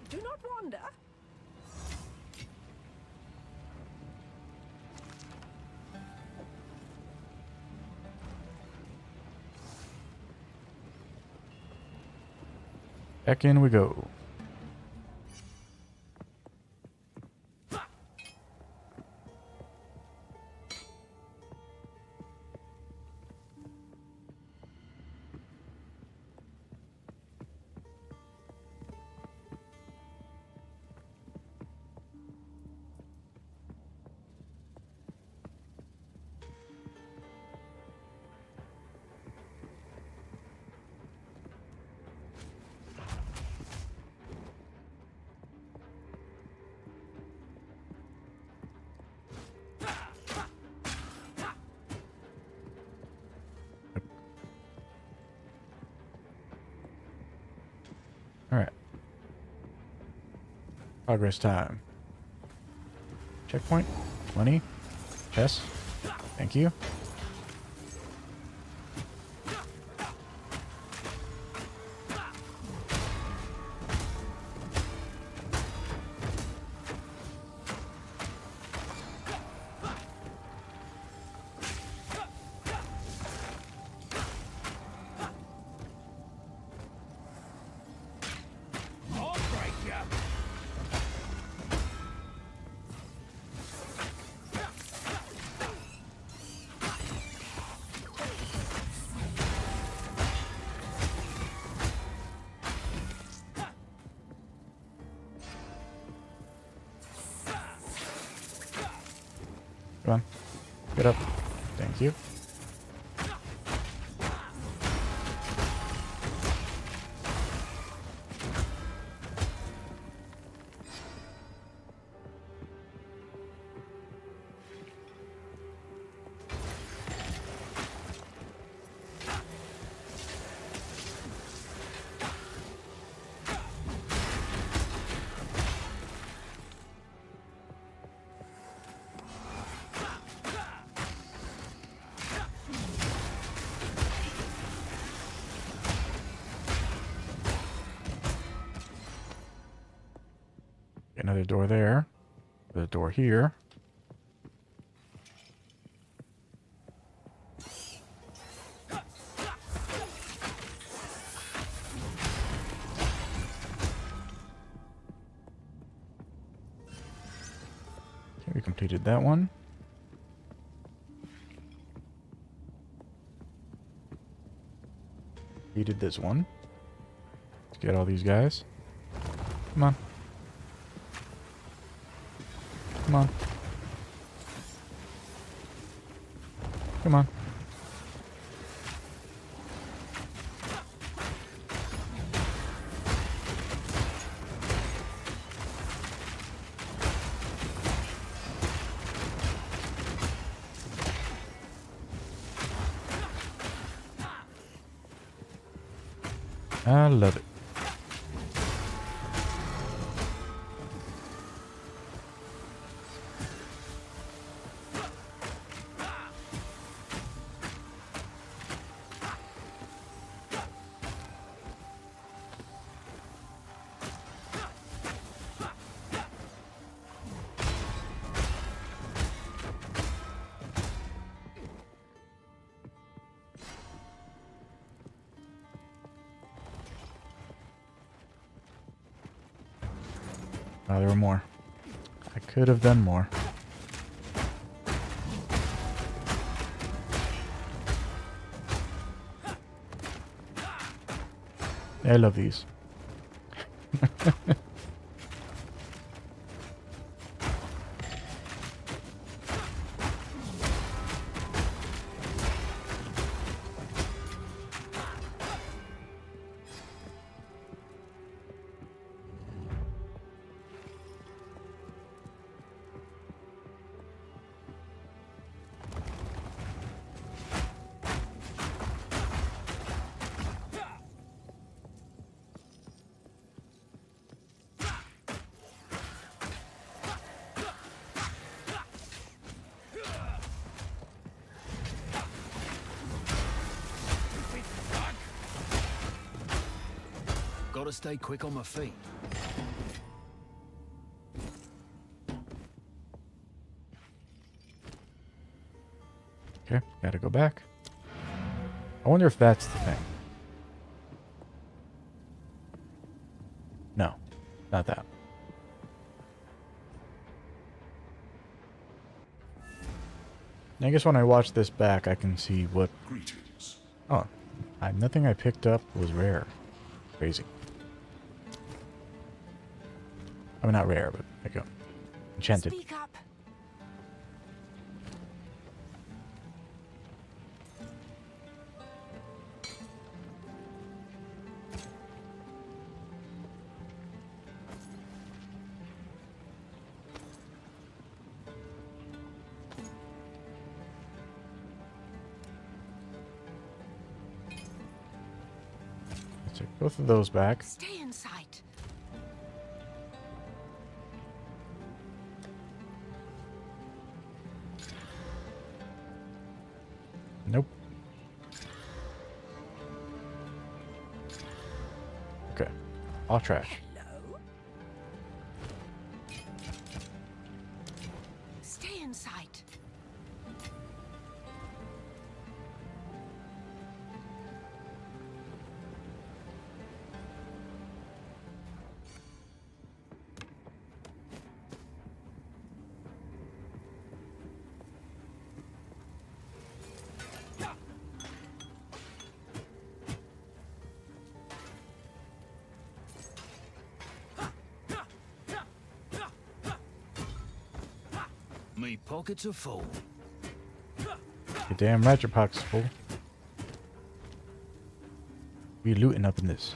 [SPEAKER 5] Do not wander.
[SPEAKER 1] Back in we go. Alright. Progress time. Checkpoint. Money. Chest. Thank you. Come on. Get up. Thank you. Another door there. The door here. Okay, we completed that one. Completed this one. Let's get all these guys. Come on. Come on. Come on. I love it. Oh, there were more. I could have done more. I love these.
[SPEAKER 2] Gotta stay quick on my feet.
[SPEAKER 1] Okay, gotta go back. I wonder if that's the thing. No, not that. I guess when I watch this back, I can see what...
[SPEAKER 3] Greetings.
[SPEAKER 1] Oh, nothing I picked up was rare. Crazy. I mean, not rare, but there you go. Enchanted.
[SPEAKER 5] Speak up.
[SPEAKER 1] Let's take both of those back.
[SPEAKER 5] Stay in sight.
[SPEAKER 1] Nope. Okay. All trash.
[SPEAKER 5] Hello? Stay in sight.
[SPEAKER 2] Me pockets are full.
[SPEAKER 1] Your damn right, your pocket's full. We looting up in this.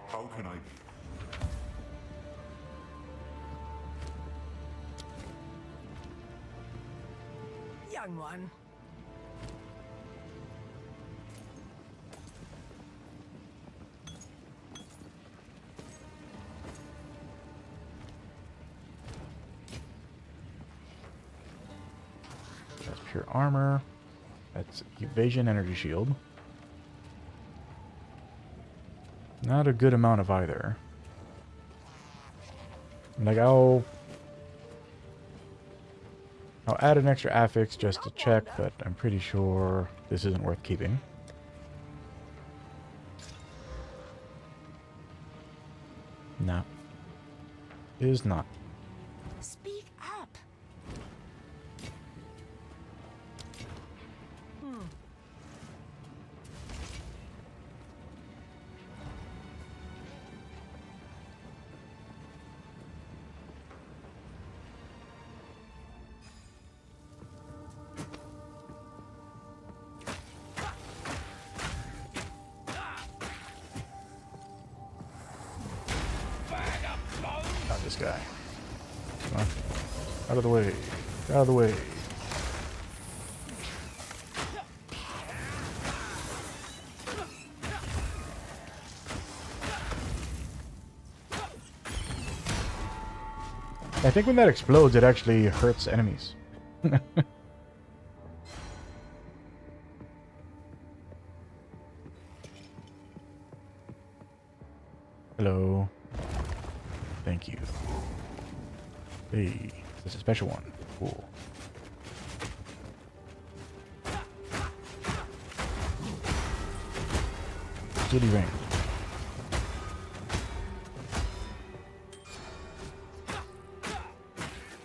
[SPEAKER 3] How can I...
[SPEAKER 5] Young one.
[SPEAKER 1] That's pure armor. That's evasion energy shield. Not a good amount of either. Like I'll add an extra affix just to check, but I'm pretty sure this isn't worth keeping. No. It is not.
[SPEAKER 5] Speak up.
[SPEAKER 1] Not this guy. Come on. Out of the way. Out of the way. I think when that explodes, it actually hurts enemies. Hello. Thank you. Hey, that's a special one. Cool. City ring.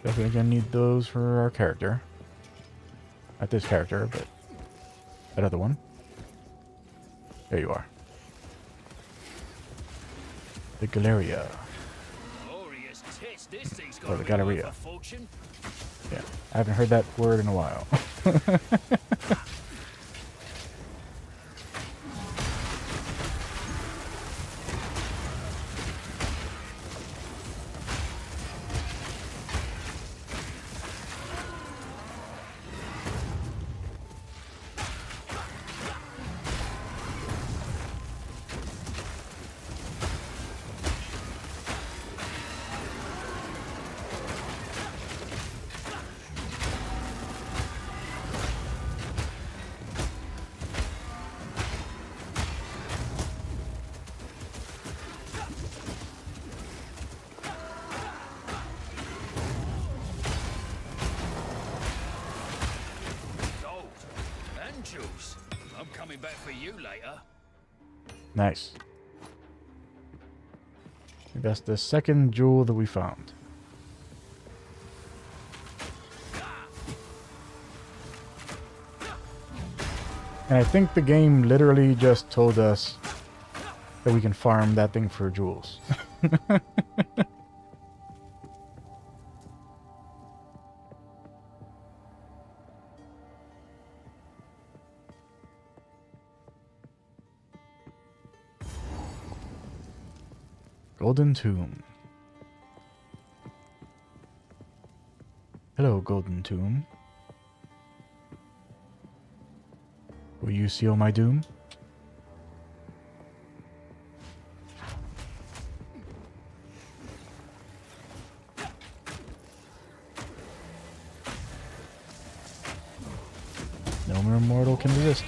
[SPEAKER 1] Definitely gonna need those for our character. Not this character, but that other one. There you are. The Galeria.
[SPEAKER 2] Glorious test. This thing's
[SPEAKER 1] Or the
[SPEAKER 2] got to be worth
[SPEAKER 1] Galleria.
[SPEAKER 2] a fortune.
[SPEAKER 1] Yeah, I haven't heard that word in a while.
[SPEAKER 2] coming back for you later.
[SPEAKER 1] Nice. That's the second jewel that we found. And I think the game literally just told us that we can farm that thing for jewels. Golden Tomb. Hello, Golden Tomb. Will you seal my doom? No mere mortal can resist.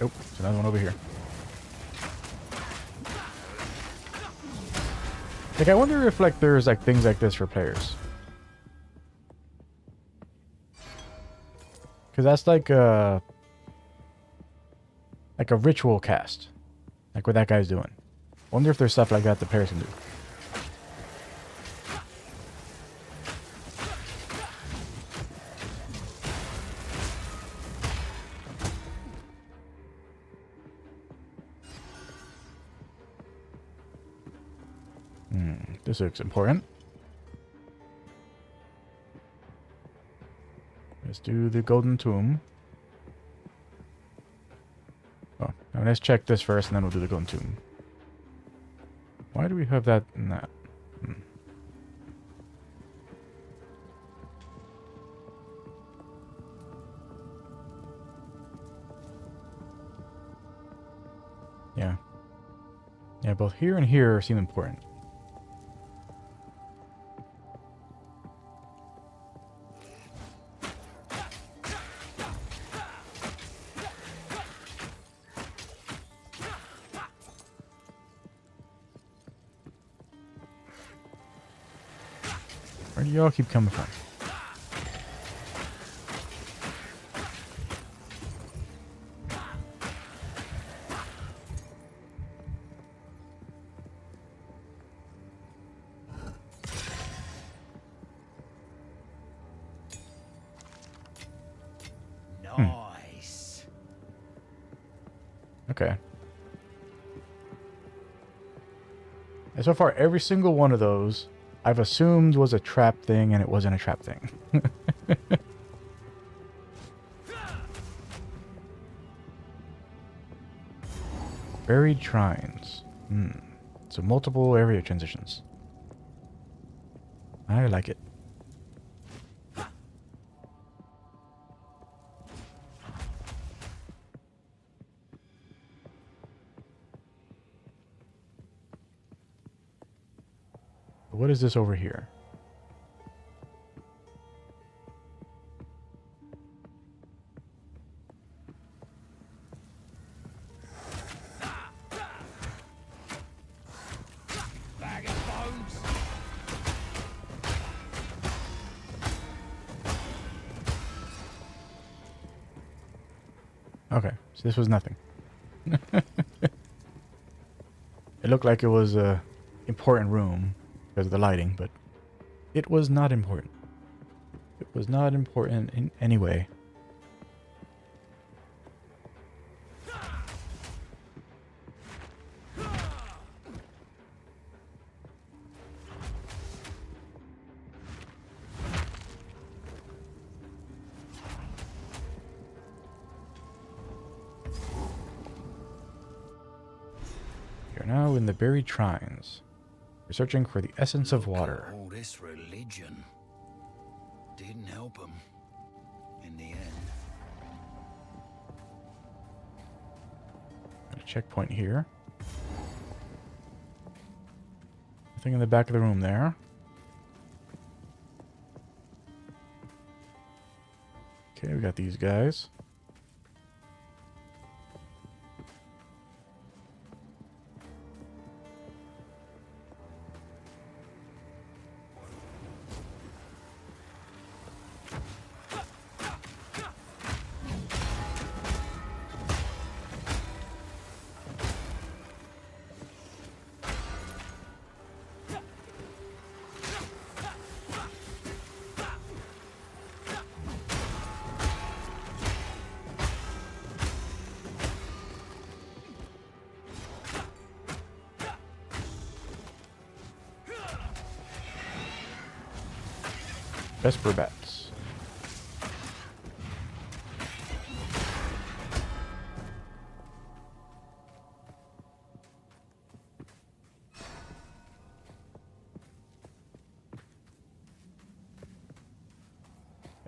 [SPEAKER 1] Nope, there's another one over here. Like, I wonder if, like, there's, like, things like this for players. Because that's like a ritual cast. Like what that guy's doing. Wonder if there's stuff like that the players can do. This looks important. Let's do the Golden Tomb. Oh, now let's check this first and then we'll do the Golden Tomb. Why do we have that in that? Yeah. Yeah, both here and here seem important. Where do y'all keep coming from?
[SPEAKER 2] Nice.
[SPEAKER 1] Okay. And so far, every single one of those I've assumed was a trap thing, and it wasn't a trap thing. Buried shrines. So multiple area transitions. I like it. What is this over here?
[SPEAKER 2] Bag of bones.
[SPEAKER 1] Okay, so this was nothing. It looked like it was a important room because of the lighting, but it was not important. It was not important in any way. We are now in the buried shrines. We're searching for the essence of water.
[SPEAKER 2] All this religion didn't help him. in the end.
[SPEAKER 1] Got a checkpoint here. Nothing in the back of the room there. Okay, we got these guys. Vesper bats.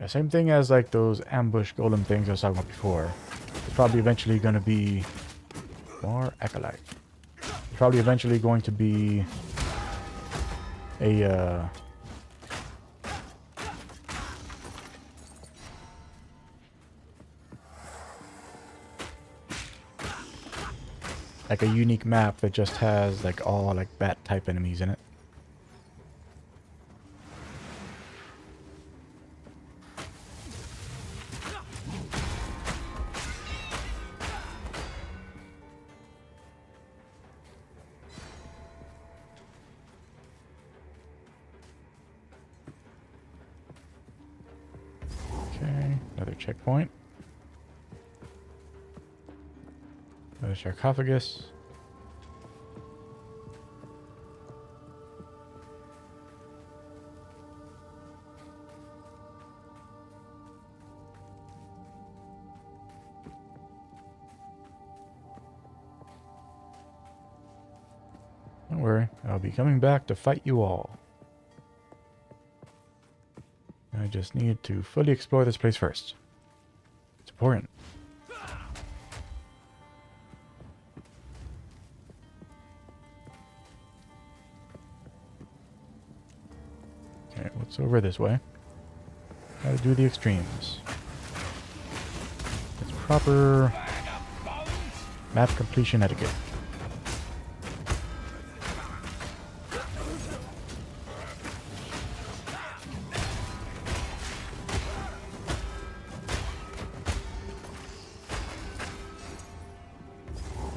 [SPEAKER 1] Yeah, same thing as like those ambush golem things I was talking about before. It's probably eventually going to be more acolyte. It's probably eventually going to be a like a unique map that just has like all like bat type enemies in it. Okay, another checkpoint. Another sarcophagus. Don't worry, I'll be coming back to fight you all. I just need to fully explore this place first. It's important. Okay, what's over this way? Gotta do the extremes. It's proper map completion etiquette.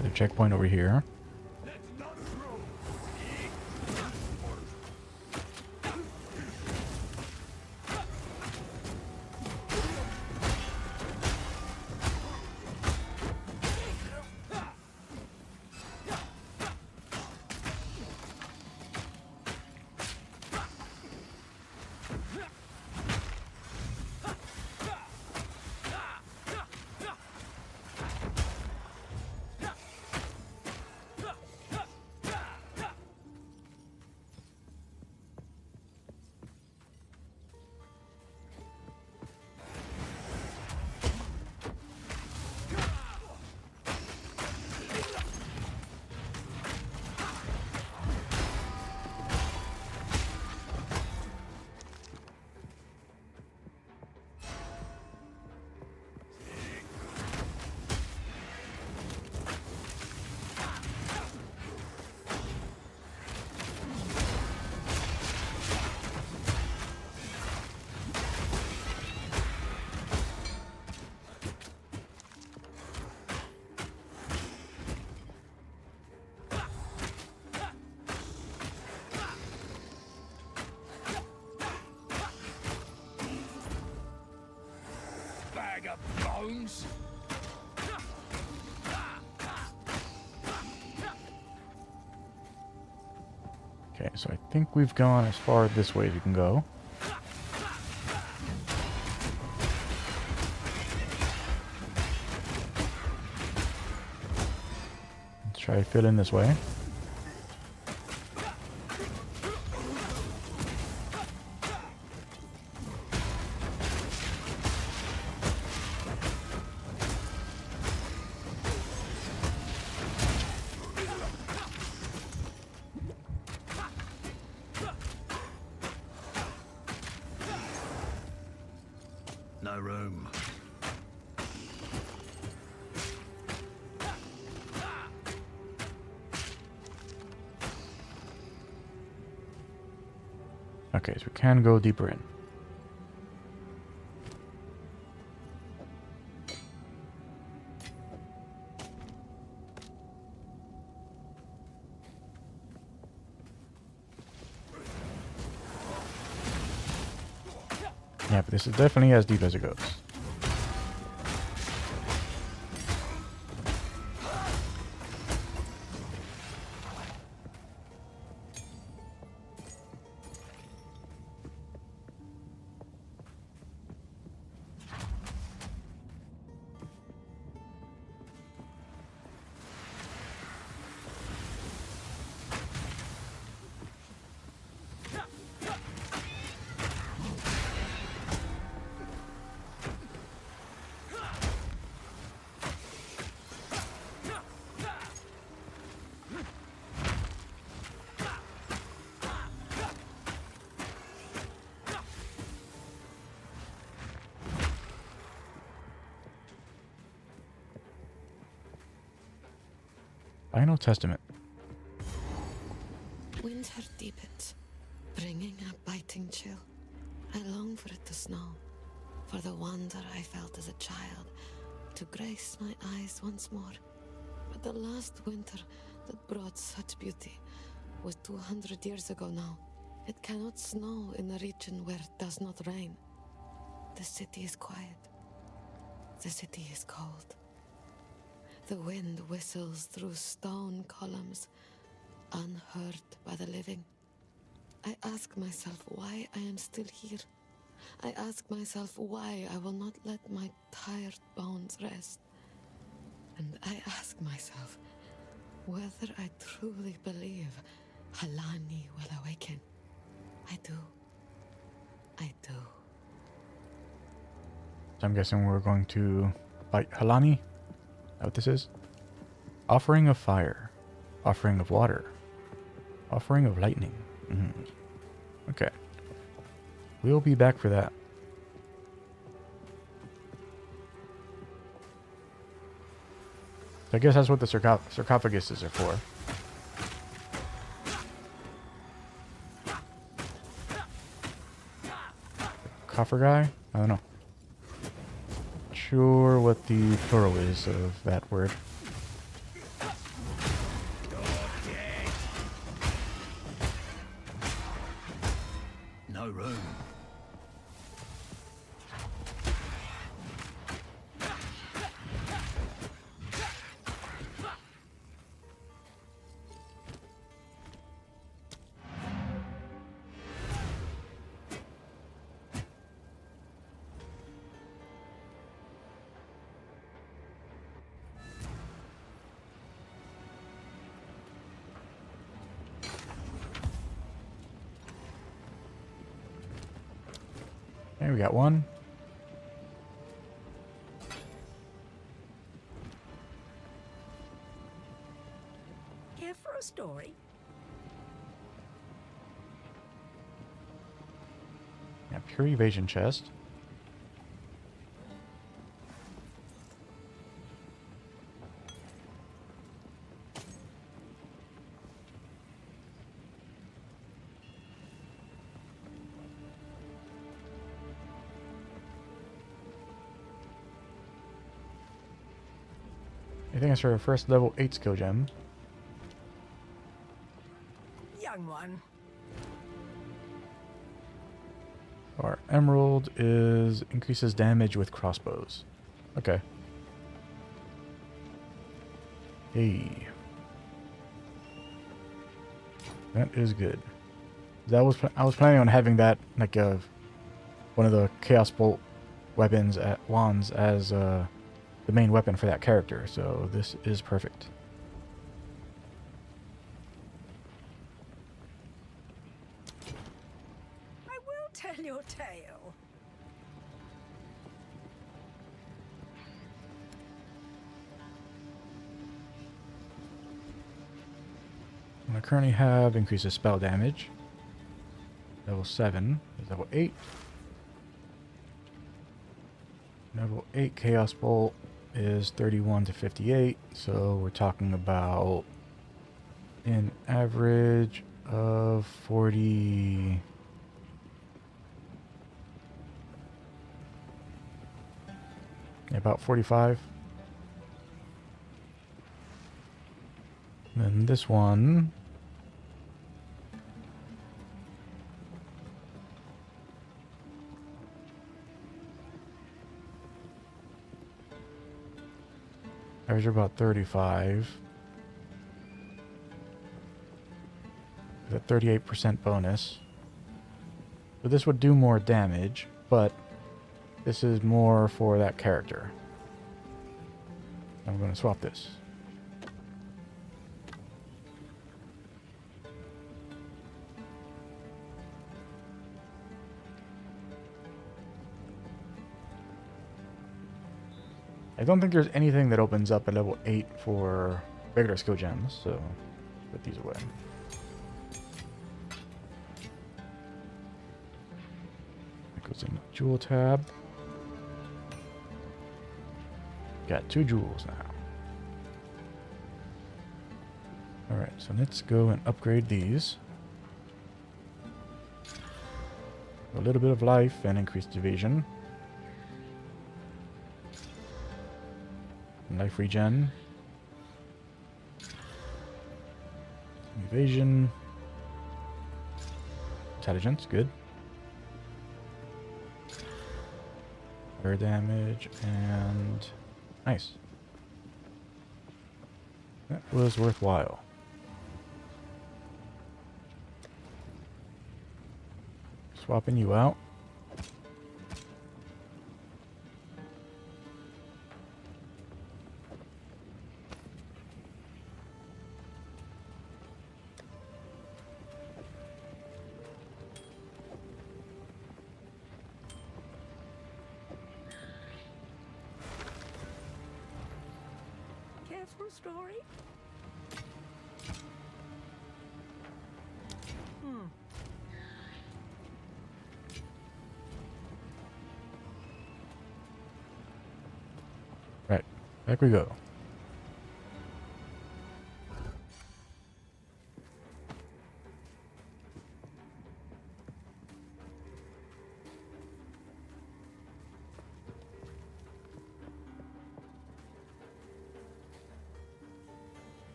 [SPEAKER 1] Another checkpoint over here.
[SPEAKER 2] Bag of bones.
[SPEAKER 1] Okay, so I think we've gone as far this way as we can go. Let's try to fill in this way.
[SPEAKER 2] No room.
[SPEAKER 1] Okay, so we can go deeper in. Yeah, but this is definitely as deep as it goes. Final Testament.
[SPEAKER 8] Winter deepens, bringing a biting chill. I long for it to snow, for the wonder I felt as a child, to grace my eyes once more. But the last winter that brought such beauty was 200 years ago now. It cannot snow in a region where it does not rain. The city is quiet. The city is cold. The wind whistles through stone columns, unheard by the living. I ask myself why I am still here. I ask myself why I will not let my tired bones rest. And I ask myself whether I truly believe Halani will awaken. I do. I do.
[SPEAKER 1] So I'm guessing we're going to fight Halani. Is that what this is? Offering of fire. Offering of water. Offering of lightning. Okay. We'll be back for that. I guess that's what the sarcophaguses are for. Sarcophagi? I don't know. Sure what the plural is of that word.
[SPEAKER 2] No room.
[SPEAKER 1] Okay, we got one.
[SPEAKER 4] Here for a story?
[SPEAKER 1] Yeah, pure evasion chest. I think it's our first level 8 skill gem.
[SPEAKER 5] Young one.
[SPEAKER 1] Our emerald is increases damage with crossbows. Okay. Hey. That is good. I was planning on having that like one of the chaos bolt weapons at wands as the main weapon for that character, so this is perfect.
[SPEAKER 5] I will tell your tale.
[SPEAKER 1] I currently have increases spell damage. Level 7 is level 8. Level 8 Chaos Bolt is 31 to 58, so we're talking about an average of 40. About 45. Then this one. Average about 35. With a 38% bonus. So this would do more damage, but this is more for that character. I'm going to swap this. I don't think there's anything that opens up at level 8 for regular skill gems, so put these away. That goes in the jewel tab. Got 2 jewels now. Alright, so let's go and upgrade these. A little bit of life and increased evasion. Life regen. Evasion. Intelligence, good. Air damage and nice. That was worthwhile. Swapping you out.
[SPEAKER 5] Careful story.
[SPEAKER 1] Right, back we go.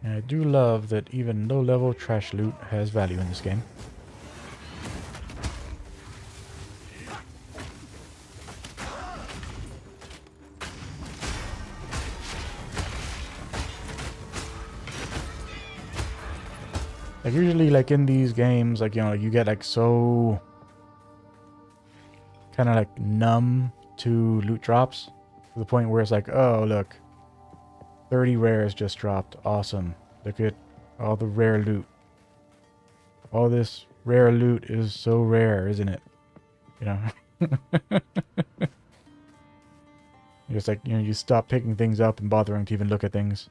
[SPEAKER 1] And I do love that even low-level trash loot has value in this game. Like usually like in these games, like, you know, you get like so kind of like numb to loot drops to the point where it's like, oh, look, 30 rares just dropped. Awesome. Look at all the rare loot. All this rare loot is so rare, isn't it? You know? It's like, you know, you stop picking things up and bothering to even look at things.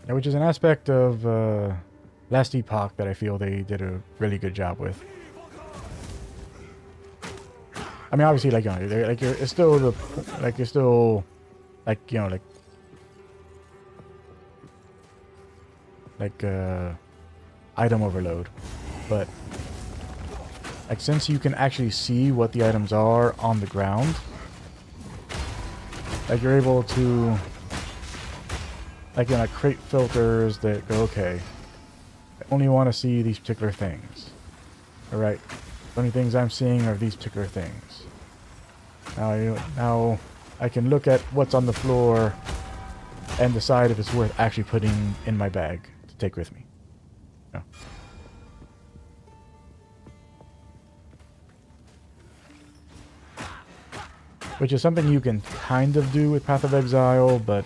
[SPEAKER 1] Which is an aspect of Last Epoch that I feel they did a really good job with. I mean, obviously, like, you know, like it's still the, like, you're still, like, you know, like item overload, but like since you can actually see what the items are on the ground, like you're able to. Like, you know, create filters that go, okay, I only want to see these particular things. Alright, the only things I'm seeing are these particular things. Now I can look at what's on the floor and decide if it's worth actually putting in my bag to take with me. No. Which is something you can kind of do with Path of Exile, but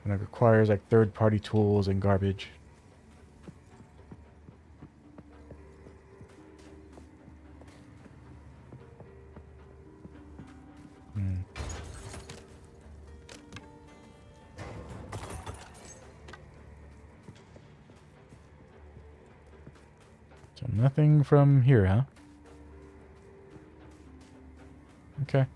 [SPEAKER 1] and it requires like third-party tools and garbage. So nothing from here, huh? Okay.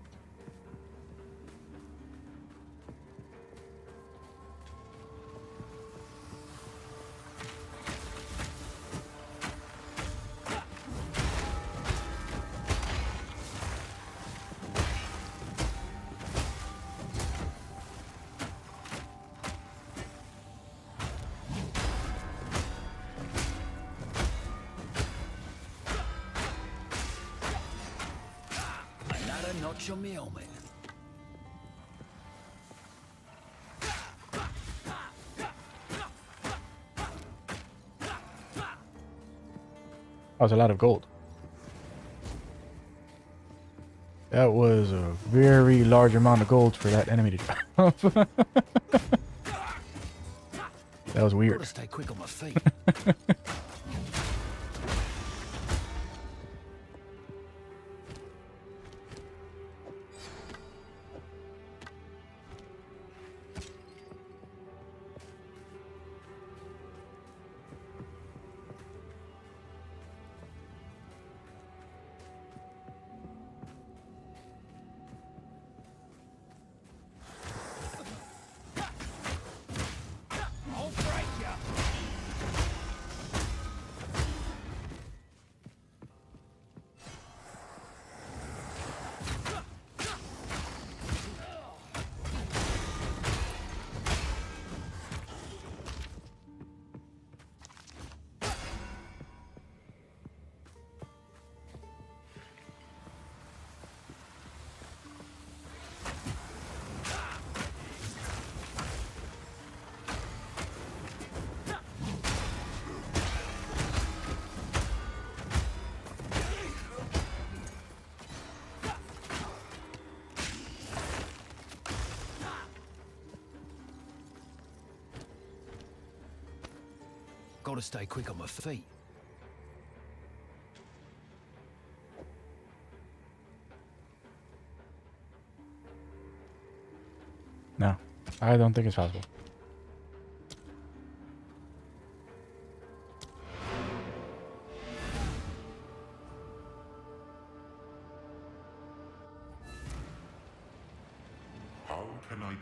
[SPEAKER 2] Another notch on me helmet.
[SPEAKER 1] That was a lot of gold. That was a very large amount of gold for that enemy to drop. That was weird.
[SPEAKER 2] Gotta stay quick on my feet. I'll break ya. Gotta stay quick on my feet.
[SPEAKER 1] No, I don't think it's possible.
[SPEAKER 3] How can I be?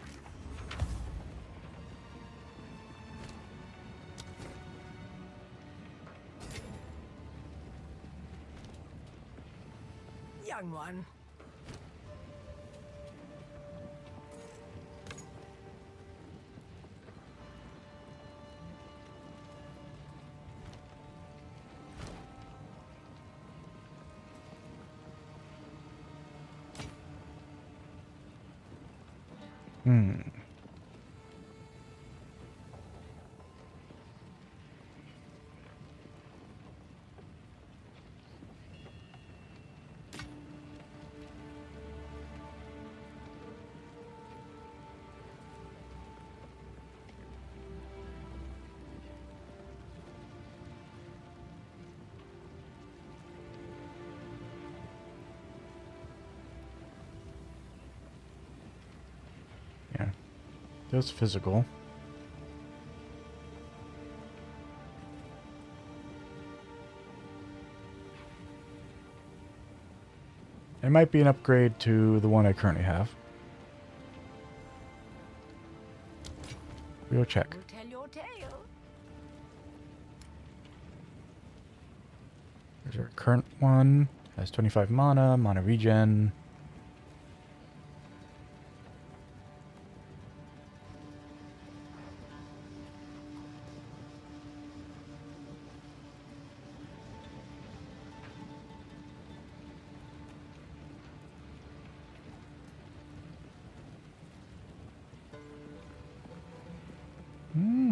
[SPEAKER 5] Young one.
[SPEAKER 1] Hmm. Yeah. That's physical. It might be an upgrade to the one I currently have. We'll check.
[SPEAKER 5] Will tell your tale.
[SPEAKER 1] There's our current one. Has 25 mana, mana regen. Hmm.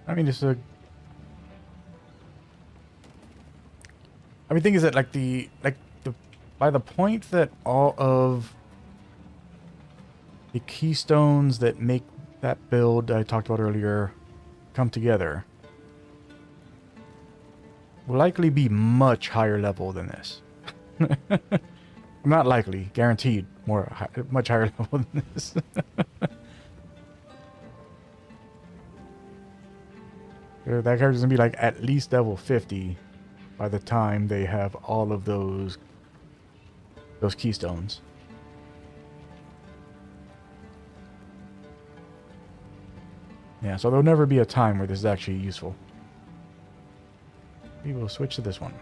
[SPEAKER 1] I mean, it's a. I mean, thing is that by the point that all of the keystones that make that build I talked about earlier come together, will likely be much higher level than this. Not likely, guaranteed, much higher level than this. That character's gonna be like at least level 50 by the time they have all of those keystones. Yeah, so there'll never be a time where this is actually useful. We will switch to this one.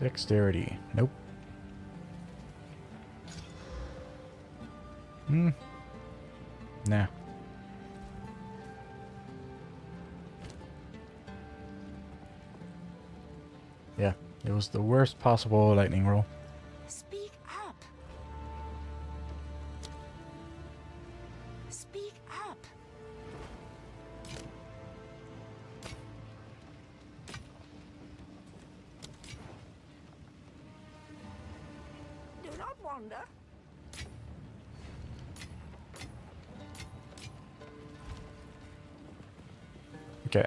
[SPEAKER 1] Dexterity. Nope. Nah. Yeah, it was the worst possible lightning roll.
[SPEAKER 4] Speak up. Speak up.
[SPEAKER 5] Do not wander.
[SPEAKER 1] Okay.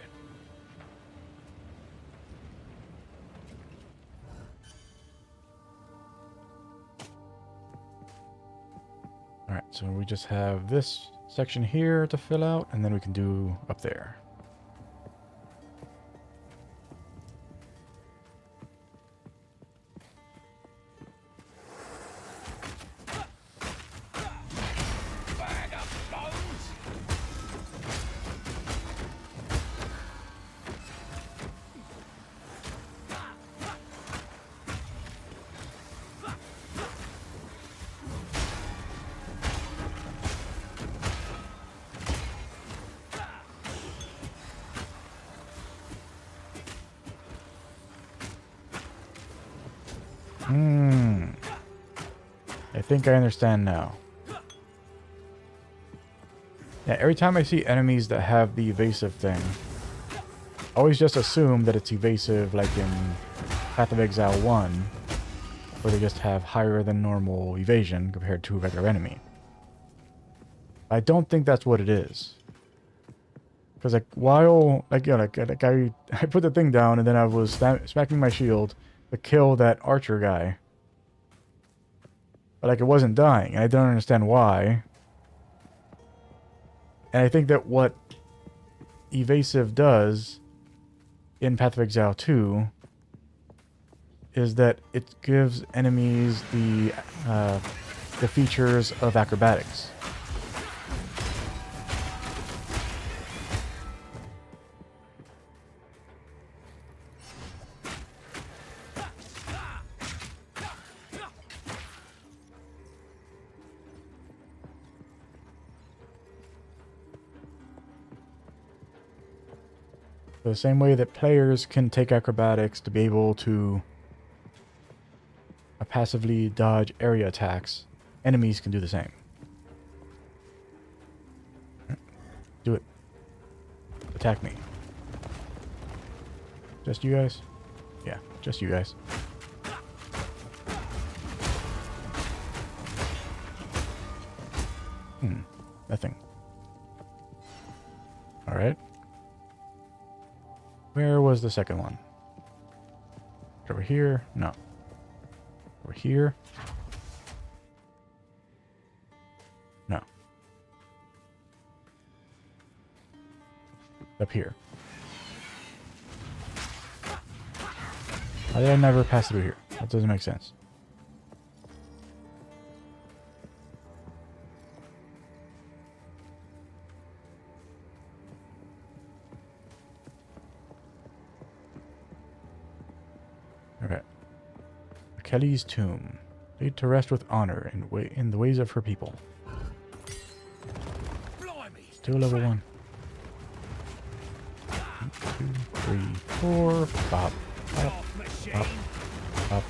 [SPEAKER 1] Alright, so we just have this section here to fill out, and then we can do up there.
[SPEAKER 2] Bag of bones.
[SPEAKER 1] I think I understand now. Yeah, every time I see enemies that have the evasive thing, I always just assume that it's evasive like in Path of Exile 1, where they just have higher than normal evasion compared to a regular enemy. I don't think that's what it is. Because like while I put the thing down and then I was smacking my shield to kill that archer guy. But like it wasn't dying, and I don't understand why. And I think that what evasive does in Path of Exile 2 is that it gives enemies the features of acrobatics. The same way that players can take acrobatics to be able to passively dodge area attacks, enemies can do the same. Do it. Attack me. Just you guys? Yeah, just you guys. Nothing. Alright. Where was the second one? Over here? No. Over here? No. Up here. Why did I never pass through here? That doesn't make sense. Okay. Kelly's tomb. Laid to rest with honor in the ways of her people.
[SPEAKER 2] Blimey.
[SPEAKER 1] Still level 1. 1, 2, 3, 4. Pop. Pop. Pop. Pop.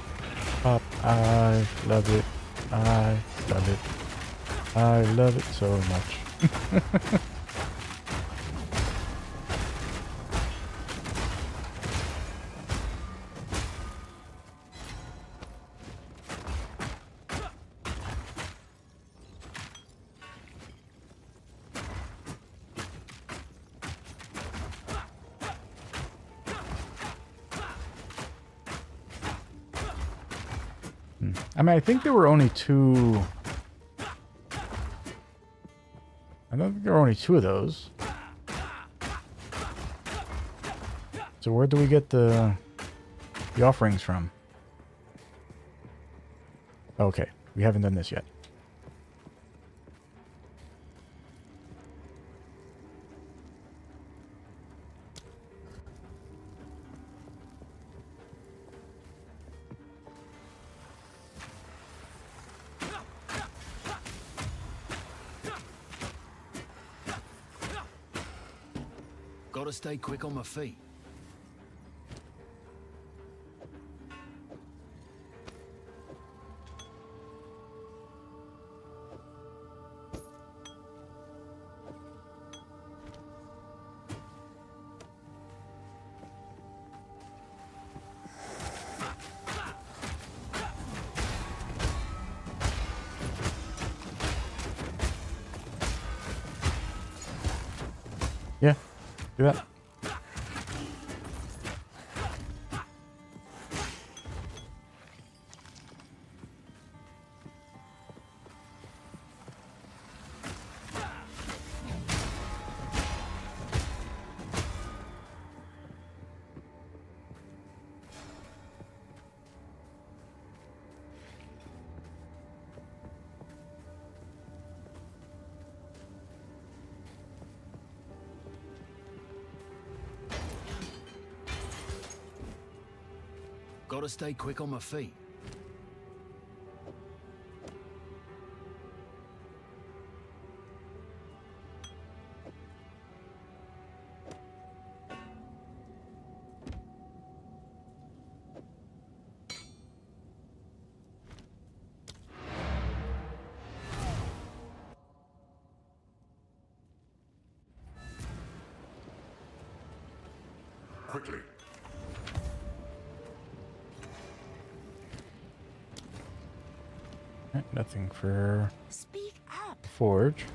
[SPEAKER 1] Pop. I love it. I love it. I love it so much. I mean, I think there were only two. I don't think there were only two of those. So where do we get the offerings from? Okay, we haven't done this yet.
[SPEAKER 2] Gotta stay quick on my feet.
[SPEAKER 1] Yeah, do that.
[SPEAKER 2] Gotta stay quick on my feet.
[SPEAKER 3] Quickly.
[SPEAKER 1] Nothing for
[SPEAKER 4] Speak up.
[SPEAKER 1] forge.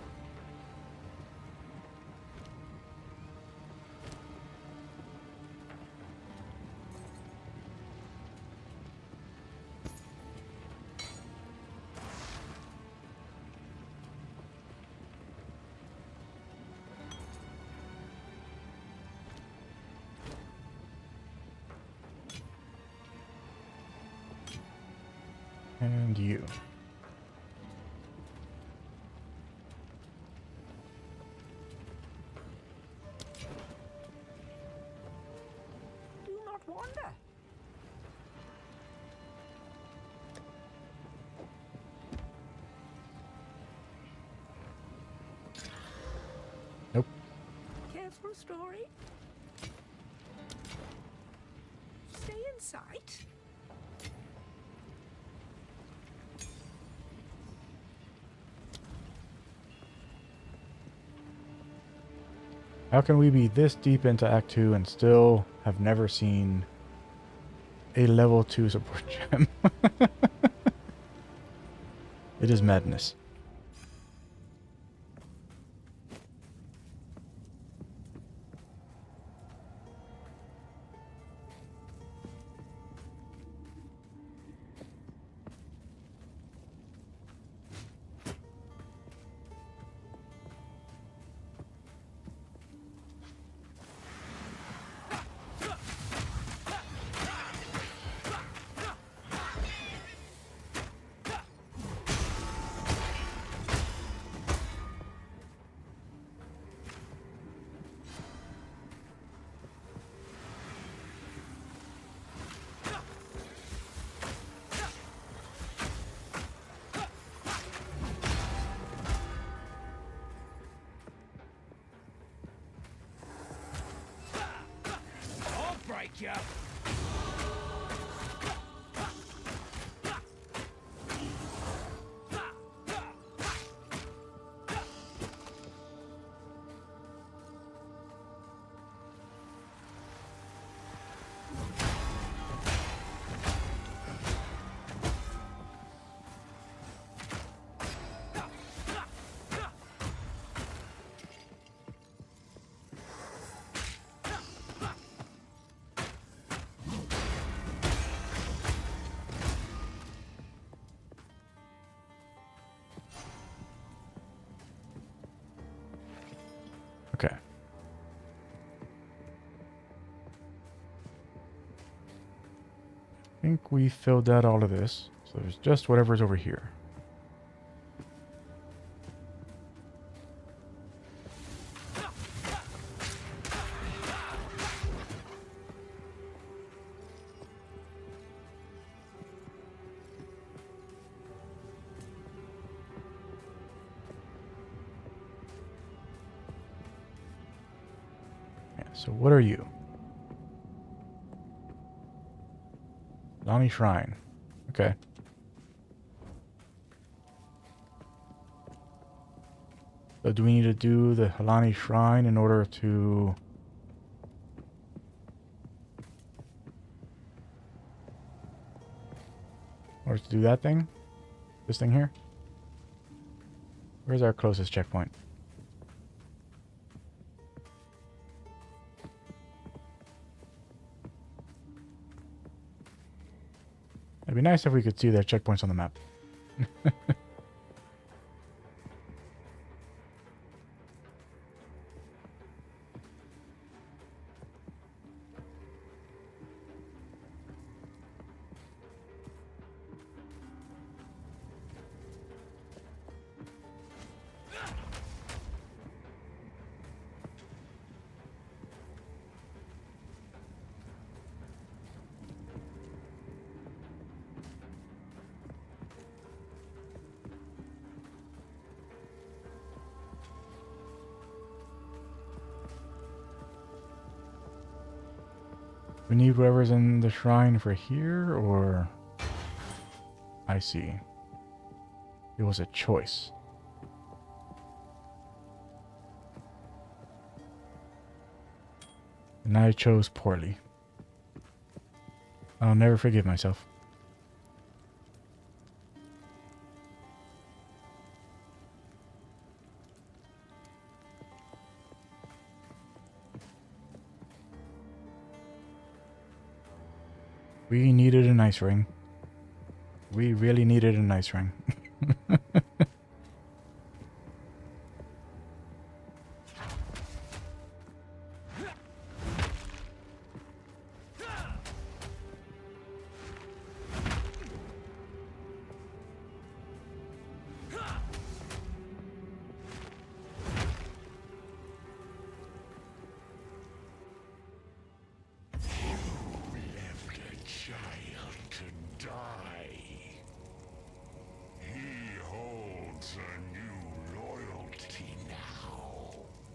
[SPEAKER 1] And you.
[SPEAKER 5] Do not wander.
[SPEAKER 1] Nope.
[SPEAKER 5] Careful, story. Stay in sight.
[SPEAKER 1] How can we be this deep into Act 2 and still have never seen a level 2 support gem? It is madness.
[SPEAKER 2] I'll break you.
[SPEAKER 1] think we filled out all of this. So there's just whatever's over here. So what are you? Donnie Shrine. Okay. So do we need to do the Halani Shrine in order to... do that thing? This thing here? Where's our closest checkpoint? It'd be nice if we could see their checkpoints on the map. We need whatever's in the shrine for here, or... I see. It was a choice. And I chose poorly. I'll never forgive myself. We needed an ice ring. We really needed an ice ring.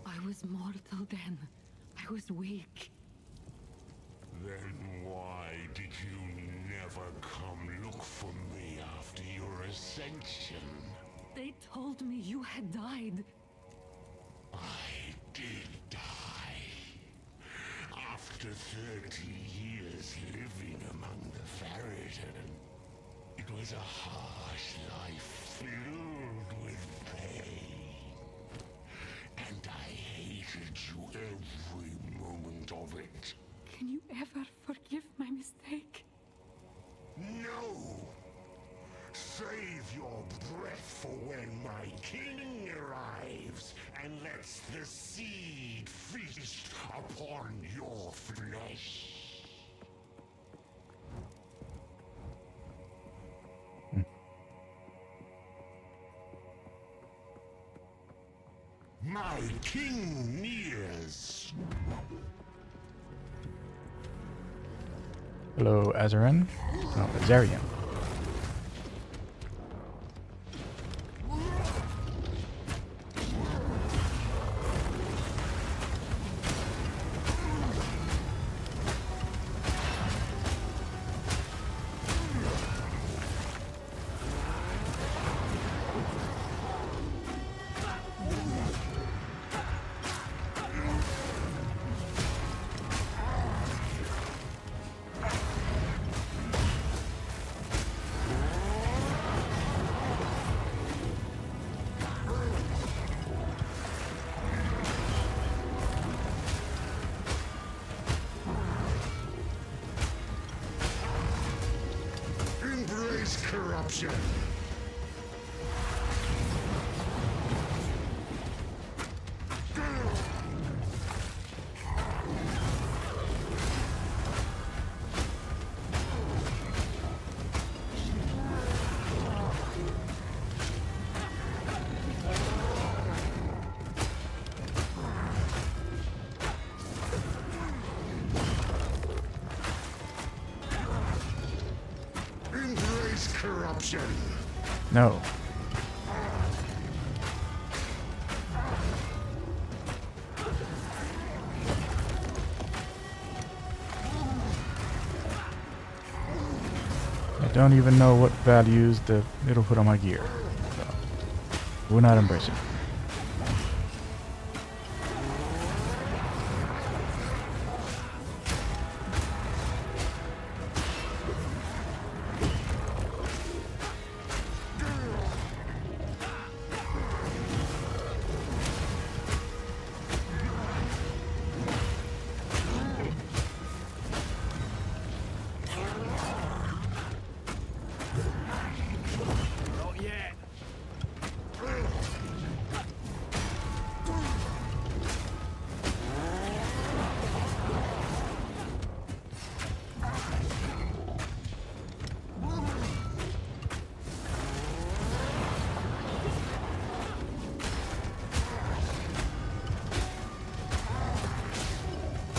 [SPEAKER 8] I was mortal then. I was weak.
[SPEAKER 3] Then why did you never come look for me after your ascension?
[SPEAKER 8] They told me you had died.
[SPEAKER 3] I did die. After 30 years living among the Faraday, it was a harsh life filled with pain. And I hated you every moment of it.
[SPEAKER 8] Can you ever forgive my mistake?
[SPEAKER 3] No! Save your breath for when my king arrives and lets the seed feast upon your flesh. My king nears.
[SPEAKER 1] Hello, Azarin. No, Azarian.
[SPEAKER 3] Embrace corruption. this corruption.
[SPEAKER 1] No. I don't even know what values it'll put on my gear. So, we'll not embrace it.
[SPEAKER 2] Not yet.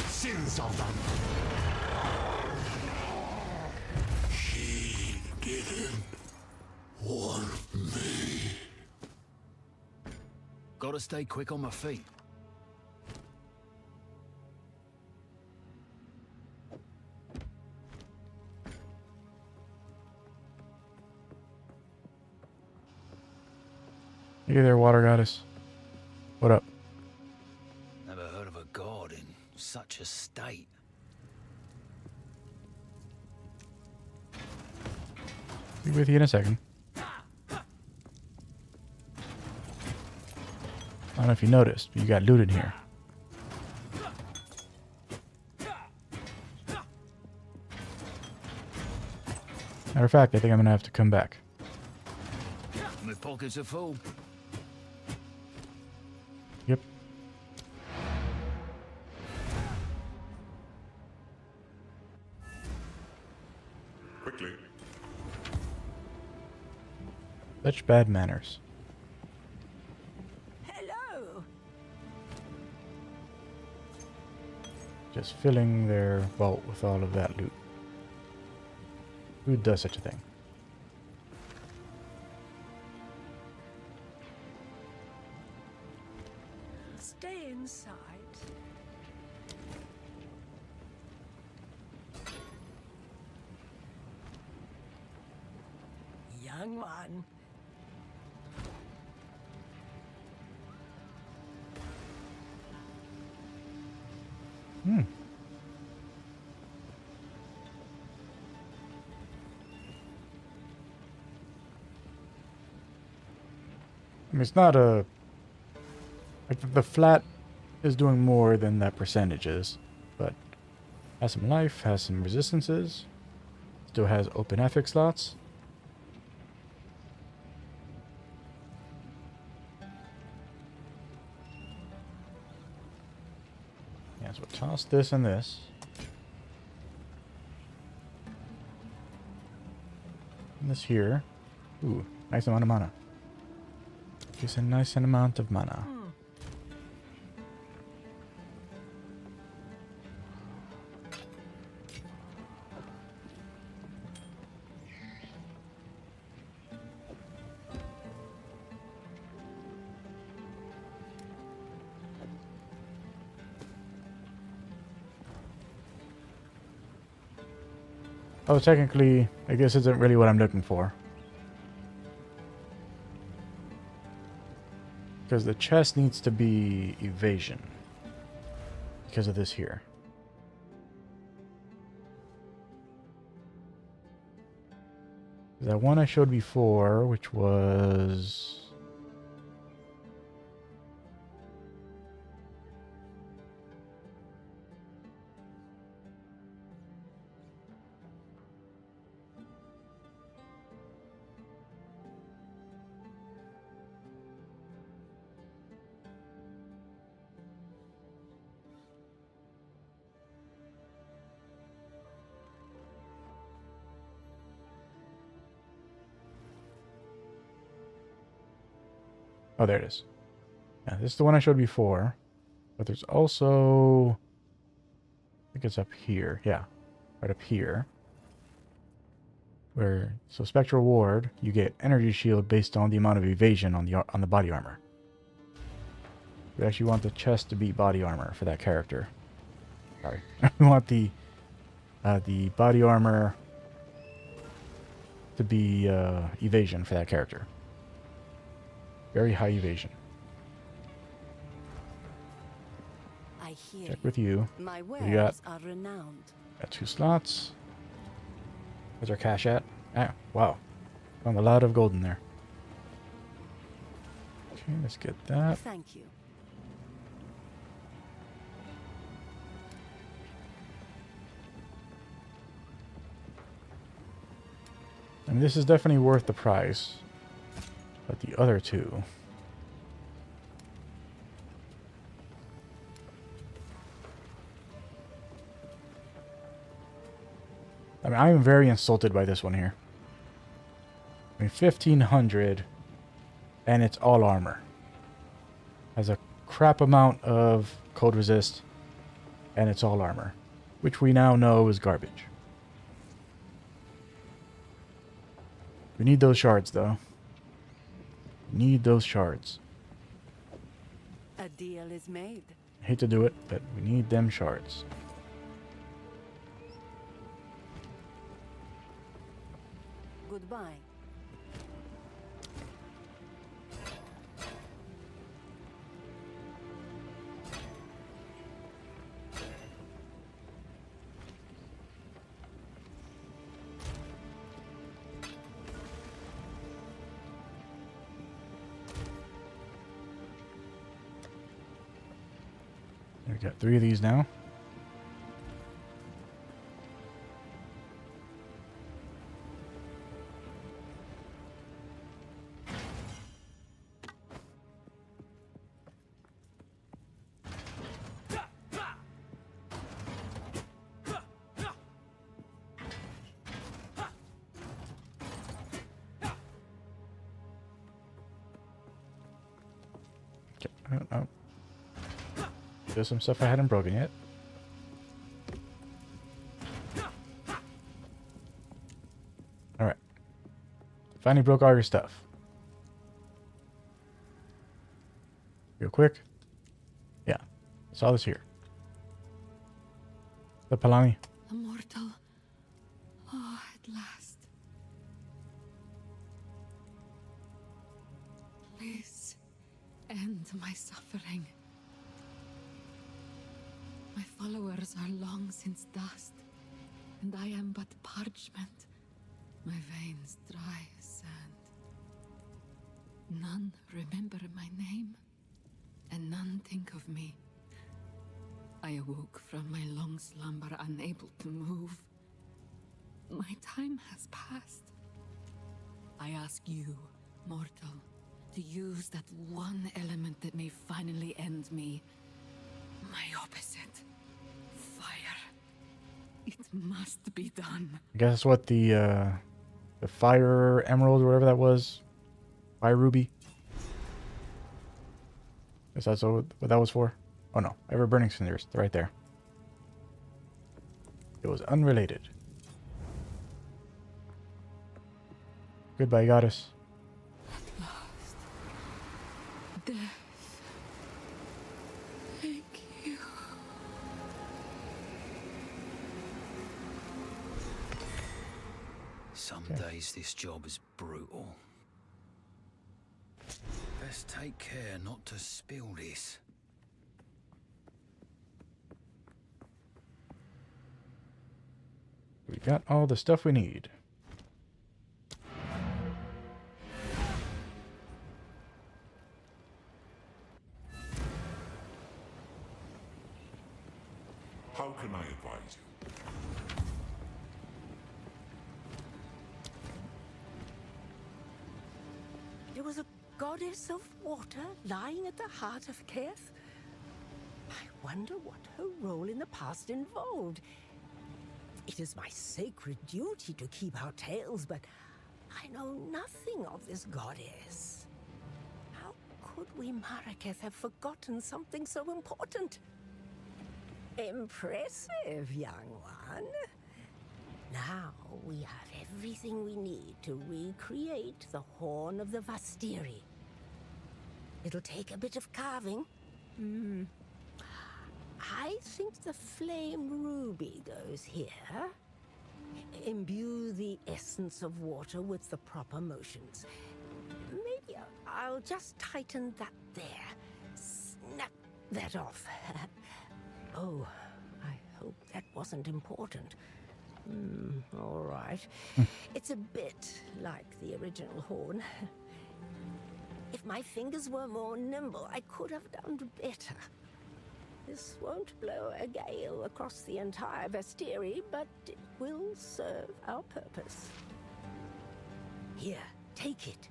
[SPEAKER 3] Sins of them. He didn't want me.
[SPEAKER 2] Gotta stay quick on my feet.
[SPEAKER 1] Hey there, water goddess. What up?
[SPEAKER 2] Never heard of a god in such a state.
[SPEAKER 1] Be with you in a second. I don't know if you noticed, but you got looted here. Matter of fact, I think I'm gonna have to come back.
[SPEAKER 2] My pockets are full.
[SPEAKER 1] Yep.
[SPEAKER 3] Quickly.
[SPEAKER 1] Such bad manners.
[SPEAKER 5] Hello.
[SPEAKER 1] Just filling their vault with all of that loot. Who does such a thing?
[SPEAKER 5] Stay inside. Young one.
[SPEAKER 1] Hmm. I mean, it's not a... Like, the flat is doing more than that percentage is, but has some life, has some resistances, still has open ethic slots. Yeah, so toss this and this. And this here. Ooh, nice amount of mana. Just a nice amount of mana. Oh, technically, I guess isn't really what I'm looking for. Because the chest needs to be evasion. Because of this here. That one I showed before, which was... Oh, there it is. Yeah, this is the one I showed before. But there's also... I think it's up here. Yeah, right up here. So Spectral Ward, you get energy shield based on the amount of evasion on the body armor. We actually want the chest to be body armor for that character. Sorry, we want the body armor to be evasion for that character. Very high evasion.
[SPEAKER 9] I hear
[SPEAKER 1] Check with you.
[SPEAKER 9] my
[SPEAKER 1] What do you got?
[SPEAKER 9] wares are renowned.
[SPEAKER 1] Got 2 slots. Where's our cash at? Ah, wow. Found a lot of gold in there. Okay, let's get that.
[SPEAKER 9] Thank you.
[SPEAKER 1] I mean, this is definitely worth the price. But the other two... I mean, I am very insulted by this one here. I mean, 1500, and it's all armor. Has a crap amount of cold resist, and it's all armor, which we now know is garbage. We need those shards, though. Need those shards.
[SPEAKER 9] A deal is made.
[SPEAKER 1] I hate to do it, but we need them shards.
[SPEAKER 9] Goodbye.
[SPEAKER 1] We got 3 of these now. Okay. Oh. There's some stuff I hadn't broken yet. Alright. Finally broke all your stuff. Real quick. Yeah. That's all this here. The Palani.
[SPEAKER 8] Immortal. Oh, at last. Please end my suffering. My followers are long since dust, and I am but parchment. My veins dry as sand. None remember my name, and none think of me. I awoke from my long slumber, unable to move. My time has passed. I ask you, mortal, to use that one element that may finally end me. My opposite. Fire. It must be done.
[SPEAKER 1] I guess that's what the fire emerald or whatever that was. Fire ruby. Is that what that was for? Oh no, ever burning cinders. They're right there. It was unrelated. Goodbye, goddess.
[SPEAKER 8] Lost. Death. Thank you.
[SPEAKER 2] Some
[SPEAKER 1] Okay.
[SPEAKER 2] days this job is brutal. Best take care not to spill this.
[SPEAKER 1] We got all the stuff we need.
[SPEAKER 3] How can I advise you?
[SPEAKER 4] There was a goddess of water lying at the heart of Keth. I wonder what her role in the past involved. It is my sacred duty to keep our tales, but I know nothing of this goddess. How could we Maraketh have forgotten something so important? Impressive, young one. Now we have everything we need to recreate the Horn of the Vastiri. It'll take a bit of carving. I think the flame ruby goes here. Imbue the essence of water with the proper motions. Maybe I'll just tighten that there. Snap that off. Oh, I hope that wasn't important. All right. It's a bit like the original horn. If my fingers were more nimble, I could have done better. This won't blow a gale across the entire Vastiri, but it will serve our purpose. Here, take it.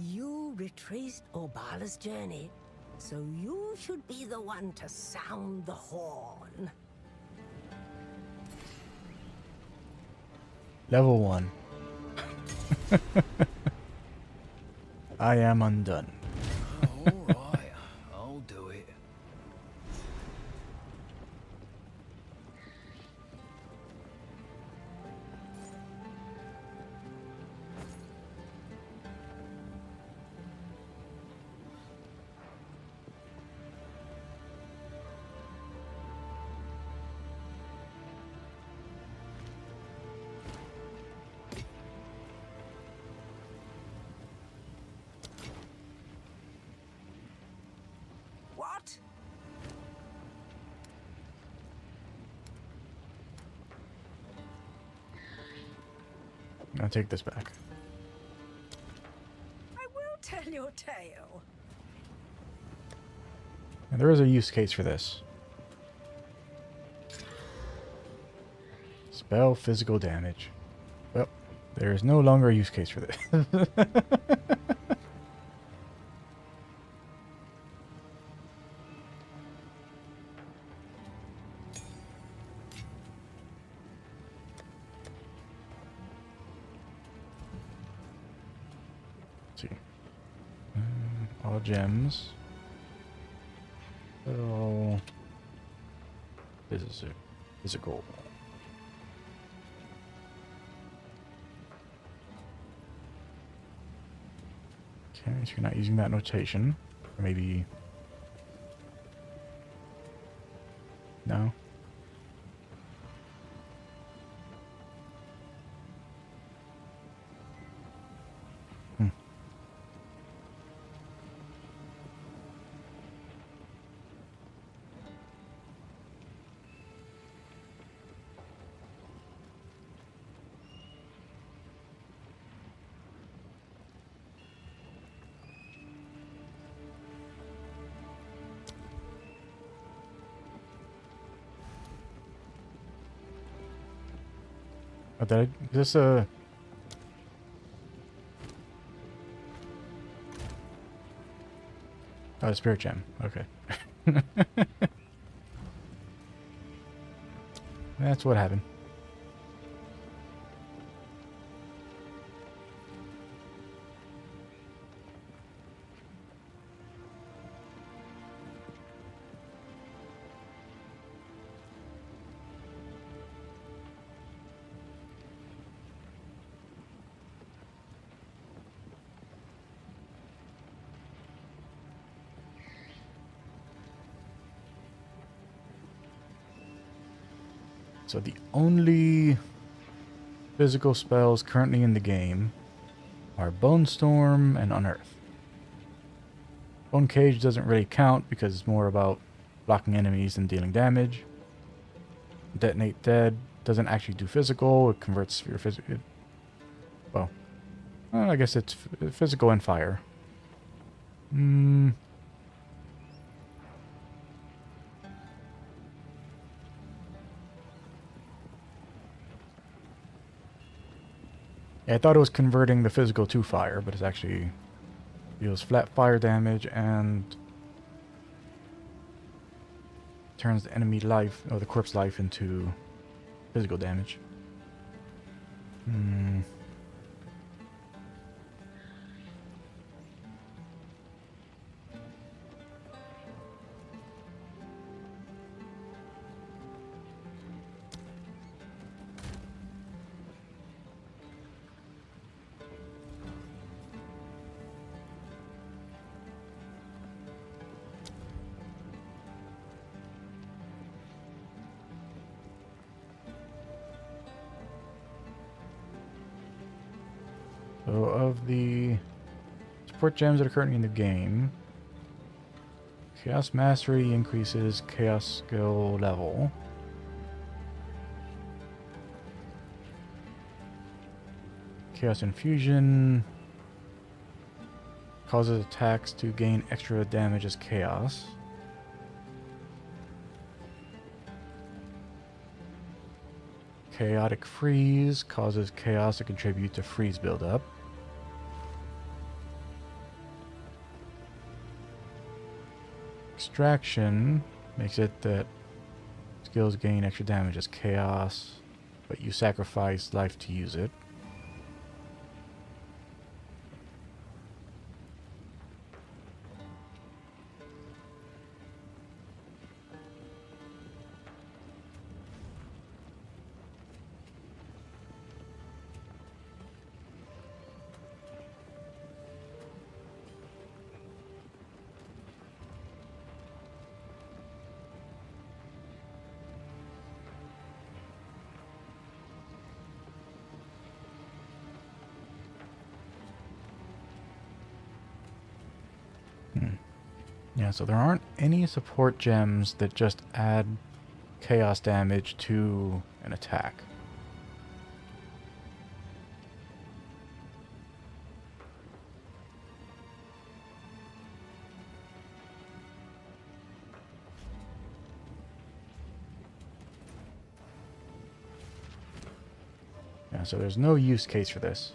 [SPEAKER 4] You retraced Orbala's journey, so you should be the one to sound the horn.
[SPEAKER 1] Level 1. I am undone.
[SPEAKER 2] Alright, I'll do it.
[SPEAKER 4] What?
[SPEAKER 1] I'll take this back.
[SPEAKER 5] I will tell your tale.
[SPEAKER 1] And there is a use case for this. Spell physical damage. Well, there is no longer a use case for this. Let's see. All gems. So this is a goal. Okay, so you're not using that notation. Or maybe no. Oh, is this a... Oh, spirit gem. Okay. That's what happened. So the only physical spells currently in the game are Bone Storm and Unearth. Bone Cage doesn't really count because it's more about blocking enemies and dealing damage. Detonate Dead doesn't actually do physical, it converts your physical... Well, I guess it's physical and fire. Yeah, I thought it was converting the physical to fire, but it's actually deals flat fire damage and turns the enemy life, or the corpse life, into physical damage. So of the support gems that are currently in the game, Chaos Mastery increases Chaos skill level. Chaos Infusion causes attacks to gain extra damage as Chaos. Chaotic Freeze causes Chaos to contribute to freeze buildup. Extraction makes it that skills gain extra damage as Chaos, but you sacrifice life to use it. Yeah, so there aren't any support gems that just add chaos damage to an attack. Yeah, so there's no use case for this.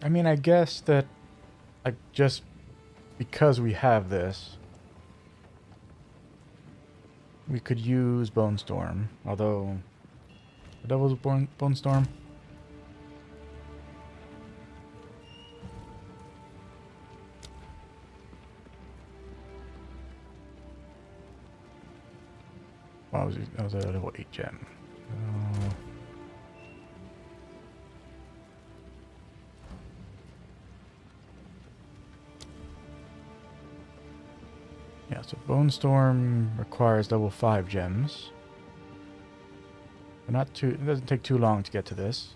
[SPEAKER 1] I mean, I guess that, like, just because we have this, we could use Bone Storm, although the Devil's Bone Storm. Wow, that was a level 8 gem. Yeah, so Bone Storm requires level 5 gems. But not too, it doesn't take too long to get to this.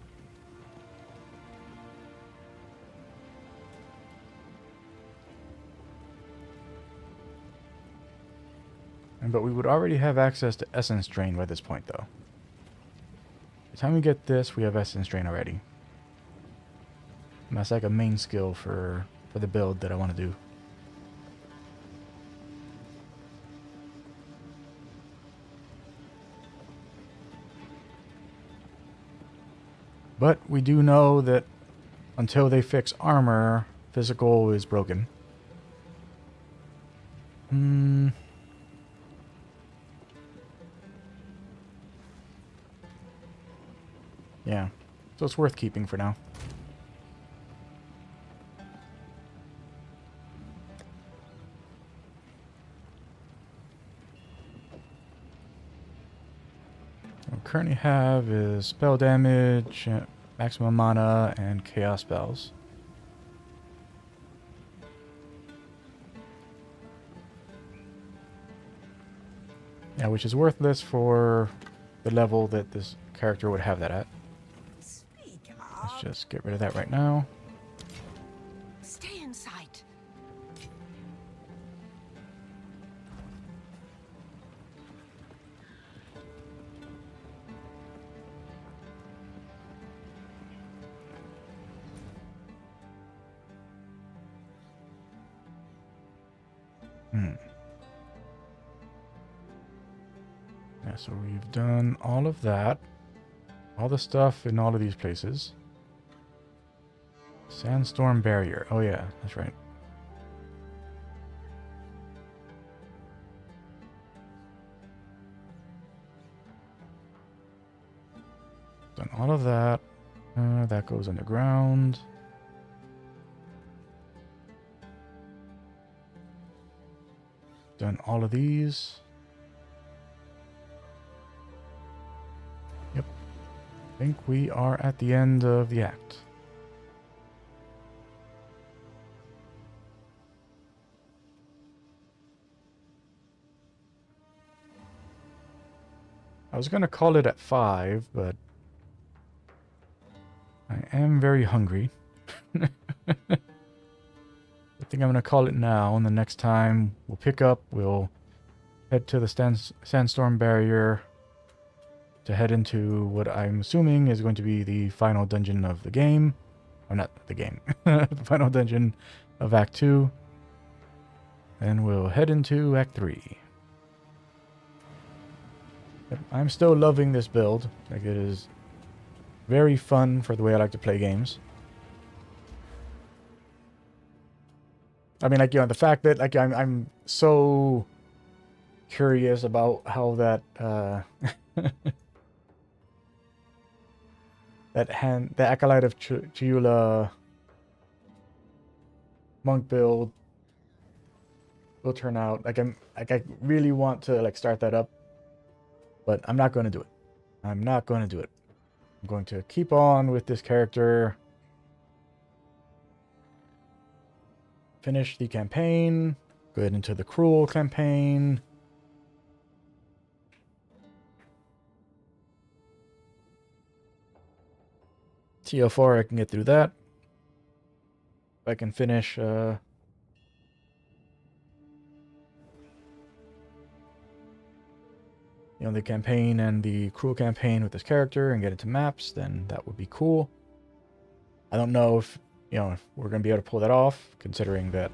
[SPEAKER 1] But we would already have access to Essence Drain by this point, though. By the time we get this, we have Essence Drain already. And that's like a main skill for the build that I want to do. But we do know that until they fix armor, physical is broken. Yeah, so it's worth keeping for now. What we currently have is spell damage, maximum mana, and chaos spells. Yeah, which is worthless for the level that this character would have that at. Let's just get rid of that right now.
[SPEAKER 4] Stay in sight.
[SPEAKER 1] Yeah, so we've done all of that. All the stuff in all of these places. Sandstorm Barrier. Oh yeah, that's right. Done all of that. That goes underground. Done all of these. Yep. I think we are at the end of the act. I was going to call it at 5, but I am very hungry. I think I'm going to call it now, and the next time we'll pick up, we'll head to the sandstorm barrier to head into what I'm assuming is going to be the final dungeon of the game. Or not the game. The final dungeon of Act 2. And we'll head into Act 3. I'm still loving this build. Like, it is very fun for the way I like to play games. I mean, like, you know, the fact that, like, I'm so curious about how that, the Acolyte of Chiula monk build will turn out. Like, I really want to, like, start that up, but I'm not going to do it. I'm not going to do it. I'm going to keep on with this character. Finish the campaign. Go ahead into the Cruel campaign. See how far I can get through that. If I can finish you know, the campaign and the Cruel campaign with this character and get into maps, then that would be cool. I don't know if, you know, if we're going to be able to pull that off, considering that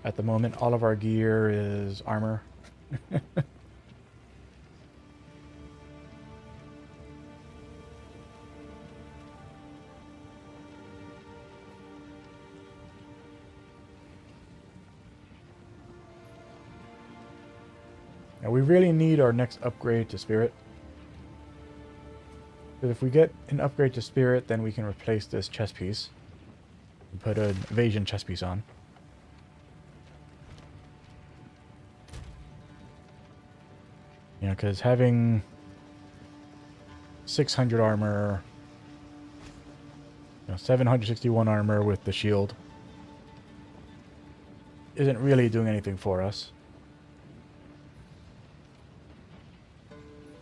[SPEAKER 1] at the moment all of our gear is armor. Now we really need our next upgrade to Spirit. Because if we get an upgrade to Spirit, then we can replace this chest piece and put an evasion chest piece on. You know, because having 600 armor, you know, 761 armor with the shield isn't really doing anything for us.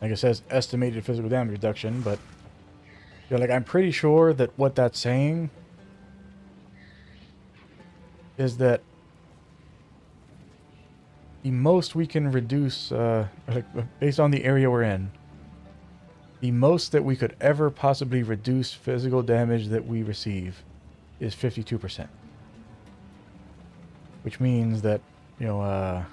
[SPEAKER 1] Like it says, estimated physical damage reduction, but you know, like I'm pretty sure that what that's saying is that the most we can reduce, like based on the area we're in, the most that we could ever possibly reduce physical damage that we receive is 52%. Which means that, you know,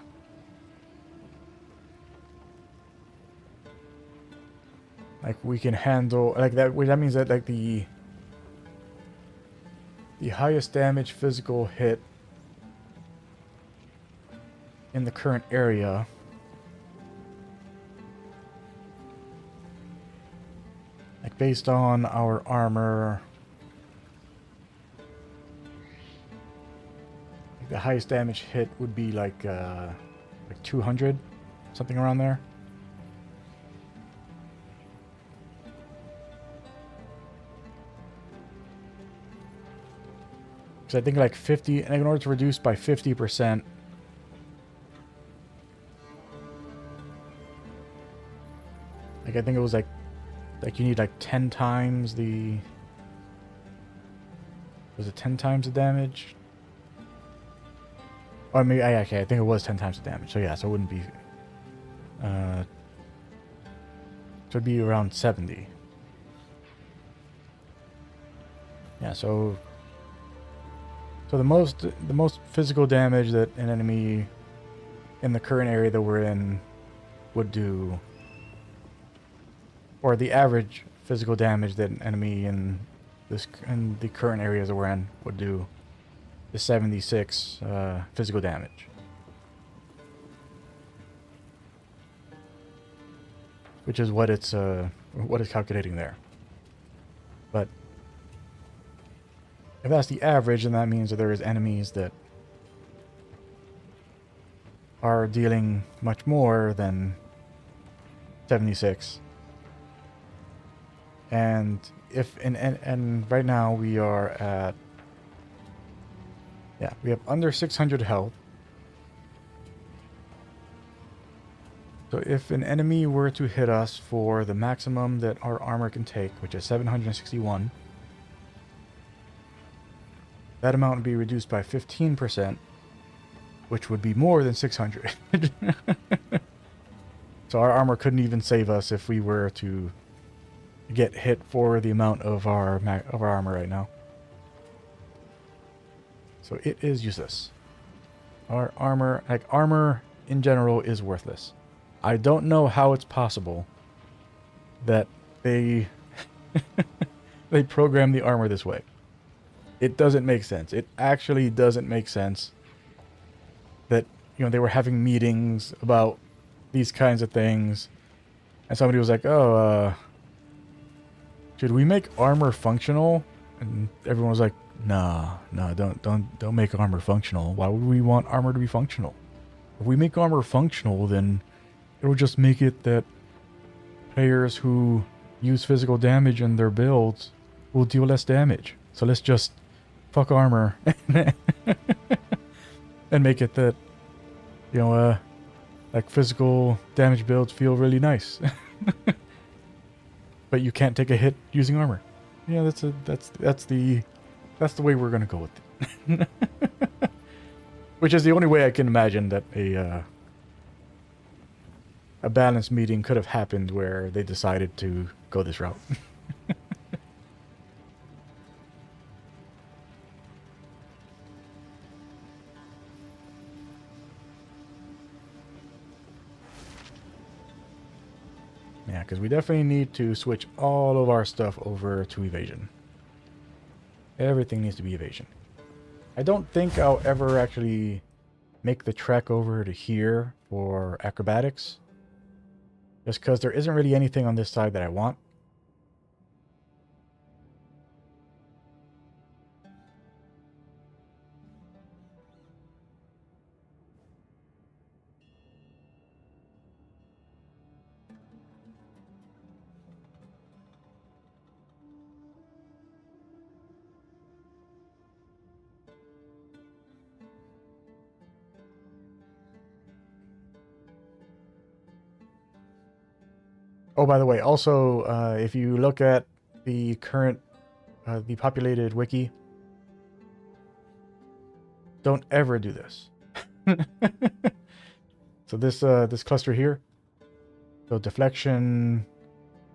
[SPEAKER 1] like we can handle like that. That means that like the highest damage physical hit in the current area like based on our armor, like the highest damage hit would be like 200, something around there. I think like 50, and in order to reduce by 50%, like I think it was like you need like 10 times the, was it 10 times the damage? Or maybe, okay, I think it was 10 times the damage. So yeah, so it wouldn't be, so it'd be around 70. Yeah, so the most physical damage that an enemy in the current area that we're in would do, or the average physical damage that an enemy in the current areas that we're in would do, is 76 physical damage, which is what it's calculating there. But if that's the average, then that means that there is enemies that are dealing much more than 76. And if and right now we are at, yeah, we have under 600 health. So if an enemy were to hit us for the maximum that our armor can take, which is 761, that amount would be reduced by 15%, which would be more than 600. So our armor couldn't even save us if we were to get hit for the amount of our armor right now. So it is useless. Our armor, like armor in general, is worthless. I don't know how it's possible that they they program the armor this way. It doesn't make sense. It actually doesn't make sense that, you know, they were having meetings about these kinds of things, and somebody was like, "Oh, should we make armor functional?" And everyone was like, "Nah, don't make armor functional. Why would we want armor to be functional? If we make armor functional, then it'll just make it that players who use physical damage in their builds will deal less damage. So let's just fuck armor and make it that, you know, like physical damage builds feel really nice, but you can't take a hit using armor." Yeah, that's the way we're gonna go with it. Which is the only way I can imagine that a balanced meeting could have happened where they decided to go this route. Yeah, because we definitely need to switch all of our stuff over to evasion. Everything needs to be evasion. I don't think I'll ever actually make the trek over to here for acrobatics, just because there isn't really anything on this side that I want. Oh, by the way, also, if you look at the current, the populated wiki, don't ever do this. So this cluster here, so deflection,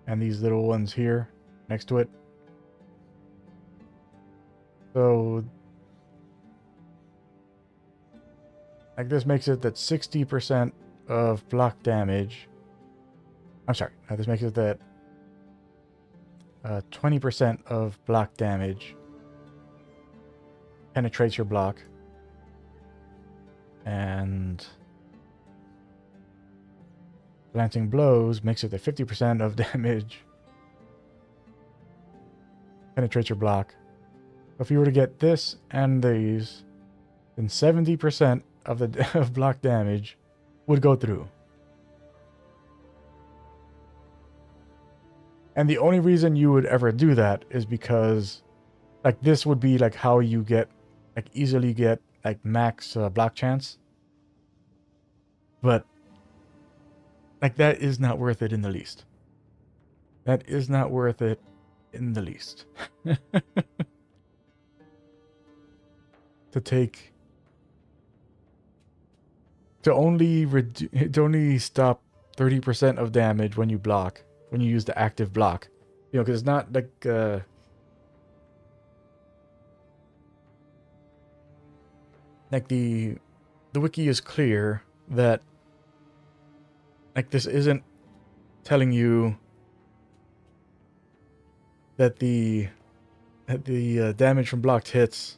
[SPEAKER 1] and these little ones here next to it. So, like, this makes it that 60% of block damage. I'm sorry, this makes it that 20% of block damage penetrates your block, and glancing blows makes it that 50% of damage penetrates your block. So if you were to get this and these, then 70% of the of block damage would go through. And the only reason you would ever do that is because, like, this would be like how you get, like, easily get like max block chance. But like, that is not worth it in the least. That is not worth it in the least. To only stop 30% of damage when you block, when you use the active block, you know, because it's not like the wiki is clear that, like, this isn't telling you that the damage from blocked hits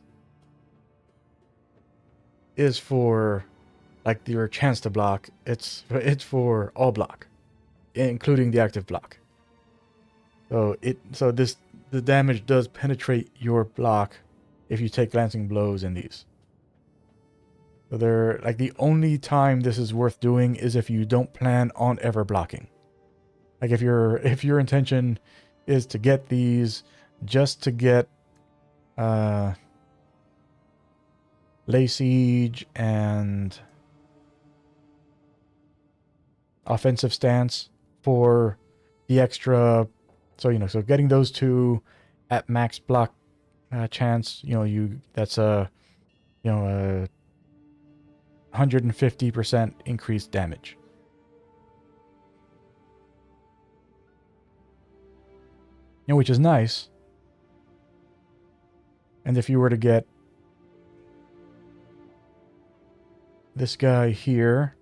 [SPEAKER 1] is for, like, your chance to block. It's for all block, including the active block. So the damage does penetrate your block if you take glancing blows in these. So they're like, the only time this is worth doing is if you don't plan on ever blocking. Like, if your intention is to get these just to get lay siege and offensive stance for the extra. So, so getting those two at max block chance, that's a 150% increased damage. Which is nice. And if you were to get this guy here,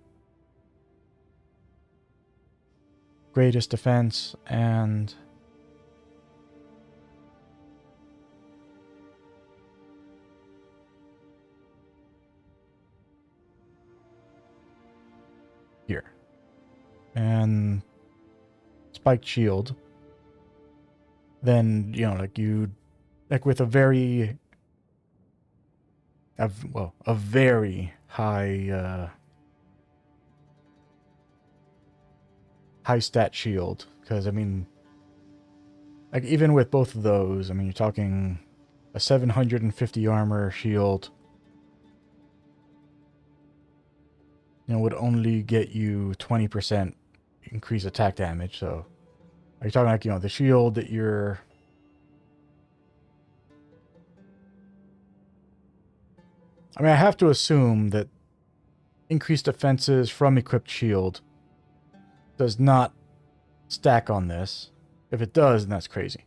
[SPEAKER 1] greatest defense, and here, and spiked shield, then like with a very high high stat shield, because I mean, like even with both of those, I mean, you're talking a 750 armor shield, would only get you 20% increased attack damage. So are you talking like, the shield that you're... I mean, I have to assume that increased defenses from equipped shield does not stack on this. If it does, then that's crazy.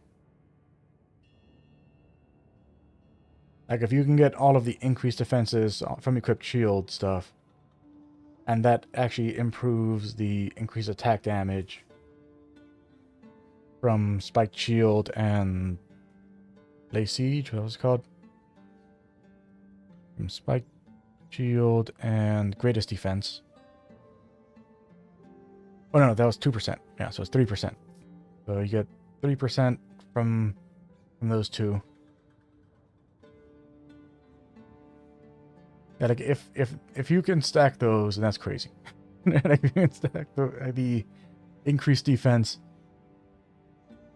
[SPEAKER 1] Like, if you can get all of the increased defenses from equipped shield stuff, and that actually improves the increased attack damage from spiked shield and lay siege, what was it called? From spiked shield and greatest defense. Oh no, that was 2%. Yeah, so it's 3%. So you get 3% from those two. Yeah, like if you can stack those, then that's crazy. Like, if you can stack the increased defense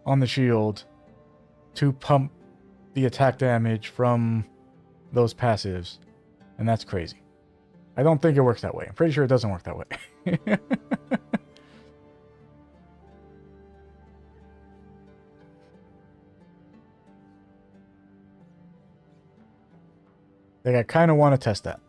[SPEAKER 1] on the shield to pump the attack damage from those passives, and that's crazy. I don't think it works that way. I'm pretty sure it doesn't work that way. Like, I kind of want to test that.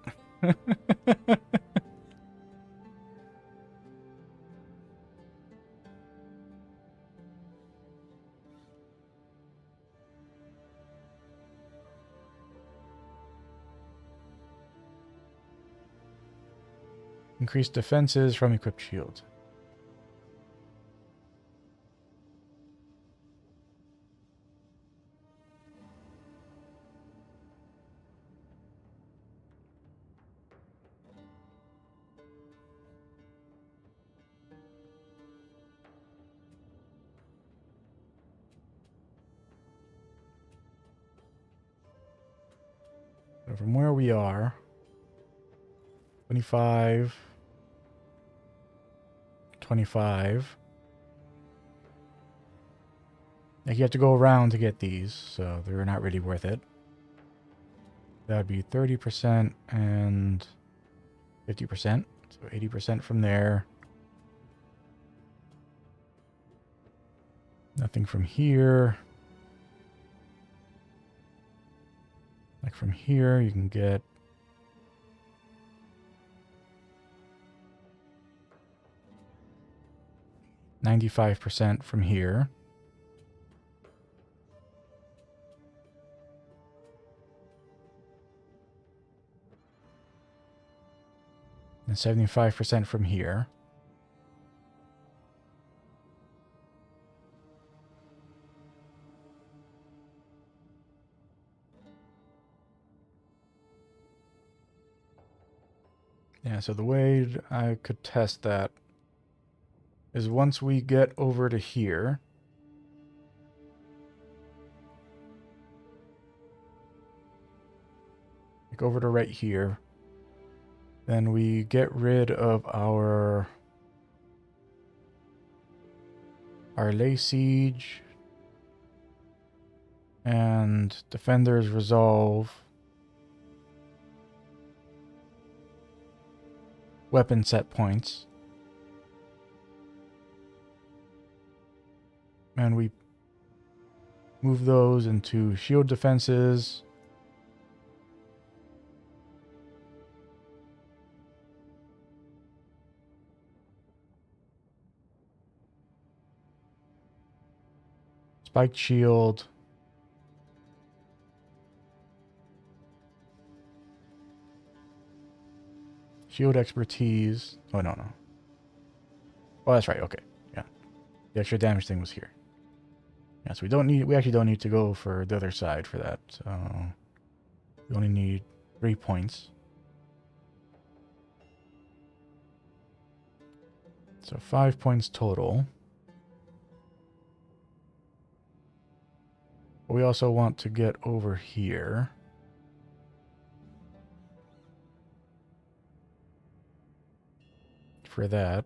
[SPEAKER 1] Increased defenses from equipped shield. So from where we are, 25, 25. Like, you have to go around to get these, so they're not really worth it. That'd be 30% and 50%. So 80% from there. Nothing from here. Like, from here, you can get 95% from here. And 75% from here. Yeah, so the way I could test that is once we get over to here, like over to right here, then we get rid of our lay siege and defenders resolve weapon set points. and we move those into shield defenses. Spiked shield. Shield expertise. Oh, no. Oh, that's right. Okay. Yeah. The extra damage thing was here. Yeah, so we actually don't need to go for the other side for that. So we only need 3 points. So 5 points total. We also want to get over here. For that.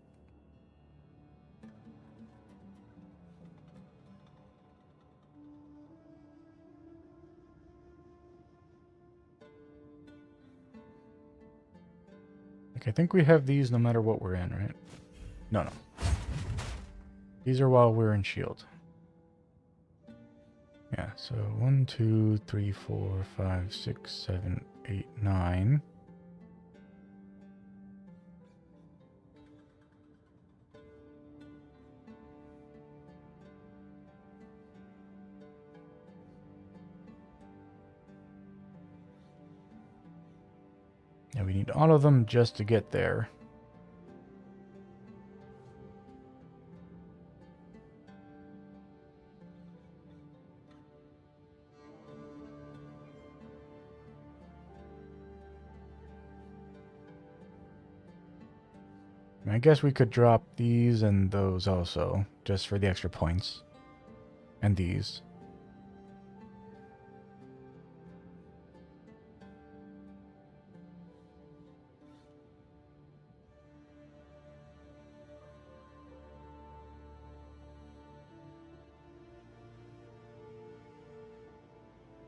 [SPEAKER 1] Like, I think we have these no matter what we're in, right? No. These are while we're in shield. Yeah, so 1, 2, 3, 4, 5, 6, 7, 8, 9. Yeah, we need all of them just to get there. I guess we could drop these and those also, just for the extra points. And these.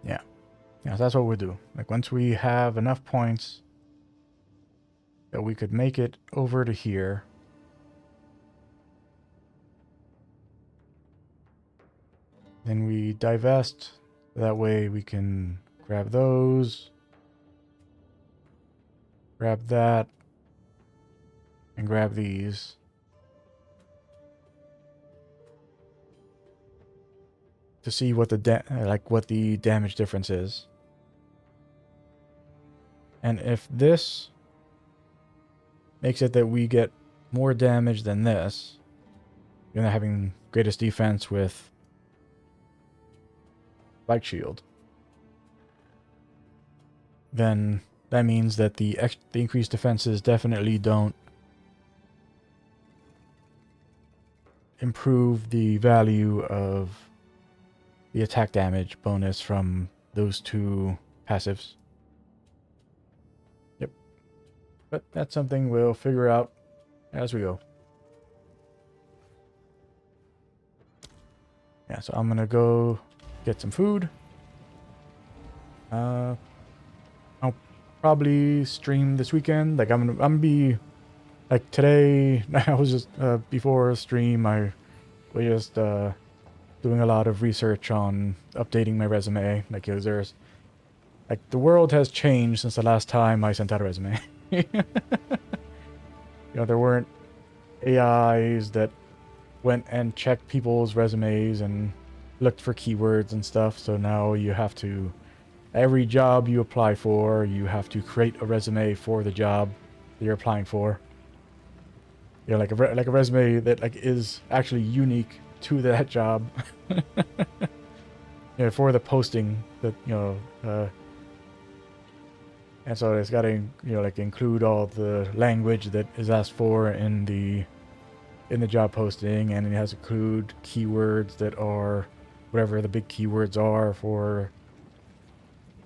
[SPEAKER 1] Yeah. Yeah, so that's what we'll do. Like, once we have enough points that we could make it over to here. Then we divest. That way we can grab those. Grab that. And grab these. To see what the damage difference is. And if this makes it that we get more damage than this, you're not having greatest defense with Spike Shield, then that means that the increased defenses definitely don't improve the value of the attack damage bonus from those two passives. Yep. But that's something we'll figure out as we go. Yeah, so I'm gonna go get some food. I'll probably stream this weekend. Like, I'm gonna be like today. I was just before stream. I was just doing a lot of research on updating my resume. Like, there's like the world has changed since the last time I sent out a resume. You know, there weren't AIs that went and checked people's resumes and looked for keywords and stuff. So now you have to, every job you apply for, you have to create a resume for the job that you're applying for. You know, like a resume that like is actually unique to that job. You know, for the posting that, you know, and so it's got to, you know, like include all the language that is asked for in the job posting, and it has to include keywords that are whatever the big keywords are for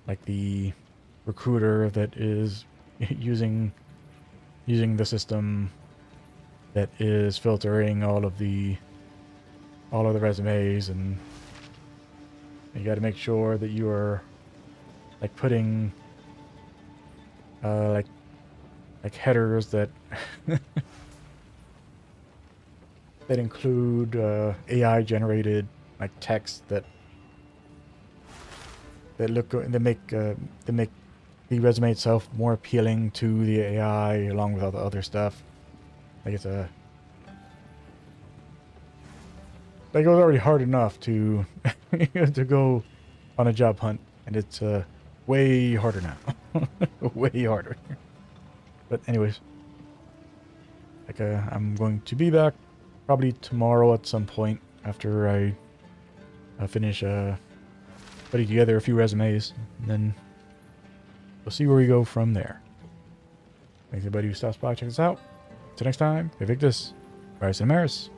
[SPEAKER 1] like the recruiter that is using the system that is filtering all of the resumes, and you got to make sure that you are like putting like headers that that include AI generated like text that make the resume itself more appealing to the AI along with all the other stuff. Like it's a like it was already hard enough to to go on a job hunt, and it's way harder now. Way harder. But anyways, like I'm going to be back probably tomorrow at some point after I finish putting together a few resumes, and then we'll see where we go from there. Thanks everybody who stops by, check us out. Until next time, Evictus, Rise and Maris.